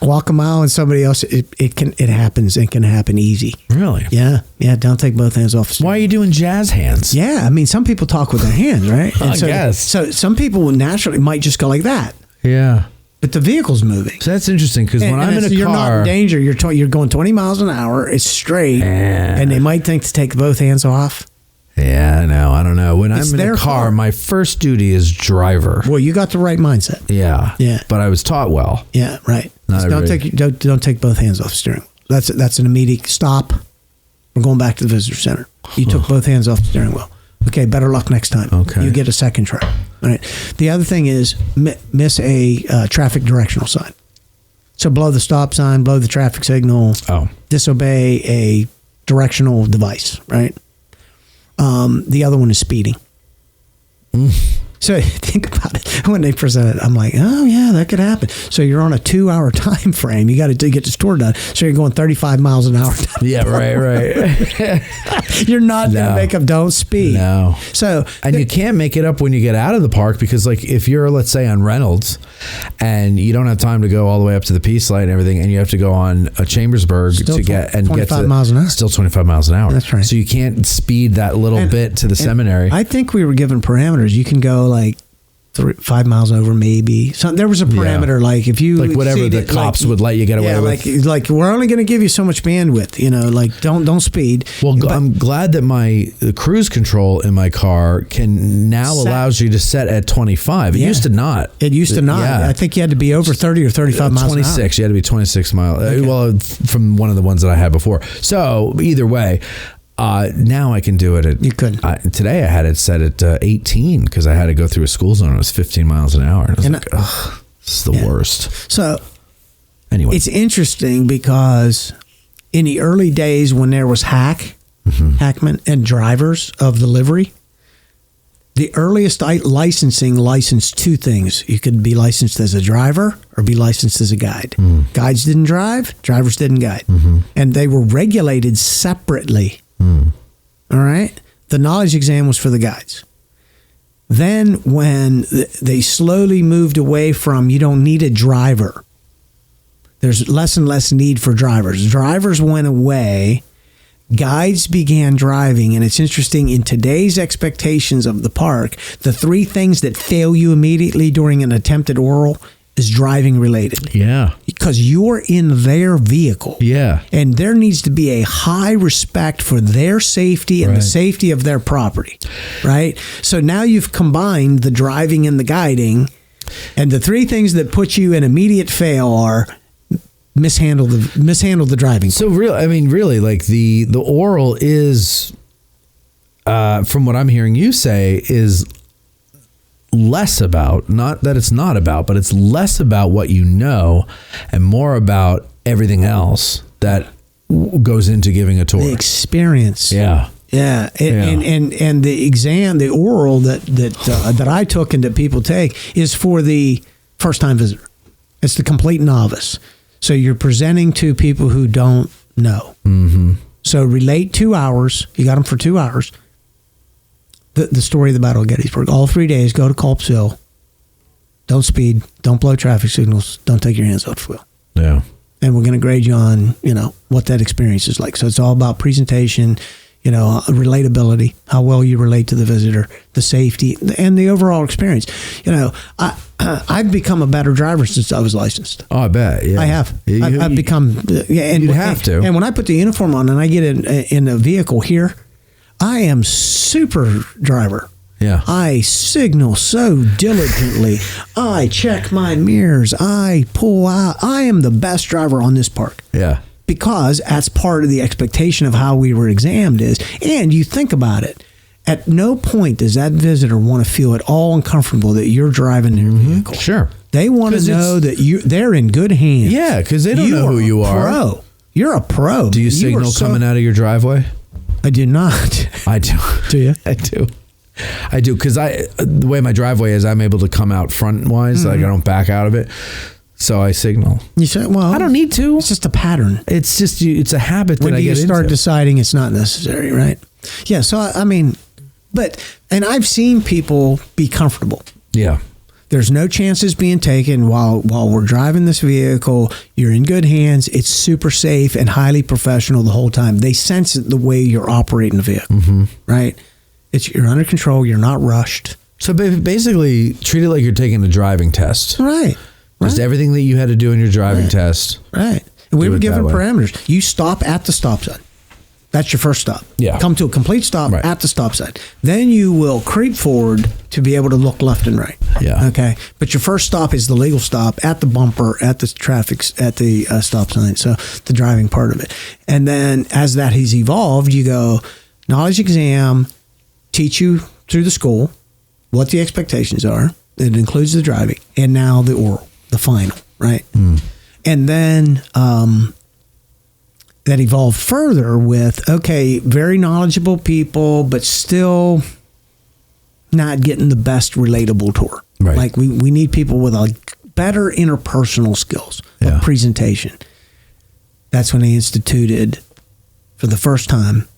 walk a mile and somebody else, it happens. It can happen easy. Really? Yeah. Don't take both hands off. Why are you doing jazz hands? Yeah, I mean, some people talk with their hands, right? I guess. So some people naturally might just go like that. Yeah. But the vehicle's moving. So that's interesting because when I'm in a car, you're not in danger. You're going 20 miles an hour. It's straight, and they might think to take both hands off. Yeah, no, I don't know. When I'm in a car, my first duty is driver. Well, you got the right mindset. Yeah. But I was taught well. Yeah, right. Don't take both hands off the steering wheel. That's an immediate stop. We're going back to the visitor center. You took both hands off the steering wheel. Okay, better luck next time. Okay. You get a second try. All right. The other thing is miss a traffic directional sign. So blow the stop sign, blow the traffic signal. Disobey a directional device, right? The other one is speeding. So think about it. When they present it, I'm like, oh yeah, that could happen. So you're on a 2-hour time frame. You got to get this tour done. So you're going 35 miles an hour. Yeah, right. You're not going to make them don't speed. No. So you can't make it up when you get out of the park because, like, if you're, let's say, on Reynolds and you don't have time to go all the way up to the peace light and everything, and you have to go on a Chambersburg still to get 25 miles an hour. Still 25 miles an hour. That's right. So you can't speed that little bit to the seminary. I think we were given parameters. You can go like 5 miles over, maybe. So there was a parameter, like if you whatever the cops would let you get away with. Like we're only going to give you so much bandwidth. Like don't speed. Well, I'm glad that the cruise control in my car can now allows you to set at 25. It used to not. It used to not. Yeah. I think you had to be over 30 or 35 miles 26. an hour. You had to be 26 miles. Okay. Well, from one of the ones that I had before. So either way. Now I can do it at... You couldn't. Today I had it set at 18 because I had to go through a school zone. It was 15 miles an hour. And I was like, ugh, this is the worst. So anyway, it's interesting because in the early days when there was Hackman and drivers of the livery, the earliest licensing licensed 2 things. You could be licensed as a driver or be licensed as a guide. Guides didn't drive, drivers didn't guide. And they were regulated separately. All right? The knowledge exam was for the guides. Then when they slowly moved away from you don't need a driver, there's less and less need for drivers. Drivers went away. Guides began driving, and it's interesting, in today's expectations of the park, the 3 things that fail you immediately during an attempted oral is driving related. Yeah. Because you're in their vehicle. Yeah. And there needs to be a high respect for their safety and the safety of their property. Right? So now you've combined the driving and the guiding, and the three things that put you in immediate fail are mishandle the driving. So really, like the oral is, from what I'm hearing you say, is less about, not that it's not about, but it's less about what you know and more about everything else that goes into giving a tour. The experience. Yeah. Yeah. And the exam, the oral that I took and that people take is for the first time visitor. It's the complete novice. So you're presenting to people who don't know. Mm-hmm. So relate 2 hours. You got them for 2 hours. The story of the Battle of Gettysburg. All 3 days, go to Culp's Hill. Don't speed. Don't blow traffic signals. Don't take your hands off the wheel. Yeah. And we're going to grade you on, what that experience is like. So it's all about presentation, relatability, how well you relate to the visitor, the safety, and the overall experience. I've become a better driver since I was licensed. Oh, I bet. Yeah. I have. I've become. And you'd have to. And when I put the uniform on and I get in a vehicle here, I am super driver. Yeah. I signal so diligently. I check my mirrors. I pull out. I am the best driver on this park. Yeah. Because that's part of the expectation of how we were examined is. And you think about it. At no point does that visitor want to feel at all uncomfortable that you're driving their vehicle. Sure. They want to know that they're in good hands. Yeah, because they don't know who you are. Pro. You're a pro. Do you signal coming out of your driveway? I do not. I do. Do you? I do, because the way my driveway is, I'm able to come out front-wise, like I don't back out of it. So I signal. You say, well, I don't need to. It's just a pattern. It's just it's a habit that I get into. When do you start deciding it's not necessary, right? Yeah. So and I've seen people be comfortable. Yeah. There's no chances being taken while we're driving this vehicle. You're in good hands. It's super safe and highly professional the whole time. They sense it the way you're operating the vehicle, right? You're under control. You're not rushed. So basically, treat it like you're taking a driving test. Right. Just everything that you had to do in your driving test. Right. And we were given parameters. You stop at the stop sign. That's your first stop. Yeah. Come to a complete stop at the stop sign. Then you will creep forward to be able to look left and right. Yeah. Okay. But your first stop is the legal stop at the bumper, at the at the stop sign. So the driving part of it. And then as that has evolved, you go knowledge exam, teach you through the school what the expectations are. It includes the driving, and now the oral, the final, right? And then that evolved further with, okay, very knowledgeable people, but still not getting the best relatable tour. Right. Like we need people with better interpersonal skills of presentation. That's when they instituted, for the first time,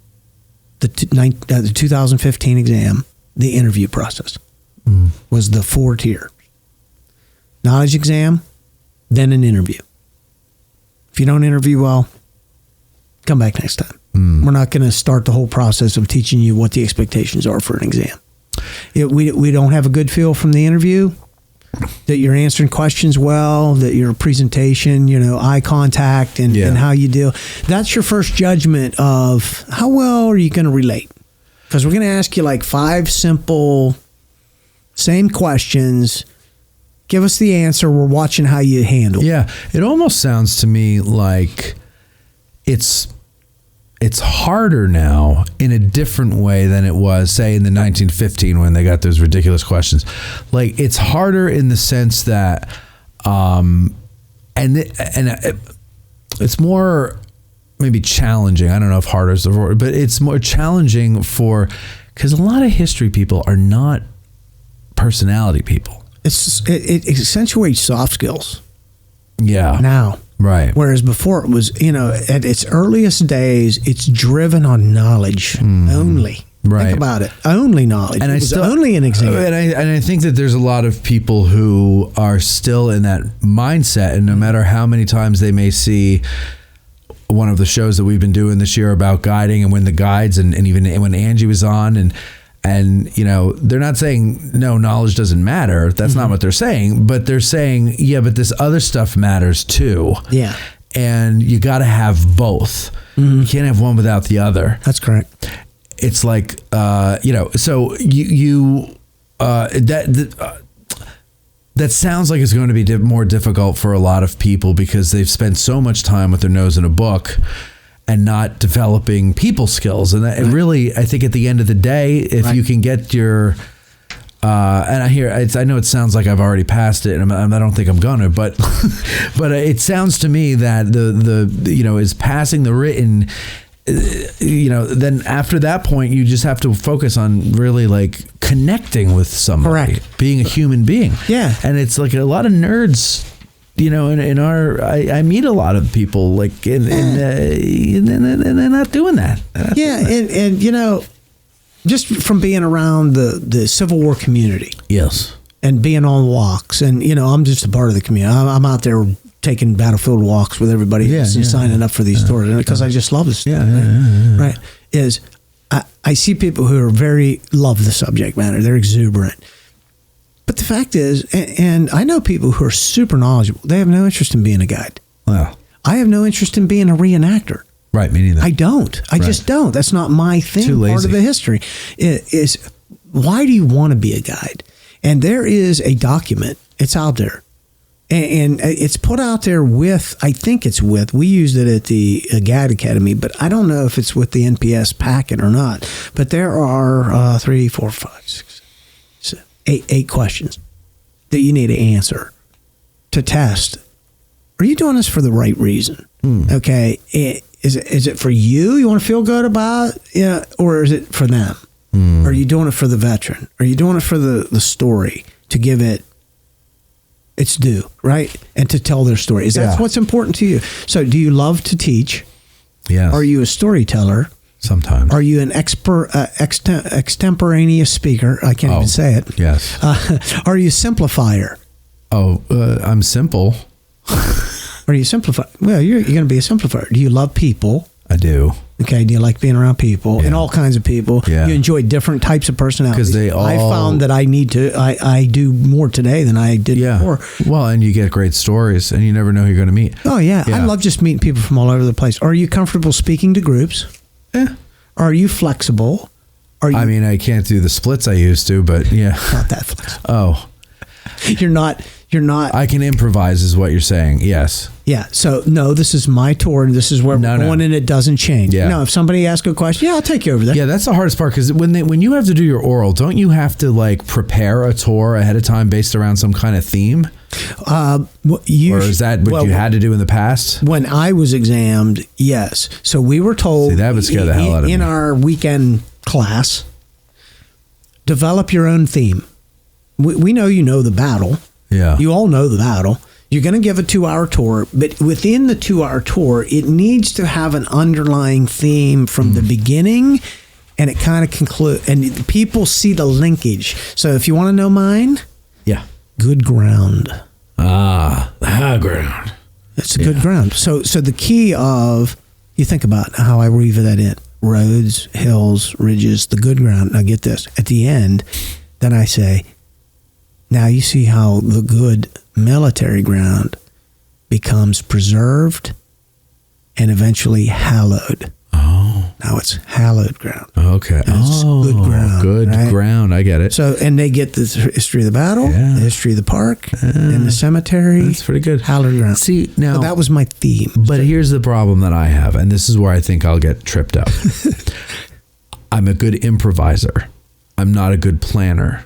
the 2015 exam, the interview process was the 4 tier. Knowledge exam, then an interview. If you don't interview well, come back next time. We're not going to start the whole process of teaching you what the expectations are for an exam. We don't have a good feel from the interview that you're answering questions well, that your presentation, eye contact and how you deal. That's your first judgment of how well are you going to relate. Because we're going to ask you 5 simple, same questions. Give us the answer. We're watching how you handle. Yeah. It almost sounds to me like it's harder now in a different way than it was, say, in the 1915 when they got those ridiculous questions. Like, it's harder in the sense that, it's more maybe challenging. I don't know if harder is the word, but it's more challenging because a lot of history people are not personality people. It accentuates soft skills. Yeah. Now. Right. Whereas before it was, at its earliest days, it's driven on knowledge only. Right. Think about it. Only knowledge. And it was only an exam. And I think that there's a lot of people who are still in that mindset, and no matter how many times they may see one of the shows that we've been doing this year about guiding, and when the guides and even when Angie was on, and And, you know, they're not saying, no, knowledge doesn't matter. That's not what they're saying. But they're saying, yeah, but this other stuff matters too. Yeah. And you got to have both. You can't have one without the other. That's correct. It's like, you know, so that sounds like it's going to be more difficult for a lot of people because they've spent so much time with their nose in a book and not developing people skills. And that really, I think at the end of the day, if you can get your, and I know it sounds like I've already passed it and I don't think I'm gonna, but, but it sounds to me that the you know, is passing the written, you know, then after that point, you just have to focus on really like connecting with somebody, being a human being. Yeah. And it's like a lot of nerds, you know, in our, I meet a lot of people like, and they're not doing that. Yeah. And, you know, just from being around the Civil War community. Yes. And being on walks. And, you know, I'm just a part of the community. I'm out there taking battlefield walks with everybody else and signing up for these tours because I just love this. Right. Is I see people who are love the subject matter. They're exuberant. But the fact is, and I know people who are super knowledgeable, they have no interest in being a guide. Wow. I have no interest in being a reenactor. Right, me neither. I don't. I just don't. That's not my thing. Too lazy. Part of the history is why do you want to be a guide? And there is a document. It's out there. And it's put out there with, I think it's with, we used it at the Guide Academy, but I don't know if it's with the NPS packet or not. But there are 3, 4, 5, 6, 7, 8 questions that you need to answer to test. Are you doing this for the right reason? Okay. Is it for you? You want to feel good about it? Or is it for them? Are you doing it for the veteran? Are you doing it for the story to give it its due, right? And to tell their story. Is that what's important to you? So do you love to teach? Yeah. Are you a storyteller? Sometimes. Are you an extemporaneous speaker? I can't even say it. Yes. Are you a simplifier? I'm simple. Are you simplify? Well, you're going to be a simplifier. Do you love people? I do. Okay. Do you like being around people and all kinds of people? Yeah. You enjoy different types of personalities. Because I found that I do more today than I did before. Well, and you get great stories and you never know who you're going to meet. Oh, yeah. I love just meeting people from all over the place. Are you comfortable speaking to groups? Yeah. Are you flexible? I mean, I can't do the splits I used to, but yeah. Not that flexible. Oh. You're not. I can improvise is what you're saying. Yes. Yeah. So, no, this is my tour and this is where we're going and it doesn't change. Yeah. No, if somebody asks a question, I'll take you over there. Yeah, that's the hardest part because when you have to do your oral, don't you have to like prepare a tour ahead of time based around some kind of theme? Or is that what you had to do in the past? When I was examined, yes. So we were told that would scare the hell out of me. In our weekend class, develop your own theme. We know you know the battle. Yeah. You all know the battle. You're going to give a 2-hour tour, but within the 2-hour tour, it needs to have an underlying theme from the beginning, and it kind of concludes, and people see the linkage. So if you want to know mine, good ground. High ground. It's a good ground. So the key of, you think about how I weave that in, roads, hills, ridges, the good ground. Now get this, at the end, then I say, now you see how the good military ground becomes preserved and eventually hallowed. Oh. Now it's hallowed ground. Okay. It's good ground. Good ground. I get it. So, and they get the history of the battle, the history of the park, and the cemetery. That's pretty good. Hallowed ground. See, now. So that was my theme. But here's the problem that I have, and this is where I think I'll get tripped up. I'm a good improviser. I'm not a good planner.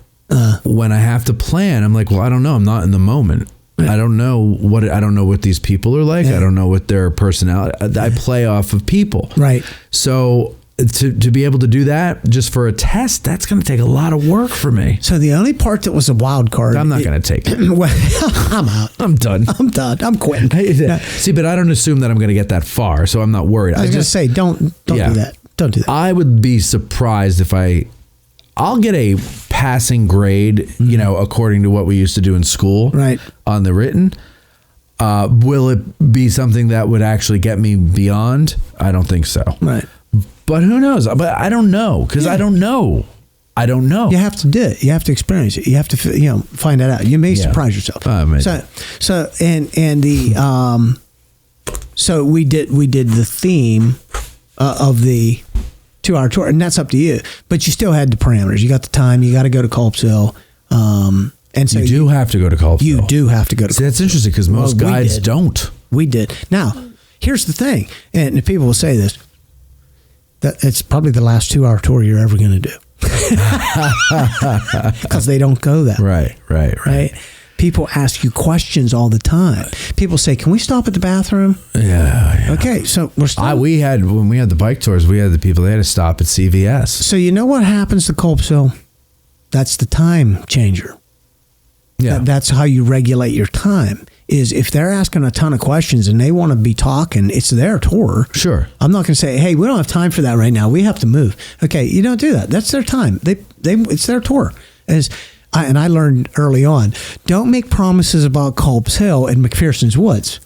When I have to plan, I'm like, well, I don't know. I'm not in the moment. I don't know what these people are like. I don't know what their personality. I play off of people. Right. So to be able to do that just for a test, that's going to take a lot of work for me. So the only part that was a wild card. I'm not going to take it. Well, I'm out. I'm done. I'm quitting. See, but I don't assume that I'm going to get that far, so I'm not worried. I was going to say, don't do that. Don't do that. I would be surprised if I'll get a passing grade, according to what we used to do in school, right, on the written. Will it be something that would actually get me beyond? I don't think so. Right. But who knows? But I don't know because I don't know. I don't know. You have to do it. You have to experience it. You have to find that out. You may surprise yourself. So we did the theme of the 2-hour tour, and that's up to you. But you still had the parameters. You got the time. You got to go to Culp's Hill. And so you do have to go to Culp's Hill. You do have to go to Culp's Hill. That's interesting because most guides don't. We did. Now, here's the thing, and people will say this, that it's probably the last 2-hour tour you're ever going to do. Because they don't go that way. Right. People ask you questions all the time. People say, "Can we stop at the bathroom?" Yeah. Okay, so we're still. When we had the bike tours, we had the people, they had to stop at CVS. So you know what happens to Culp's Hill? That's the time changer. Yeah. That's how you regulate your time. Is if they're asking a ton of questions and they want to be talking, it's their tour. Sure. I'm not going to say, "Hey, we don't have time for that right now. We have to move." Okay, you don't do that. That's their time. It's their tour. And I learned early on, don't make promises about Culp's Hill and McPherson's Woods.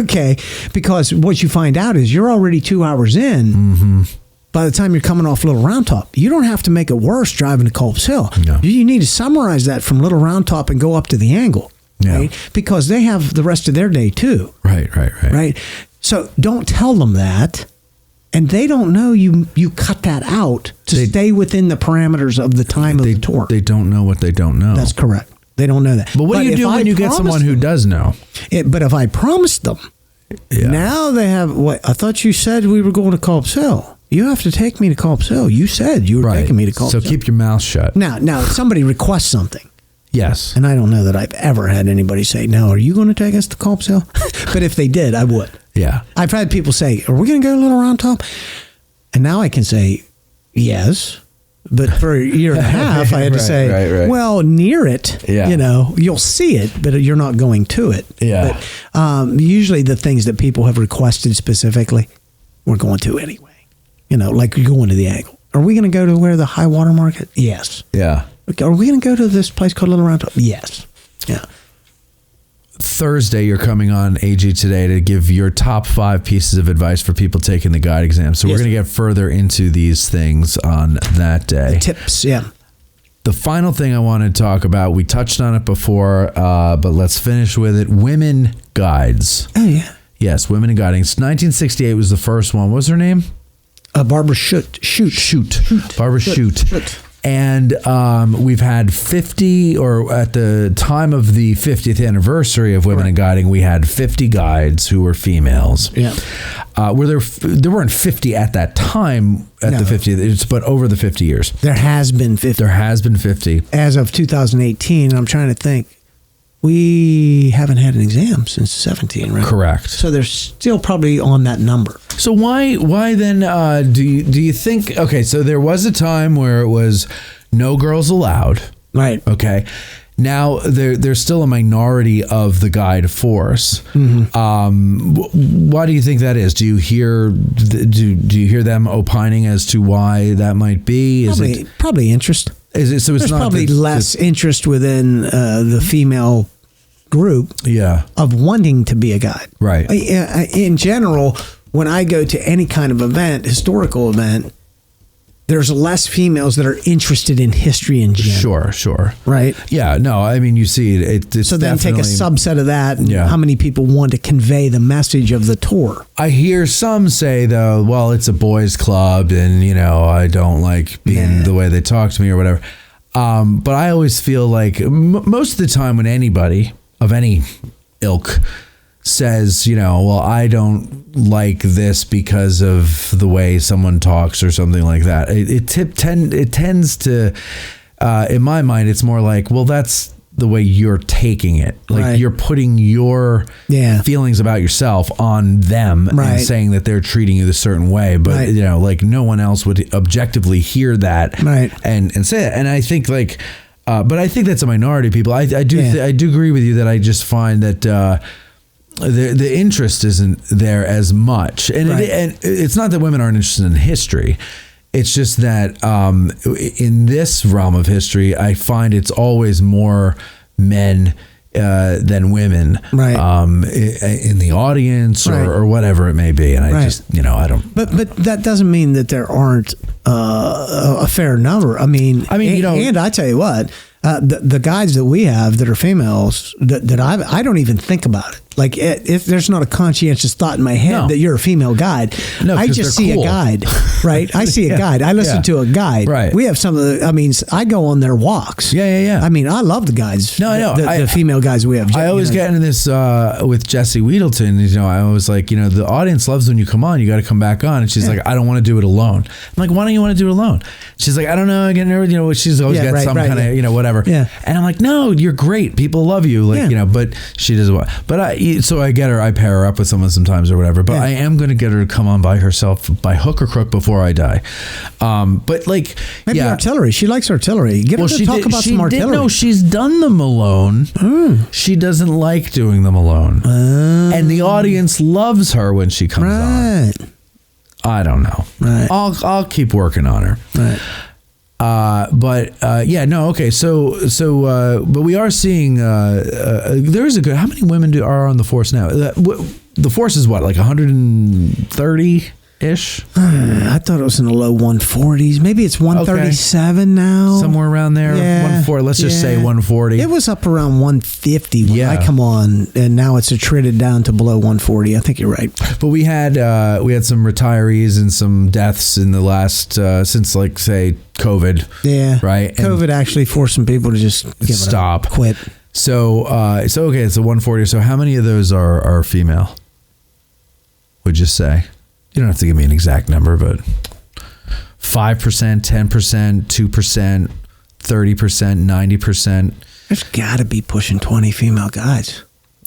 Okay, because what you find out is you're already 2 hours in. Mm-hmm. By the time you're coming off Little Round Top, you don't have to make it worse driving to Culp's Hill. No. You need to summarize that from Little Round Top and go up to the Angle. Yeah. Right? Because they have the rest of their day too. Right. So don't tell them that. And they don't know you cut that out to stay within the parameters of the time of the tour. They don't know what they don't know. That's correct. They don't know that. But what do you do when you get someone who does know? But if I promised them, now they have, I thought you said we were going to Culp's Hill. You have to take me to Culp's Hill. You said you were taking me to Culp's Hill. So keep your mouth shut. Now, if somebody requests something. Yes. And I don't know that I've ever had anybody say, "No, are you going to take us to Culp's Hill?" But if they did, I would. Yeah. I've had people say, "Are we going to go to Little Round Top?" And now I can say, "Yes." But for a year and a half, I had to say, "Well, near it, you'll see it, but you're not going to it." Yeah. But usually the things that people have requested specifically, we're going to anyway. Like you're going to the Angle. Are we going to go to where the high water mark is? Yes. Yeah. Okay. Are we going to go to this place called Little Round Top? Yes. Yeah. Thursday, you're coming on AG Today to give your top 5 pieces of advice for people taking the guide exam. So we're going to get further into these things on that day. The tips, yeah. The final thing I want to talk about, we touched on it before, but let's finish with it. Women guides. Oh, yeah. Yes, women in guiding. 1968 was the first one. What was her name? Barbara Shoot. Barbara Shoot. And we've had 50, or at the time of the 50th anniversary of Women in Guiding, we had 50 guides who were females. Yeah. There weren't 50 at that time at the 50th, but over the 50 years. There has been 50. There has been 50. As of 2018, I'm trying to think, we haven't had an exam since 17, right? Correct. So they're still probably on that number. So why then do you think, okay, so there was a time where it was no girls allowed. Right. Okay. Now there's still a minority of the guide force. Mm-hmm. Why do you think that is? Do you hear them opining as to why that might be? Probably interest. Is it, so it's There's not probably less interest within the female group of wanting to be a guide. Right. In general, when I go to any kind of event, historical event, there's less females that are interested in history in general. Sure. Right? Yeah, no, I mean, you see it. It's so then take a subset of that and how many people want to convey the message of the tour. I hear some say, though, well, it's a boys' club and, I don't like being the way they talk to me or whatever. But I always feel like most of the time when anybody of any ilk says, well, I don't like this because of the way someone talks or something like that. It tends to, in my mind, it's more like, well, that's the way you're taking it. Like you're putting your feelings about yourself on them and saying that they're treating you a certain way. But, like no one else would objectively hear that and say it. And I think but I think that's a minority of people. I do agree with you that I just find that, the interest isn't there as much, and it's not that women aren't interested in history. It's just that in this realm of history, I find it's always more men than women, right? In the audience or whatever it may be. And I just, I don't. But that doesn't mean that there aren't a fair number. I mean, and I tell you what, the guides that we have that are females that I don't even think about it. Like if there's not a conscientious thought in my head that you're a female guide, I just see a guide, right? I see a guide. I listen to a guide. Right. We have some of the. I go on their walks. Yeah. I mean, I love the guides. No, I know the female guides we have. I always get into this with Jessie Weedleton. I always like, the audience loves when you come on. You got to come back on. And she's like, I don't want to do it alone. I'm like, why don't you want to do it alone? She's like, I don't know. I get nervous. She's always got some kind of whatever. Yeah. And I'm like, no, you're great. People love you. Like but she does what? But I get her. I pair her up with someone sometimes or whatever. But I am going to get her to come on by herself, by hook or crook, before I die. But like maybe artillery. She likes artillery. Get her to talk about some artillery. No, she's done them alone. She doesn't like doing them alone, and the audience loves her when she comes on. I don't know. Right. I'll keep working on her. Right. Okay. So, but we are seeing there is a good. How many women are on the force now? The force is what, like 130 ish? I thought it was in the low 140s. Maybe it's 137 now. Somewhere around there. 140. Let's just say 140. It was up around 150 when I come on, and now it's attrited down to below 140. I think you're right. But we had some retirees and some deaths in the last since, like, say, COVID. Yeah. Right. COVID actually forced some people to just stop, quit. So okay, it's a 140. So how many of those are female? Would you say? You don't have to give me an exact number, but 5%, 10%, 2%, 30%, 90%. There's got to be pushing 20 female guides.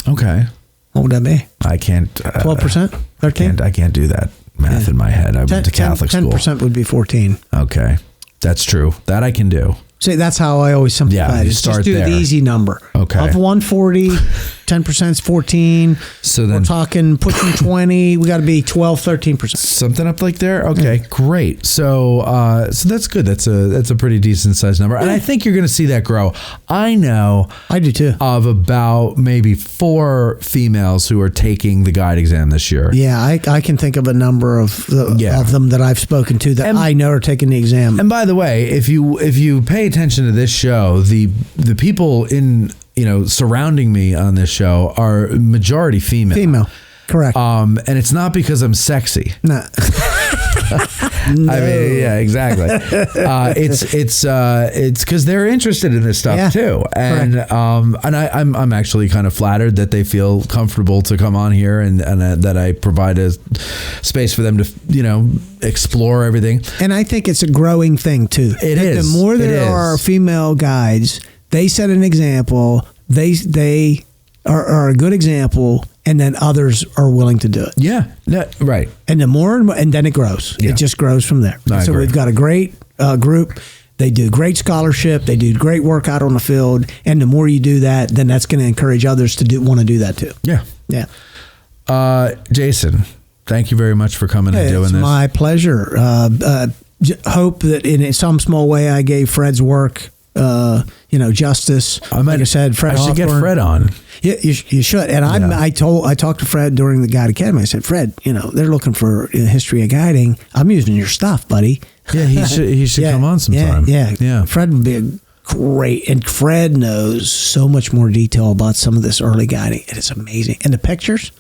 Okay. What would that be? I can't. 12%? 13%? I can't do that math in my head. I went to Catholic school. 10% would be 14. Okay. That's true. That I can do. See, that's how I always simplify it. Just do the easy number. Okay. Of 140, 10% is 14. So then we're talking pushing 20. We got to be 12, 13%. Something up like there. Okay, great. So that's good. That's a pretty decent sized number, and I think you're going to see that grow. I know. I do too. Of about maybe 4 females who are taking the guide exam this year. Yeah, I can think of a number of them that I've spoken to that I know are taking the exam. And by the way, if you pay attention to this show, the people in surrounding me on this show are majority female. Female, correct. And it's not because I'm sexy. No. I mean, yeah, exactly. It's because they're interested in this stuff too, and I'm actually kind of flattered that they feel comfortable to come on here and that I provide a space for them to explore everything. And I think it's a growing thing too. It is. The more there are female guides, they set an example. They are a good example, and then others are willing to do it. Yeah, right. And the more, and then it grows. Yeah. It just grows from there. So we've got a great group. They do great scholarship. They do great work out on the field. And the more you do that, then that's going to encourage others to want to do that too. Yeah. Yeah. Jason, thank you very much for coming and doing this. It's my pleasure. Hope that in some small way I gave Fred's work justice. Like I said, Fred I should Hawthorne. Get Fred on. Yeah, you should. And I talked to Fred during the Guide Academy. I said, Fred, they're looking for a history of guiding. I'm using your stuff, buddy. Yeah, he should come on sometime. Yeah. Fred would be great. And Fred knows so much more detail about some of this early guiding. It is amazing. And the pictures,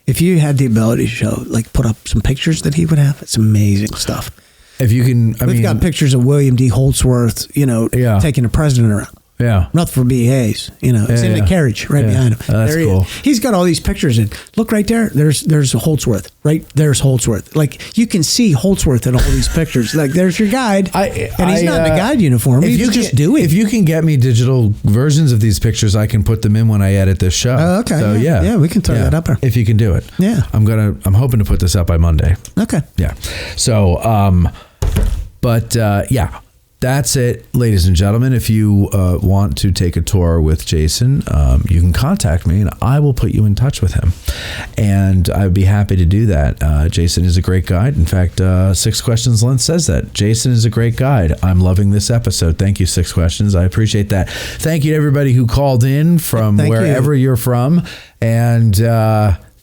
if you had the ability to put up some pictures that he would have, it's amazing stuff. If you can, we've got pictures of William D. Holdsworth, taking the president around. Yeah. Nothing for B. Hayes. It's in the carriage right behind him. That's cool. He's got all these pictures. And look right there. There's Holdsworth. Right there's Holdsworth. Like, you can see Holdsworth in all these pictures. Like, there's your guide. And he's not in a guide uniform. He's just doing. If you can get me digital versions of these pictures, I can put them in when I edit this show. Oh, okay. So, yeah, we can throw that up there. If you can do it. Yeah. I'm hoping to put this up by Monday. Okay. Yeah. So, That's it, ladies and gentlemen. If you want to take a tour with Jason, you can contact me and I will put you in touch with him. And I'd be happy to do that. Jason is a great guide. In fact, 6 Questions Lent says that. Jason is a great guide. I'm loving this episode. Thank you, 6 Questions. I appreciate that. Thank you to everybody who called in from wherever you're from. And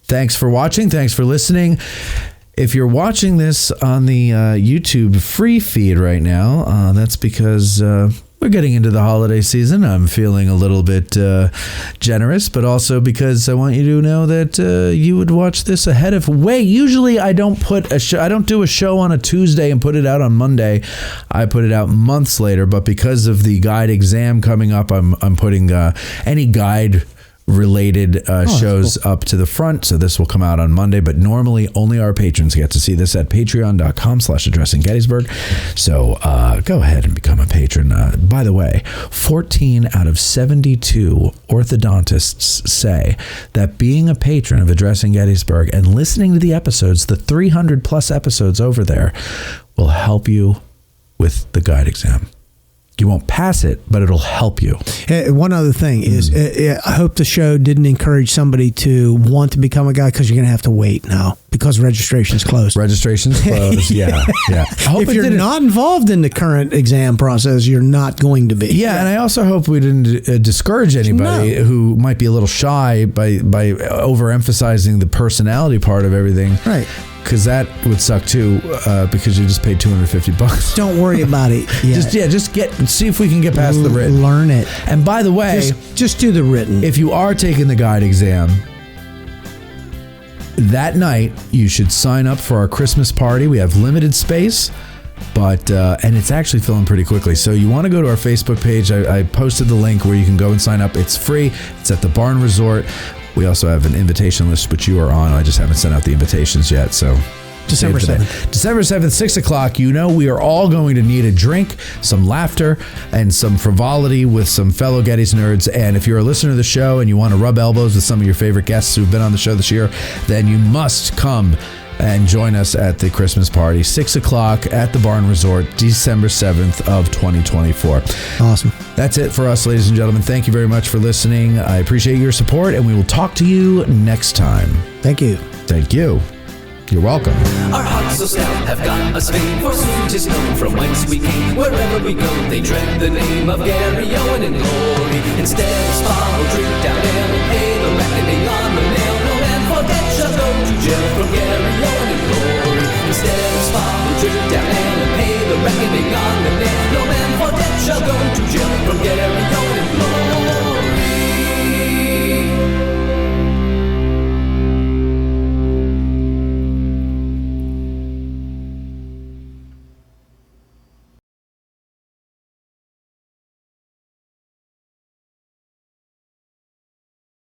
thanks for watching. Thanks for listening. If you're watching this on the YouTube free feed right now, that's because we're getting into the holiday season. I'm feeling a little bit generous, but also because I want you to know that you would watch this ahead of. Usually I don't put a show. I don't do a show on a Tuesday and put it out on Monday. I put it out months later. But because of the guide exam coming up, I'm putting any guide related shows up to the front, so this will come out on Monday, but normally only our patrons get to see this at patreon.com/addressinggettysburg. So go ahead and become a patron. By the way, 14 out of 72 orthodontists say that being a patron of Addressing Gettysburg and listening to the episodes, the 300 plus episodes over there, will help you with the guide exam. You won't pass it, but it'll help you. One other thing is, I hope the show didn't encourage somebody to want to become a guy, because you're going to have to wait now because registration's closed. Registration's closed, yeah. If you're not involved in the current exam process, you're not going to be. Yeah, and I also hope we didn't discourage anybody who might be a little shy by overemphasizing the personality part of everything. Right. Because that would suck too, because you just paid $250. Don't worry about it. Just see if we can get past the written. Learn it. And by the way, just do the written. If you are taking the guide exam, that night you should sign up for our Christmas party. We have limited space, but and it's actually filling pretty quickly. So you want to go to our Facebook page. I posted the link where you can go and sign up. It's free. It's at the Barn Resort. We also have an invitation list, which you are on. I just haven't sent out the invitations yet. So December 7th. December 7th, 6 o'clock. You know, we are all going to need a drink, some laughter, and some frivolity with some fellow Gettys nerds. And if you're a listener to the show and you want to rub elbows with some of your favorite guests who've been on the show this year, then you must come and join us at the Christmas party, 6 o'clock at the Barn Resort, December 7th of 2024. Awesome. That's it for us, ladies and gentlemen. Thank you very much for listening. I appreciate your support, and we will talk to you next time. Thank you. Thank you. You're welcome. Our hearts so stout have got us famed, for soon 'tis known from whence we came. Wherever we go, they dread the name of Gary Owen in glory. Instead of spa, we'll drink down ale and pay the reckoning on the nail. No man forget shall go to jail from